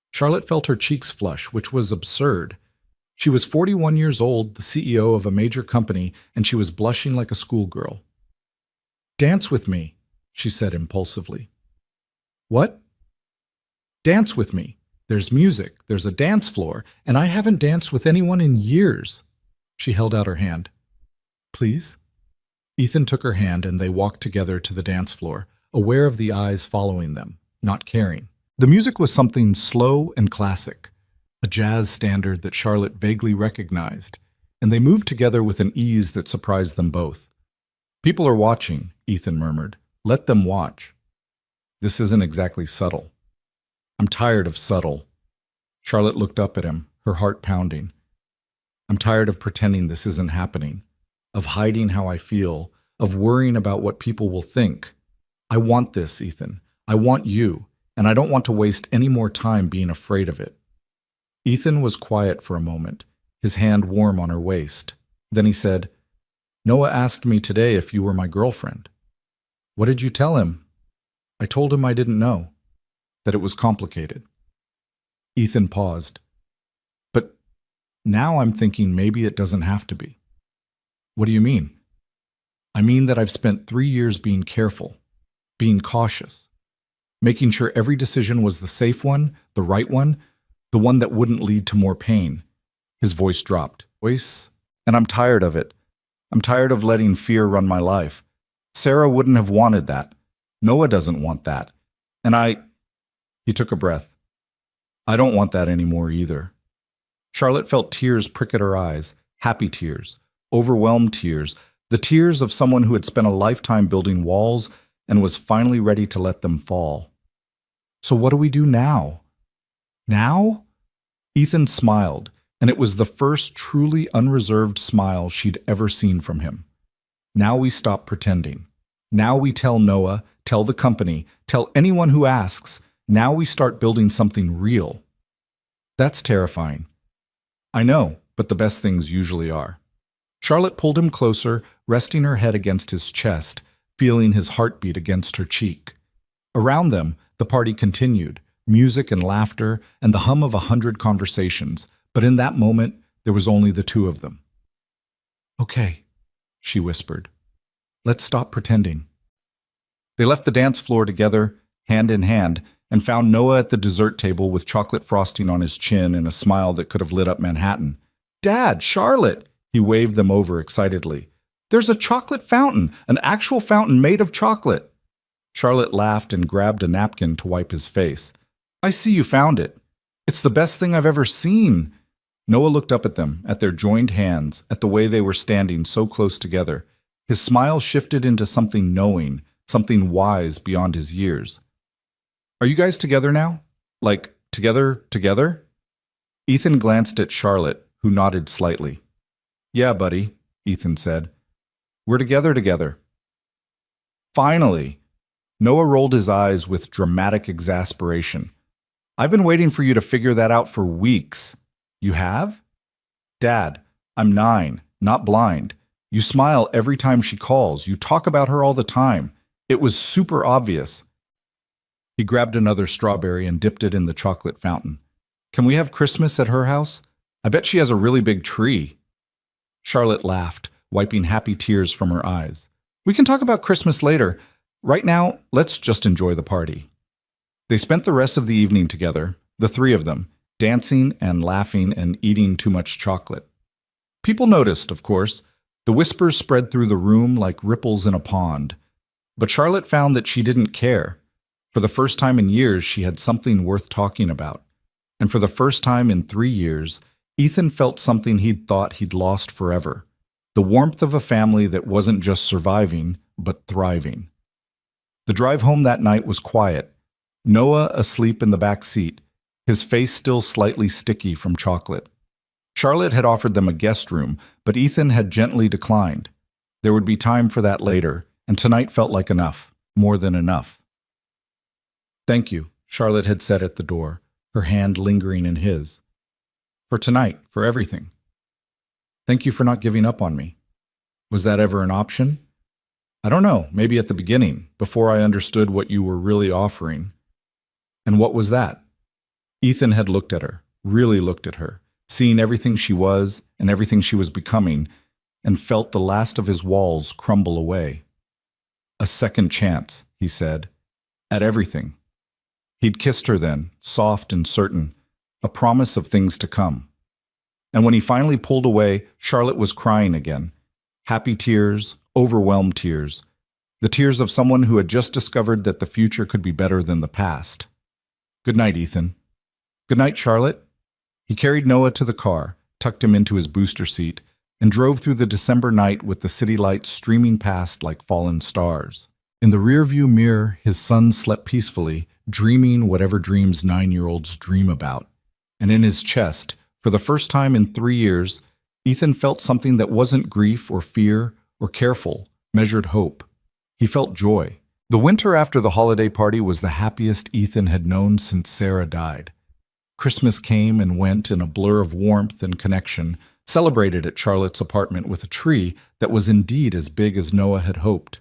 Charlotte felt her cheeks flush, which was absurd. She was 41 years old, the CEO of a major company, and she was blushing like a schoolgirl. "Dance with me," she said impulsively. "What?" "Dance with me. There's music, there's a dance floor, and I haven't danced with anyone in years." She held out her hand. "Please?" Ethan took her hand and they walked together to the dance floor, aware of the eyes following them, not caring. The music was something slow and classic, a jazz standard that Charlotte vaguely recognized, and they moved together with an ease that surprised them both. "People are watching," Ethan murmured. "Let them watch." "This isn't exactly subtle." "I'm tired of subtle." Charlotte looked up at him, her heart pounding. "I'm tired of pretending this isn't happening, of hiding how I feel, of worrying about what people will think. I want this, Ethan. I want you, and I don't want to waste any more time being afraid of it." Ethan was quiet for a moment, his hand warm on her waist. Then he said, "Noah asked me today if you were my girlfriend." "What did you tell him?" "I told him I didn't know, that it was complicated." Ethan paused. "But now I'm thinking maybe it doesn't have to be." "What do you mean?" "I mean that I've spent 3 years being careful, being cautious, making sure every decision was the safe one, the right one, the one that wouldn't lead to more pain." His voice dropped. "And I'm tired of it. I'm tired of letting fear run my life. Sarah wouldn't have wanted that. Noah doesn't want that. And He took a breath. "I don't want that anymore either." Charlotte felt tears prick at her eyes, happy tears, overwhelmed tears, the tears of someone who had spent a lifetime building walls and was finally ready to let them fall. "So what do we do now?" "Now?" Ethan smiled, and it was the first truly unreserved smile she'd ever seen from him. "Now we stop pretending. Now we tell Noah, tell the company, tell anyone who asks. Now we start building something real." "That's terrifying." "I know, but the best things usually are." Charlotte pulled him closer, resting her head against his chest, feeling his heartbeat against her cheek. Around them, the party continued, music and laughter and the hum of 100 conversations, but in that moment, there was only the two of them. "Okay," she whispered. "Let's stop pretending." They left the dance floor together, hand in hand, and found Noah at the dessert table with chocolate frosting on his chin and a smile that could have lit up Manhattan. "Dad, Charlotte!" He waved them over excitedly. "There's a chocolate fountain, an actual fountain made of chocolate." Charlotte laughed and grabbed a napkin to wipe his face. "I see you found it. It's the best thing I've ever seen." Noah looked up at them, at their joined hands, at the way they were standing so close together. His smile shifted into something knowing, something wise beyond his years. "Are you guys together now? Like, together? Ethan glanced at Charlotte, who nodded slightly. "Yeah, buddy," Ethan said. "We're together. Finally!" Noah rolled his eyes with dramatic exasperation. "I've been waiting for you to figure that out for weeks." "You have?" "Dad, I'm 9, not blind. You smile every time she calls. You talk about her all the time. It was super obvious. He grabbed another strawberry and dipped it in the chocolate fountain. Can we have Christmas at her house? I bet she has a really big tree. Charlotte laughed, wiping happy tears from her eyes. We can talk about Christmas later. Right now, let's just enjoy the party. They spent the rest of the evening together, the three of them, dancing and laughing and eating too much chocolate. People noticed, of course. The whispers spread through the room like ripples in a pond. But Charlotte found that she didn't care. For the first time in years, she had something worth talking about. And for the first time in 3 years, Ethan felt something he'd thought he'd lost forever. The warmth of a family that wasn't just surviving, but thriving. The drive home that night was quiet. Noah asleep in the back seat, his face still slightly sticky from chocolate. Charlotte had offered them a guest room, but Ethan had gently declined. There would be time for that later, and tonight felt like enough, more than enough. Thank you, Charlotte had said at the door, her hand lingering in his. For tonight, for everything. Thank you for not giving up on me. Was that ever an option? I don't know, maybe at the beginning, before I understood what you were really offering. And what was that? Ethan had looked at her, really looked at her, seeing everything she was and everything she was becoming, and felt the last of his walls crumble away. A second chance, he said, at everything. He'd kissed her then, soft and certain, a promise of things to come. And when he finally pulled away, Charlotte was crying again. Happy tears, overwhelmed tears. The tears of someone who had just discovered that the future could be better than the past. Good night, Ethan. Good night, Charlotte. He carried Noah to the car, tucked him into his booster seat, and drove through the December night with the city lights streaming past like fallen stars. In the rearview mirror, his son slept peacefully, dreaming whatever dreams 9-year-olds dream about. And in his chest, for the first time in 3 years, Ethan felt something that wasn't grief or fear or careful, measured hope. He felt joy. The winter after the holiday party was the happiest Ethan had known since Sarah died. Christmas came and went in a blur of warmth and connection, celebrated at Charlotte's apartment with a tree that was indeed as big as Noah had hoped.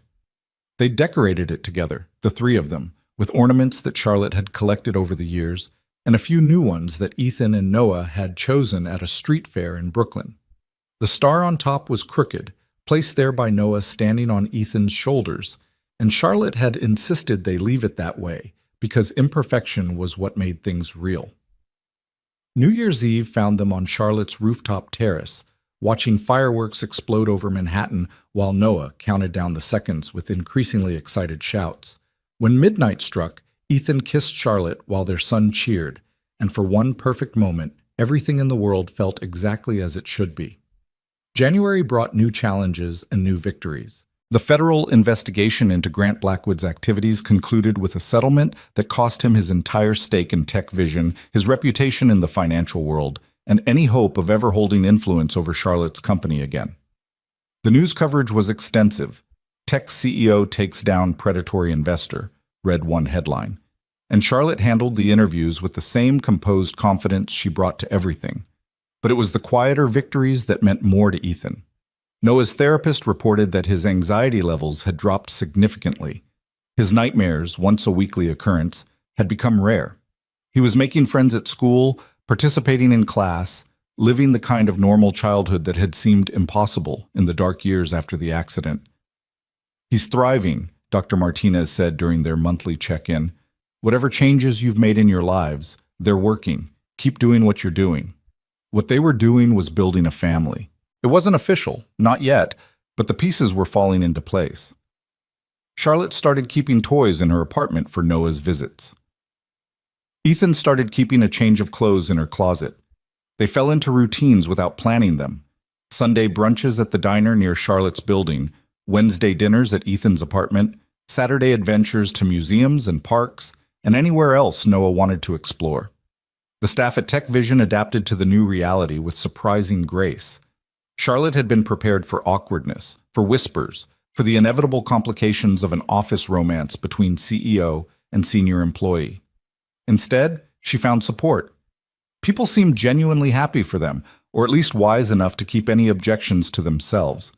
They decorated it together, the three of them, with ornaments that Charlotte had collected over the years, and a few new ones that Ethan and Noah had chosen at a street fair in Brooklyn. The star on top was crooked, placed there by Noah standing on Ethan's shoulders, and Charlotte had insisted they leave it that way, because imperfection was what made things real. New Year's Eve found them on Charlotte's rooftop terrace, watching fireworks explode over Manhattan while Noah counted down the seconds with increasingly excited shouts. When midnight struck, Ethan kissed Charlotte while their son cheered, and for one perfect moment, everything in the world felt exactly as it should be. January brought new challenges and new victories. The federal investigation into Grant Blackwood's activities concluded with a settlement that cost him his entire stake in Tech Vision, his reputation in the financial world, and any hope of ever holding influence over Charlotte's company again. The news coverage was extensive. Tech CEO takes down predatory investor, read one headline. And Charlotte handled the interviews with the same composed confidence she brought to everything. But it was the quieter victories that meant more to Ethan. Noah's therapist reported that his anxiety levels had dropped significantly. His nightmares, once a weekly occurrence, had become rare. He was making friends at school, participating in class, living the kind of normal childhood that had seemed impossible in the dark years after the accident. He's thriving, Dr. Martinez said during their monthly check-in. Whatever changes you've made in your lives, they're working. Keep doing what you're doing. What they were doing was building a family. It wasn't official, not yet, but the pieces were falling into place. Charlotte started keeping toys in her apartment for Noah's visits. Ethan started keeping a change of clothes in her closet. They fell into routines without planning them. Sunday brunches at the diner near Charlotte's building, Wednesday dinners at Ethan's apartment, Saturday adventures to museums and parks, and anywhere else Noah wanted to explore. The staff at Tech Vision adapted to the new reality with surprising grace. Charlotte had been prepared for awkwardness, for whispers, for the inevitable complications of an office romance between CEO and senior employee. Instead, she found support. People seemed genuinely happy for them, or at least wise enough to keep any objections to themselves.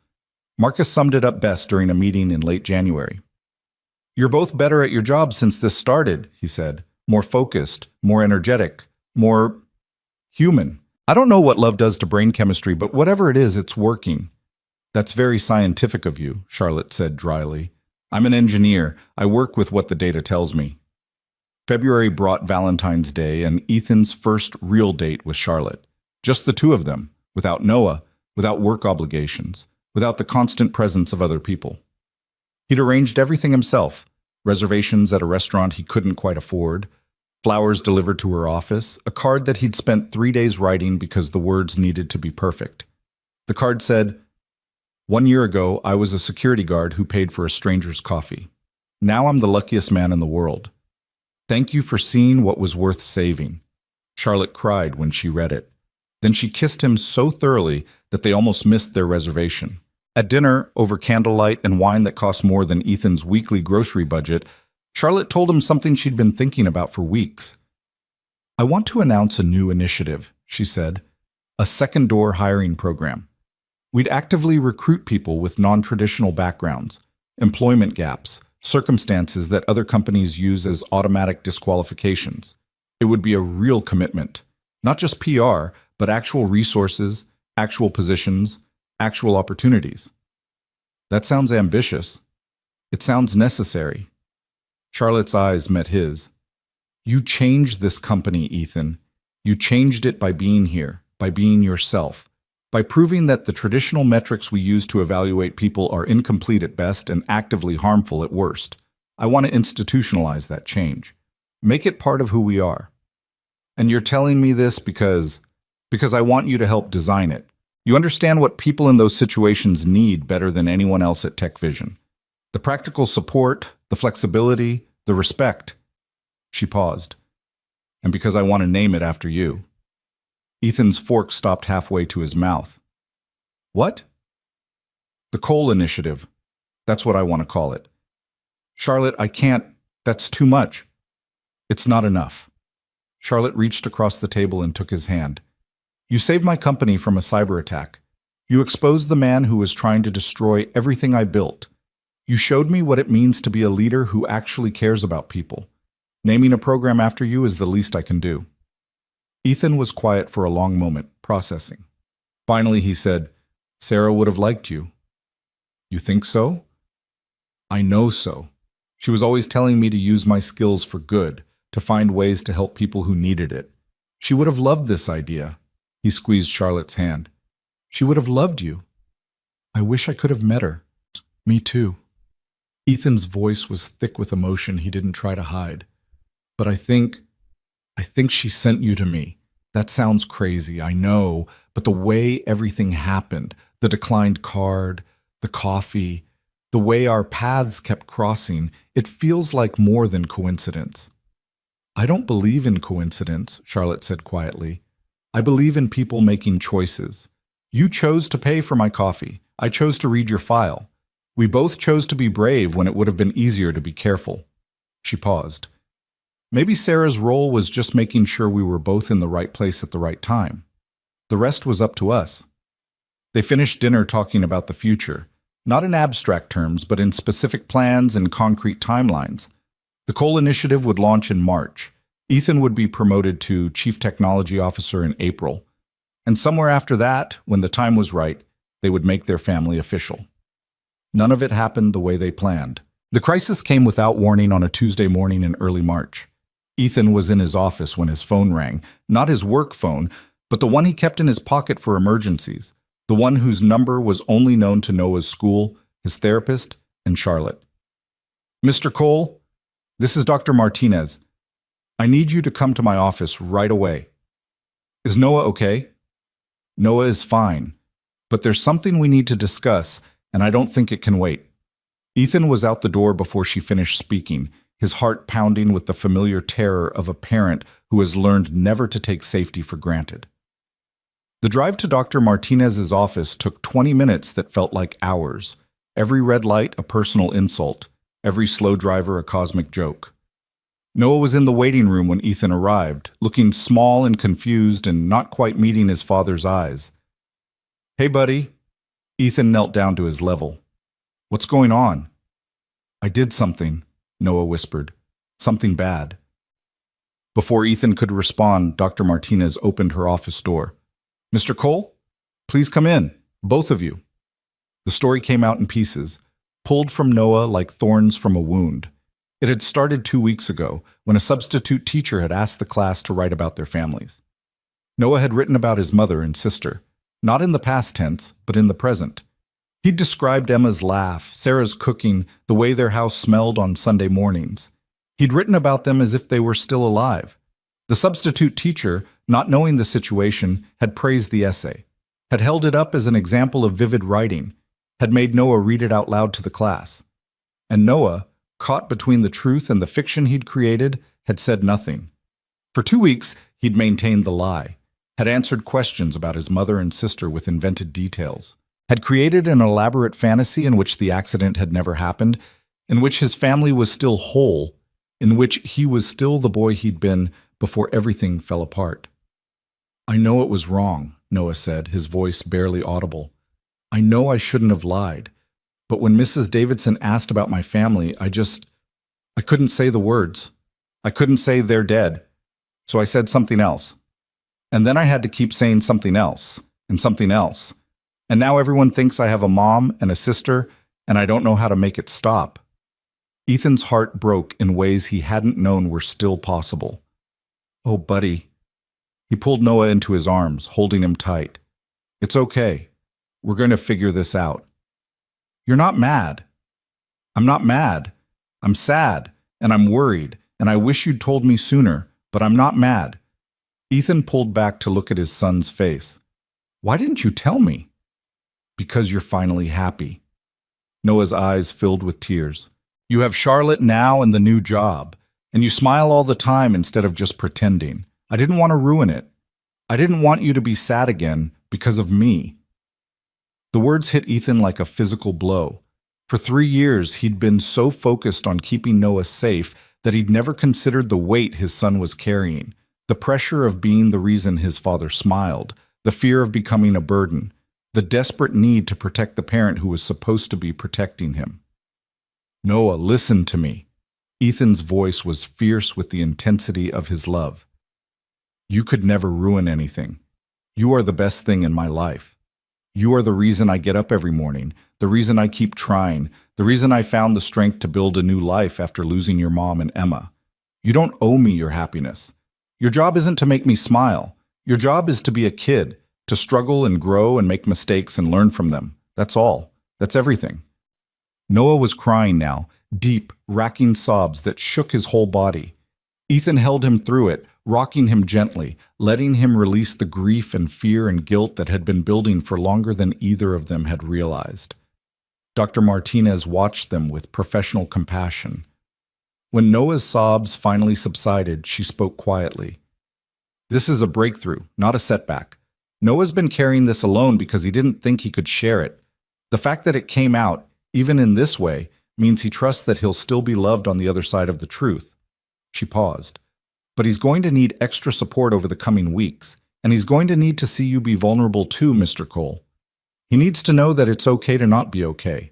Marcus summed it up best during a meeting in late January. "You're both better at your jobs since this started," he said. "More focused, more energetic, more human. I don't know what love does to brain chemistry, but whatever it is, it's working." "That's very scientific of you," Charlotte said dryly. "I'm an engineer. I work with what the data tells me." February brought Valentine's Day and Ethan's first real date with Charlotte. Just the two of them, without Noah, without work obligations, without the constant presence of other people. He'd arranged everything himself: reservations at a restaurant he couldn't quite afford, flowers delivered to her office, a card that he'd spent 3 days writing because the words needed to be perfect. The card said, "1 year ago, I was a security guard who paid for a stranger's coffee. Now I'm the luckiest man in the world. Thank you for seeing what was worth saving." Charlotte cried when she read it. Then she kissed him so thoroughly that they almost missed their reservation. At dinner, over candlelight and wine that cost more than Ethan's weekly grocery budget, Charlotte told him something she'd been thinking about for weeks. "I want to announce a new initiative," she said, "a second-door hiring program. We'd actively recruit people with non-traditional backgrounds, employment gaps, circumstances that other companies use as automatic disqualifications. It would be a real commitment, not just PR, but actual resources, actual positions, actual opportunities." "That sounds ambitious. It sounds necessary." Charlotte's eyes met his. "You changed this company, Ethan. You changed it by being here, by being yourself, by proving that the traditional metrics we use to evaluate people are incomplete at best and actively harmful at worst. I want to institutionalize that change. Make it part of who we are. And you're telling me this because I want you to help design it. You understand what people in those situations need better than anyone else at TechVision. The practical support, the flexibility, the respect." She paused. "And because I want to name it after you." Ethan's fork stopped halfway to his mouth. "What?" "The Cole Initiative. That's what I want to call it." "Charlotte, I can't. That's too much." "It's not enough." Charlotte reached across the table and took his hand. "You saved my company from a cyber attack. You exposed the man who was trying to destroy everything I built. You showed me what it means to be a leader who actually cares about people. Naming a program after you is the least I can do." Ethan was quiet for a long moment, processing. Finally, he said, "Sarah would have liked you." "You think so?" "I know so. She was always telling me to use my skills for good, to find ways to help people who needed it. She would have loved this idea." He squeezed Charlotte's hand. "She would have loved you." "I wish I could have met her." "Me too." Ethan's voice was thick with emotion he didn't try to hide. "But I think she sent you to me. That sounds crazy, I know, but the way everything happened, the declined card, the coffee, the way our paths kept crossing, it feels like more than coincidence." "I don't believe in coincidence," Charlotte said quietly. "I believe in people making choices. You chose to pay for my coffee. I chose to read your file. We both chose to be brave when it would have been easier to be careful." She paused. "Maybe Sarah's role was just making sure we were both in the right place at the right time. The rest was up to us." They finished dinner talking about the future, not in abstract terms, but in specific plans and concrete timelines. The Cole Initiative would launch in March. Ethan would be promoted to Chief Technology Officer in April. And somewhere after that, when the time was right, they would make their family official. None of it happened the way they planned. The crisis came without warning on a Tuesday morning in early March. Ethan was in his office when his phone rang, not his work phone, but the one he kept in his pocket for emergencies, the one whose number was only known to Noah's school, his therapist, and Charlotte. "Mr. Cole, this is Dr. Martinez. I need you to come to my office right away." "Is Noah okay?" "Noah is fine, but there's something we need to discuss, and I don't think it can wait." Ethan was out the door before she finished speaking, his heart pounding with the familiar terror of a parent who has learned never to take safety for granted. The drive to Dr. Martinez's office took 20 minutes that felt like hours, every red light a personal insult, every slow driver a cosmic joke. Noah was in the waiting room when Ethan arrived, looking small and confused and not quite meeting his father's eyes. "Hey, buddy." Ethan knelt down to his level. What's going on? I did something, Noah whispered. Something bad. Before Ethan could respond, Dr. Martinez opened her office door. Mr. Cole, please come in, both of you. The story came out in pieces, pulled from Noah like thorns from a wound. It had started 2 weeks ago, when a substitute teacher had asked the class to write about their families. Noah had written about his mother and sister, not in the past tense, but in the present. He'd described Emma's laugh, Sarah's cooking, the way their house smelled on Sunday mornings. He'd written about them as if they were still alive. The substitute teacher, not knowing the situation, had praised the essay, had held it up as an example of vivid writing, had made Noah read it out loud to the class. And Noah, caught between the truth and the fiction he'd created, had said nothing. For 2 weeks, he'd maintained the lie, had answered questions about his mother and sister with invented details, had created an elaborate fantasy in which the accident had never happened, in which his family was still whole, in which he was still the boy he'd been before everything fell apart. I know it was wrong, Noah said, his voice barely audible. I know I shouldn't have lied, but when Mrs. Davidson asked about my family, I couldn't say the words. I couldn't say they're dead, so I said something else. And then I had to keep saying something else, and something else. And now everyone thinks I have a mom and a sister, and I don't know how to make it stop. Ethan's heart broke in ways he hadn't known were still possible. Oh, buddy. He pulled Noah into his arms, holding him tight. It's okay. We're going to figure this out. You're not mad. I'm not mad. I'm sad, and I'm worried, and I wish you'd told me sooner, but I'm not mad. Ethan pulled back to look at his son's face. Why didn't you tell me? Because you're finally happy. Noah's eyes filled with tears. You have Charlotte now and the new job, and you smile all the time instead of just pretending. I didn't want to ruin it. I didn't want you to be sad again because of me. The words hit Ethan like a physical blow. For 3 years, he'd been so focused on keeping Noah safe that he'd never considered the weight his son was carrying, the pressure of being the reason his father smiled, the fear of becoming a burden, the desperate need to protect the parent who was supposed to be protecting him. Noah, listen to me. Ethan's voice was fierce with the intensity of his love. You could never ruin anything. You are the best thing in my life. You are the reason I get up every morning, the reason I keep trying, the reason I found the strength to build a new life after losing your mom and Emma. You don't owe me your happiness. Your job isn't to make me smile. Your job is to be a kid, to struggle and grow and make mistakes and learn from them. That's all. That's everything. Noah was crying now, deep, racking sobs that shook his whole body. Ethan held him through it, rocking him gently, letting him release the grief and fear and guilt that had been building for longer than either of them had realized. Dr. Martinez watched them with professional compassion. When Noah's sobs finally subsided, she spoke quietly. This is a breakthrough, not a setback. Noah's been carrying this alone because he didn't think he could share it. The fact that it came out, even in this way, means he trusts that he'll still be loved on the other side of the truth. She paused. But he's going to need extra support over the coming weeks, and he's going to need to see you be vulnerable too, Mr. Cole. He needs to know that it's okay to not be okay,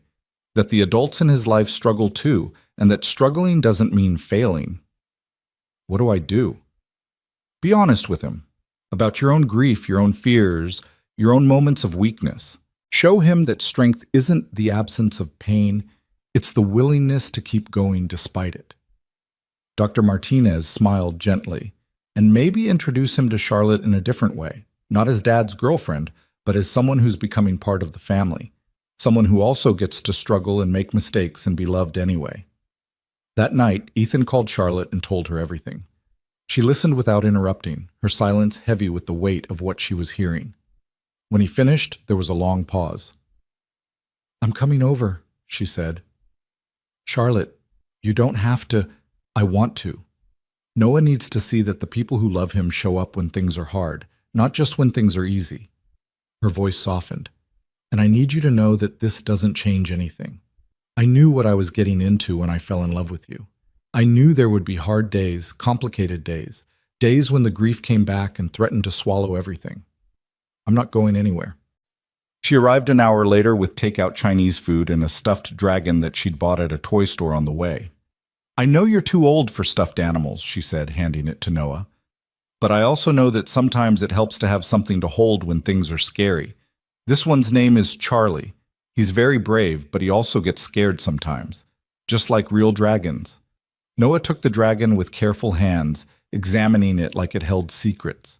that the adults in his life struggle too, and that struggling doesn't mean failing. What do I do? Be honest with him about your own grief, your own fears, your own moments of weakness. Show him that strength isn't the absence of pain, it's the willingness to keep going despite it. Dr. Martinez smiled gently, and maybe introduce him to Charlotte in a different way, not as Dad's girlfriend, but as someone who's becoming part of the family, someone who also gets to struggle and make mistakes and be loved anyway. That night, Ethan called Charlotte and told her everything. She listened without interrupting, her silence heavy with the weight of what she was hearing. When he finished, there was a long pause. I'm coming over, she said. Charlotte, you don't have to. I want to. Noah needs to see that the people who love him show up when things are hard, not just when things are easy. Her voice softened. And I need you to know that this doesn't change anything. I knew what I was getting into when I fell in love with you. I knew there would be hard days, complicated days, days when the grief came back and threatened to swallow everything. I'm not going anywhere. She arrived an hour later with takeout Chinese food and a stuffed dragon that she'd bought at a toy store on the way. "I know you're too old for stuffed animals," she said, handing it to Noah. "But I also know that sometimes it helps to have something to hold when things are scary. This one's name is Charlie. He's very brave, but he also gets scared sometimes, just like real dragons." Noah took the dragon with careful hands, examining it like it held secrets.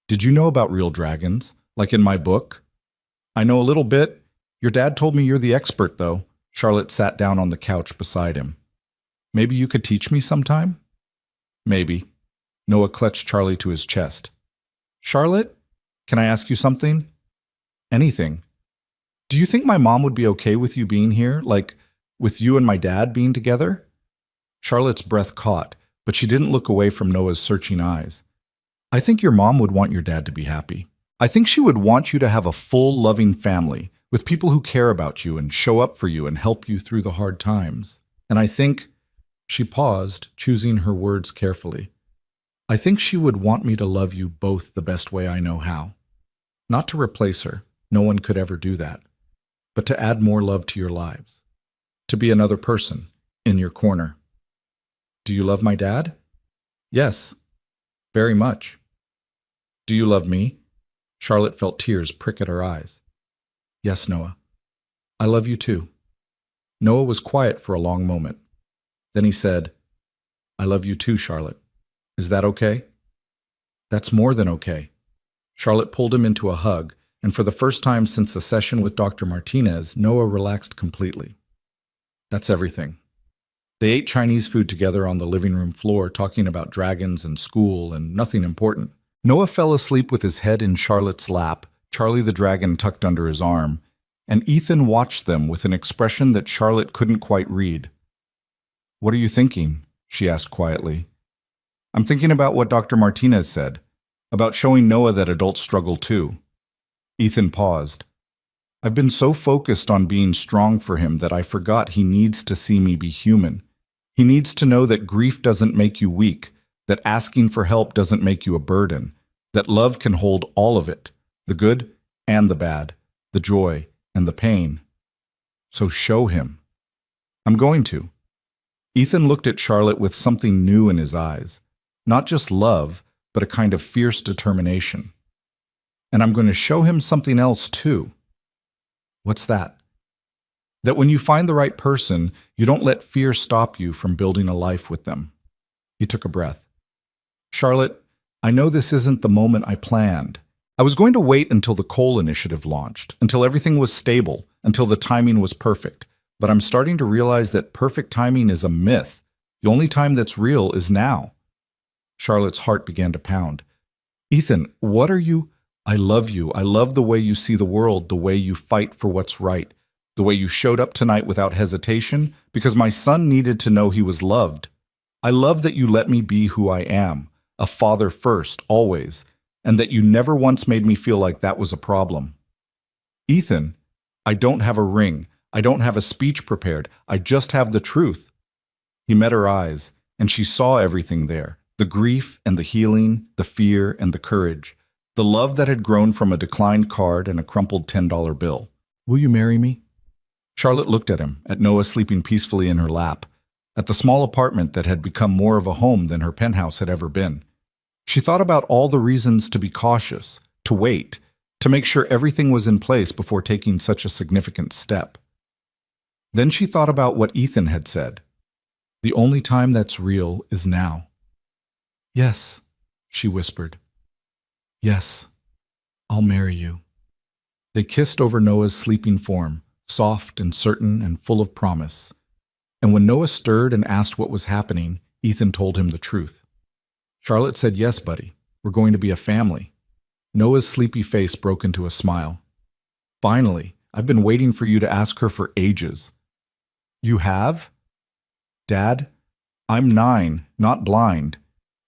"Did you know about real dragons, like in my book?" "I know a little bit. Your dad told me you're the expert, though." Charlotte sat down on the couch beside him. "Maybe you could teach me sometime?" "Maybe." Noah clutched Charlie to his chest. "Charlotte, can I ask you something?" "Anything." "Do you think my mom would be okay with you being here, like with you and my dad being together?" Charlotte's breath caught, but she didn't look away from Noah's searching eyes. "I think your mom would want your dad to be happy. I think she would want you to have a full, loving family with people who care about you and show up for you and help you through the hard times. And I think—" She paused, choosing her words carefully. "I think she would want me to love you both the best way I know how. Not to replace her, no one could ever do that, but to add more love to your lives. To be another person in your corner." "Do you love my dad?" "Yes, very much." "Do you love me?" Charlotte felt tears prick at her eyes. "Yes, Noah. I love you too." Noah was quiet for a long moment. Then he said, "I love you too, Charlotte. Is that okay?" "That's more than okay." Charlotte pulled him into a hug, and for the first time since the session with Dr. Martinez, Noah relaxed completely. "That's everything." They ate Chinese food together on the living room floor, talking about dragons and school and nothing important. Noah fell asleep with his head in Charlotte's lap, Charlie the dragon tucked under his arm, and Ethan watched them with an expression that Charlotte couldn't quite read. "What are you thinking?" she asked quietly. "I'm thinking about what Dr. Martinez said, about showing Noah that adults struggle too." Ethan paused. "I've been so focused on being strong for him that I forgot he needs to see me be human. He needs to know that grief doesn't make you weak, that asking for help doesn't make you a burden, that love can hold all of it, the good and the bad, the joy and the pain. So show him." "I'm going to." Ethan looked at Charlotte with something new in his eyes, not just love, but a kind of fierce determination. "And I'm going to show him something else too." "What's that?" "That when you find the right person, you don't let fear stop you from building a life with them." He took a breath. "Charlotte, I know this isn't the moment I planned. I was going to wait until the coal initiative launched, until everything was stable, until the timing was perfect. But I'm starting to realize that perfect timing is a myth. The only time that's real is now." Charlotte's heart began to pound. "Ethan, what are you—" "I love you. I love the way you see the world, the way you fight for what's right, the way you showed up tonight without hesitation, because my son needed to know he was loved. I love that you let me be who I am, a father first, always, and that you never once made me feel like that was a problem. Ethan, I don't have a ring. I don't have a speech prepared. I just have the truth." He met her eyes, and she saw everything there, the grief and the healing, the fear and the courage, the love that had grown from a declined card and a crumpled $10 bill. "Will you marry me?" Charlotte looked at him, at Noah sleeping peacefully in her lap, at the small apartment that had become more of a home than her penthouse had ever been. She thought about all the reasons to be cautious, to wait, to make sure everything was in place before taking such a significant step. Then she thought about what Ethan had said. The only time that's real is now. "Yes," she whispered. "Yes, I'll marry you." They kissed over Noah's sleeping form, soft and certain and full of promise. And when Noah stirred and asked what was happening, Ethan told him the truth. Charlotte said, "Yes, buddy, we're going to be a family." Noah's sleepy face broke into a smile. "Finally, I've been waiting for you to ask her for ages." "You have?" "Dad, I'm 9, not blind."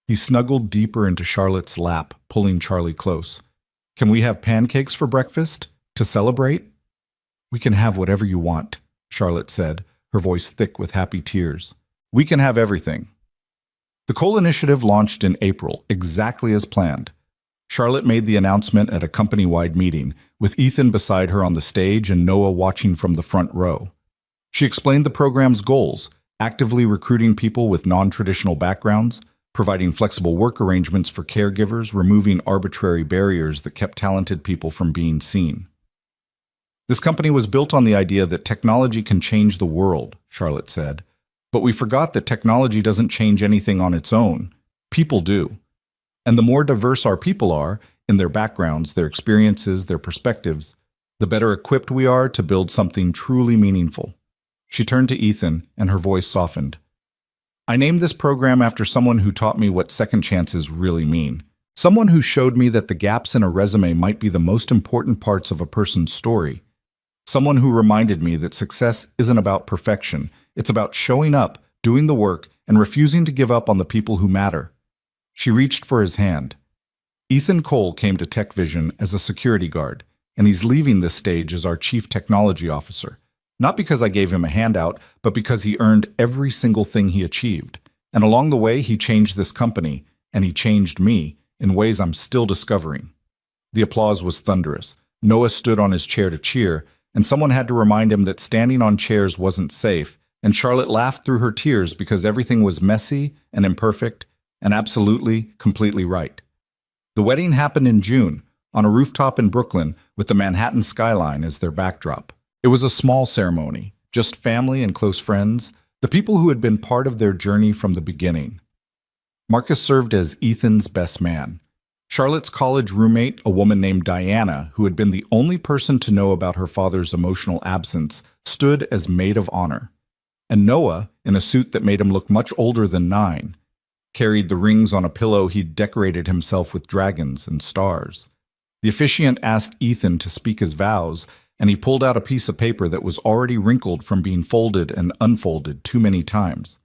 He snuggled deeper into Charlotte's lap, pulling Charlie close. "Can we have pancakes for breakfast? To celebrate?" "We can have whatever you want," Charlotte said, her voice thick with happy tears. "We can have everything." The coal initiative launched in April, exactly as planned. Charlotte made the announcement at a company-wide meeting, with Ethan beside her on the stage and Noah watching from the front row. She explained the program's goals, actively recruiting people with non-traditional backgrounds, providing flexible work arrangements for caregivers, removing arbitrary barriers that kept talented people from being seen. This company was built on the idea that technology can change the world, Charlotte said, but we forgot that technology doesn't change anything on its own. People do. And the more diverse our people are, in their backgrounds, their experiences, their perspectives, the better equipped we are to build something truly meaningful. She turned to Ethan, and her voice softened. I named this program after someone who taught me what second chances really mean. Someone who showed me that the gaps in a resume might be the most important parts of a person's story. Someone who reminded me that success isn't about perfection. It's about showing up, doing the work, and refusing to give up on the people who matter. She reached for his hand. Ethan Cole came to Tech Vision as a security guard, and he's leaving this stage as our chief technology officer. Not because I gave him a handout, but because he earned every single thing he achieved. And along the way, he changed this company, and he changed me in ways I'm still discovering. The applause was thunderous. Noah stood on his chair to cheer, and someone had to remind him that standing on chairs wasn't safe, and Charlotte laughed through her tears because everything was messy and imperfect and absolutely, completely right. The wedding happened in June, on a rooftop in Brooklyn with the Manhattan skyline as their backdrop. It was a small ceremony, just family and close friends, the people who had been part of their journey from the beginning. Marcus served as Ethan's best man. Charlotte's college roommate, a woman named Diana, who had been the only person to know about her father's emotional absence, stood as maid of honor. And Noah, in a suit that made him look much older than 9, carried the rings on a pillow he'd decorated himself with dragons and stars. The officiant asked Ethan to speak his vows, and he pulled out a piece of paper that was already wrinkled from being folded and unfolded too many times.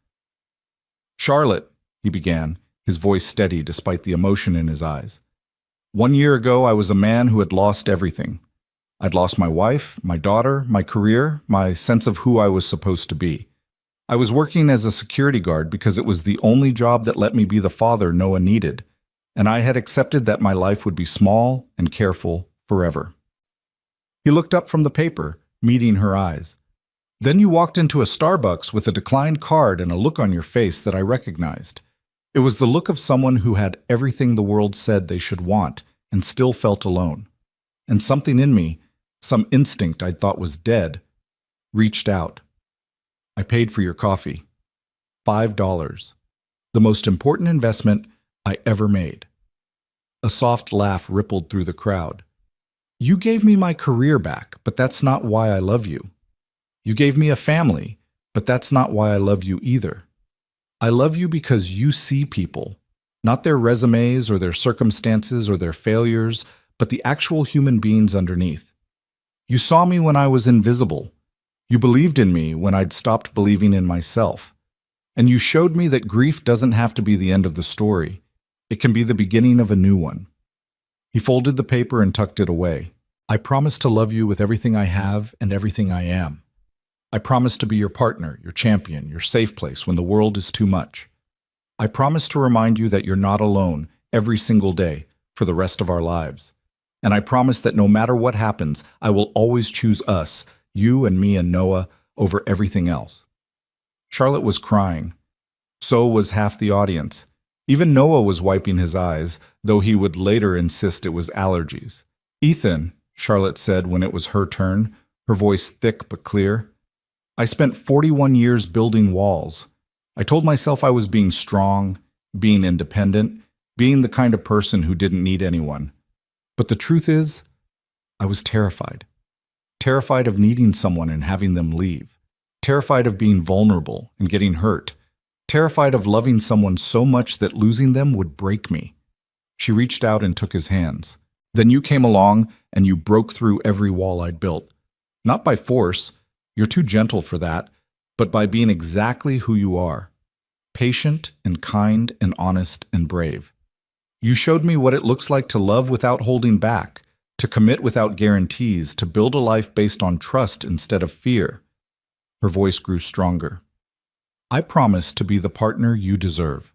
Charlotte, he began, his voice steady despite the emotion in his eyes. 1 year ago, I was a man who had lost everything. I'd lost my wife, my daughter, my career, my sense of who I was supposed to be. I was working as a security guard because it was the only job that let me be the father Noah needed, and I had accepted that my life would be small and careful forever. He looked up from the paper, meeting her eyes. Then you walked into a Starbucks with a declined card and a look on your face that I recognized. It was the look of someone who had everything the world said they should want and still felt alone. And something in me, some instinct I'd thought was dead, reached out. I paid for your coffee. $5. The most important investment I ever made. A soft laugh rippled through the crowd. You gave me my career back, but that's not why I love you. You gave me a family, but that's not why I love you either. I love you because you see people, not their resumes or their circumstances or their failures, but the actual human beings underneath. You saw me when I was invisible. You believed in me when I'd stopped believing in myself. And you showed me that grief doesn't have to be the end of the story. It can be the beginning of a new one. He folded the paper and tucked it away. I promise to love you with everything I have and everything I am. I promise to be your partner, your champion, your safe place when the world is too much. I promise to remind you that you're not alone every single day for the rest of our lives. And I promise that no matter what happens, I will always choose us, you and me and Noah, over everything else. Charlotte was crying. So was half the audience. Even Noah was wiping his eyes, though he would later insist it was allergies. Ethan, Charlotte said when it was her turn, her voice thick but clear. I spent 41 years building walls. I told myself I was being strong, being independent, being the kind of person who didn't need anyone. But the truth is, I was terrified. Terrified of needing someone and having them leave. Terrified of being vulnerable and getting hurt. Terrified of loving someone so much that losing them would break me. She reached out and took his hands. Then you came along and you broke through every wall I'd built. Not by force, you're too gentle for that, but by being exactly who you are. Patient and kind and honest and brave. You showed me what it looks like to love without holding back, to commit without guarantees, to build a life based on trust instead of fear. Her voice grew stronger. I promise to be the partner you deserve.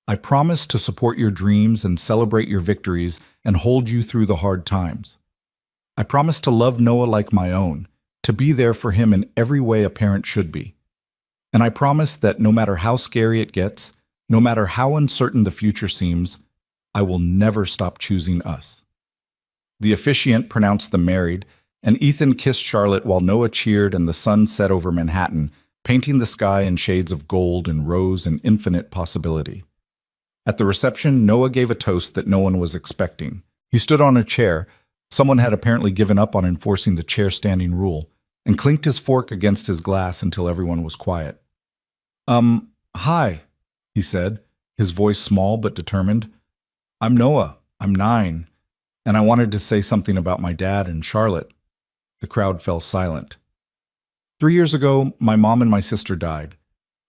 I promise to support your dreams and celebrate your victories and hold you through the hard times. I promise to love Noah like my own, to be there for him in every way a parent should be. And I promise that no matter how scary it gets, no matter how uncertain the future seems, I will never stop choosing us." The officiant pronounced them married, and Ethan kissed Charlotte while Noah cheered and the sun set over Manhattan, painting the sky in shades of gold and rose and infinite possibility. At the reception, Noah gave a toast that no one was expecting. He stood on a chair. Someone had apparently given up on enforcing the chair-standing rule, and clinked his fork against his glass until everyone was quiet. Hi," he said, his voice small but determined. "I'm Noah. I'm 9, and I wanted to say something about my dad and Charlotte." The crowd fell silent. 3 years ago, my mom and my sister died.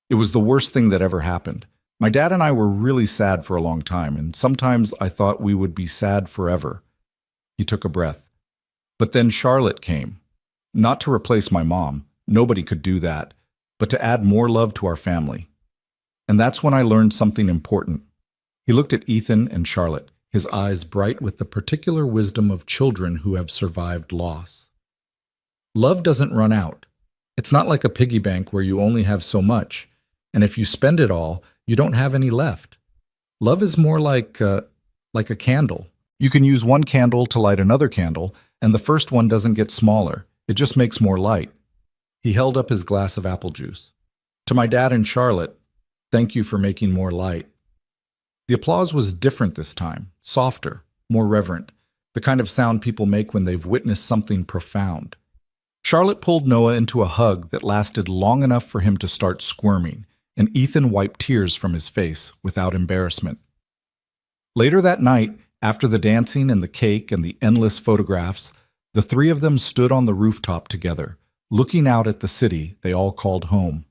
It was the worst thing that ever happened. My dad and I were really sad for a long time, and sometimes I thought we would be sad forever." He took a breath. "But then Charlotte came. Not to replace my mom, nobody could do that, but to add more love to our family. And that's when I learned something important." He looked at Ethan and Charlotte, his eyes bright with the particular wisdom of children who have survived loss. "Love doesn't run out. It's not like a piggy bank where you only have so much, and if you spend it all, you don't have any left. Love is more like a candle. You can use one candle to light another candle, and the first one doesn't get smaller. It just makes more light." He held up his glass of apple juice. "To my dad and Charlotte, thank you for making more light." The applause was different this time, softer, more reverent, the kind of sound people make when they've witnessed something profound. Charlotte pulled Noah into a hug that lasted long enough for him to start squirming, and Ethan wiped tears from his face without embarrassment. Later that night, after the dancing and the cake and the endless photographs, the three of them stood on the rooftop together, looking out at the city they all called home.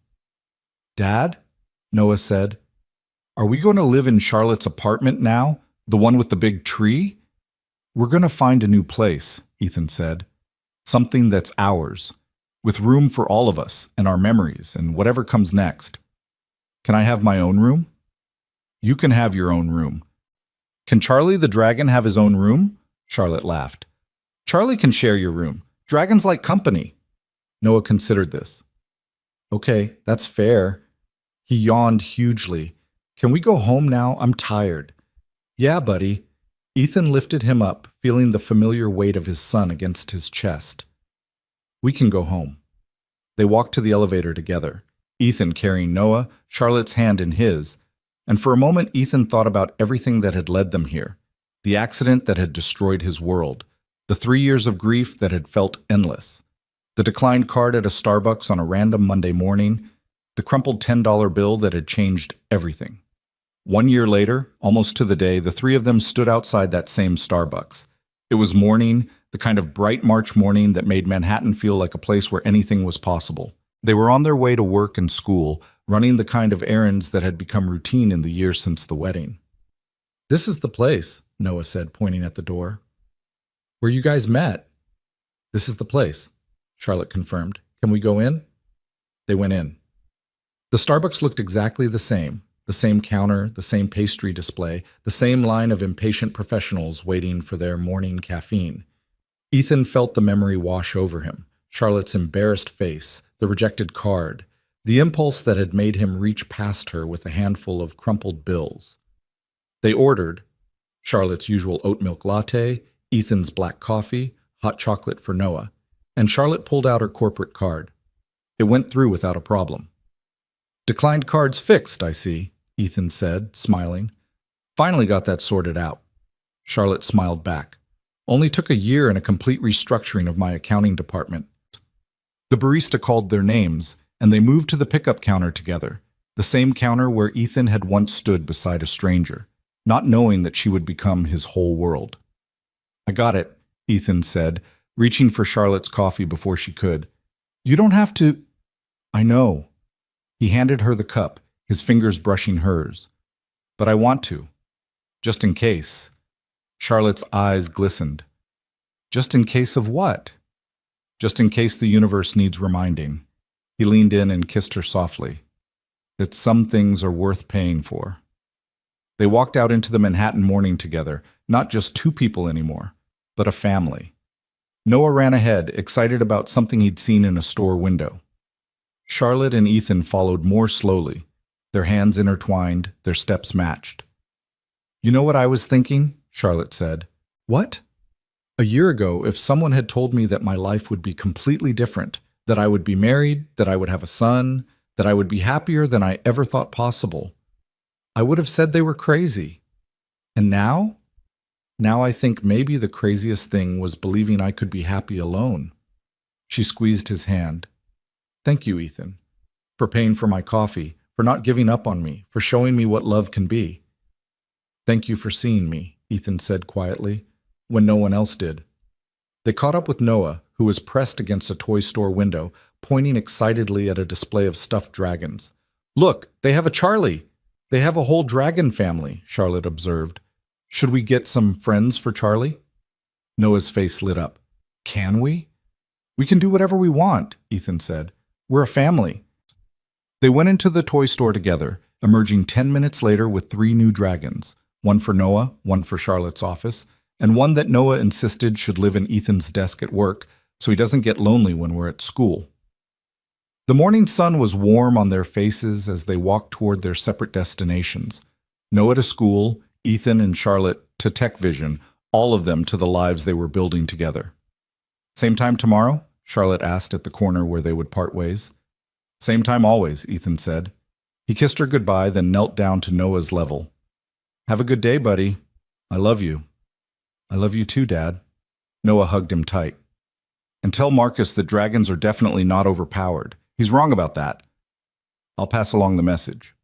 "Dad," Noah said, "are we going to live in Charlotte's apartment now, the one with the big tree?" "We're going to find a new place," Ethan said. "Something that's ours, with room for all of us and our memories and whatever comes next. Can I have my own room?" "You can have your own room." "Can Charlie the dragon have his own room?" Charlotte laughed. "Charlie can share your room. Dragons like company." Noah considered this. "Okay, that's fair." He yawned hugely. "Can we go home now? I'm tired." "Yeah, buddy." Ethan lifted him up, feeling the familiar weight of his son against his chest. "We can go home." They walked to the elevator together, Ethan carrying Noah, Charlotte's hand in his, and for a moment Ethan thought about everything that had led them here, the accident that had destroyed his world, the 3 years of grief that had felt endless, the declined card at a Starbucks on a random Monday morning, the crumpled $10 bill that had changed everything. 1 year later, almost to the day, the three of them stood outside that same Starbucks. It was morning, the kind of bright March morning that made Manhattan feel like a place where anything was possible. They were on their way to work and school, running the kind of errands that had become routine in the years since the wedding. "This is the place," Noah said, pointing at the door. "Where you guys met." "This is the place," Charlotte confirmed. "Can we go in?" They went in. The Starbucks looked exactly the same counter, the same pastry display, the same line of impatient professionals waiting for their morning caffeine. Ethan felt the memory wash over him, Charlotte's embarrassed face, the rejected card, the impulse that had made him reach past her with a handful of crumpled bills. They ordered Charlotte's usual oat milk latte, Ethan's black coffee, hot chocolate for Noah, and Charlotte pulled out her corporate card. It went through without a problem. "Declined cards fixed, I see," Ethan said, smiling. "Finally got that sorted out." Charlotte smiled back. "Only took a year and a complete restructuring of my accounting department." The barista called their names, and they moved to the pickup counter together, the same counter where Ethan had once stood beside a stranger, not knowing that she would become his whole world. "I got it," Ethan said, reaching for Charlotte's coffee before she could. "You don't have to—" "I know." He handed her the cup, his fingers brushing hers. "But I want to. Just in case." Charlotte's eyes glistened. "Just in case of what?" "Just in case the universe needs reminding." He leaned in and kissed her softly. "That some things are worth paying for." They walked out into the Manhattan morning together, not just two people anymore, but a family. Noah ran ahead, excited about something he'd seen in a store window. Charlotte and Ethan followed more slowly, their hands intertwined, their steps matched. "You know what I was thinking?" Charlotte said. "What?" "A year ago, if someone had told me that my life would be completely different, that I would be married, that I would have a son, that I would be happier than I ever thought possible, I would have said they were crazy. And now? Now I think maybe the craziest thing was believing I could be happy alone." She squeezed his hand. "Thank you, Ethan, for paying for my coffee, for not giving up on me, for showing me what love can be." "Thank you for seeing me," Ethan said quietly, when no one else did. They caught up with Noah, who was pressed against a toy store window, pointing excitedly at a display of stuffed dragons. "Look, they have a Charlie! They have a whole dragon family," Charlotte observed. "Should we get some friends for Charlie?" Noah's face lit up. "Can we?" "We can do whatever we want," Ethan said. "We're a family." They went into the toy store together, emerging 10 minutes later with 3 new dragons, one for Noah, one for Charlotte's office, and one that Noah insisted should live in Ethan's desk at work so he doesn't get lonely when we're at school. The morning sun was warm on their faces as they walked toward their separate destinations. Noah to school, Ethan and Charlotte to Tech Vision, all of them to the lives they were building together. "Same time tomorrow?" Charlotte asked at the corner where they would part ways. "Same time always," Ethan said. He kissed her goodbye, then knelt down to Noah's level. "Have a good day, buddy. I love you." "I love you too, Dad." Noah hugged him tight. "And tell Marcus that dragons are definitely not overpowered. He's wrong about that." "I'll pass along the message."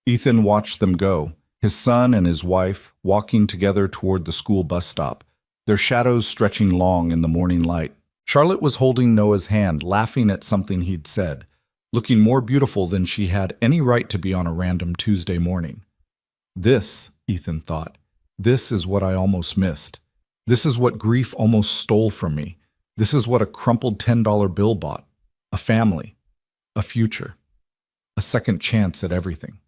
Ethan watched them go, his son and his wife walking together toward the school bus stop, their shadows stretching long in the morning light. Charlotte was holding Noah's hand, laughing at something he'd said, looking more beautiful than she had any right to be on a random Tuesday morning. "This," Ethan thought, "this is what I almost missed. This is what grief almost stole from me. This is what a crumpled $10 bill bought. A family. A future. A second chance at everything."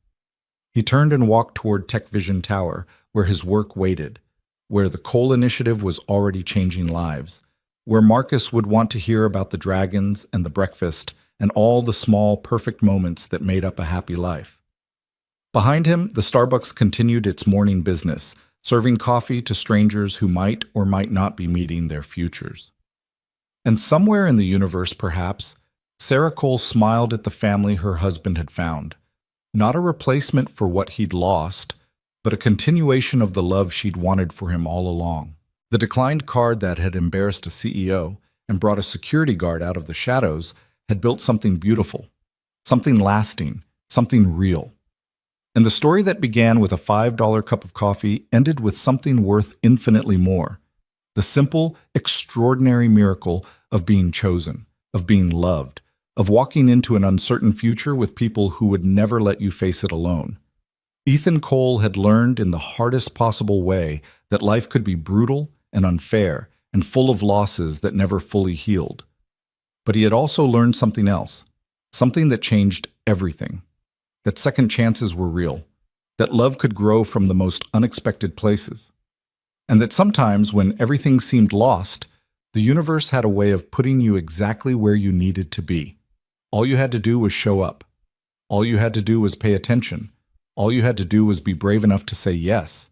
He turned and walked toward Tech Vision Tower, where his work waited, where the Coal Initiative was already changing lives, where Marcus would want to hear about the dragons and the breakfast and all the small, perfect moments that made up a happy life. Behind him, the Starbucks continued its morning business, serving coffee to strangers who might or might not be meeting their futures. And somewhere in the universe, perhaps, Sarah Cole smiled at the family her husband had found. Not a replacement for what he'd lost, but a continuation of the love she'd wanted for him all along. The declined card that had embarrassed a CEO and brought a security guard out of the shadows had built something beautiful, something lasting, something real. And the story that began with a $5 cup of coffee ended with something worth infinitely more. The simple, extraordinary miracle of being chosen, of being loved, of walking into an uncertain future with people who would never let you face it alone. Ethan Cole had learned in the hardest possible way that life could be brutal and unfair and full of losses that never fully healed. But he had also learned something else, something that changed everything. That second chances were real, that love could grow from the most unexpected places, and that sometimes when everything seemed lost, the universe had a way of putting you exactly where you needed to be. All you had to do was show up. All you had to do was pay attention. All you had to do was be brave enough to say yes.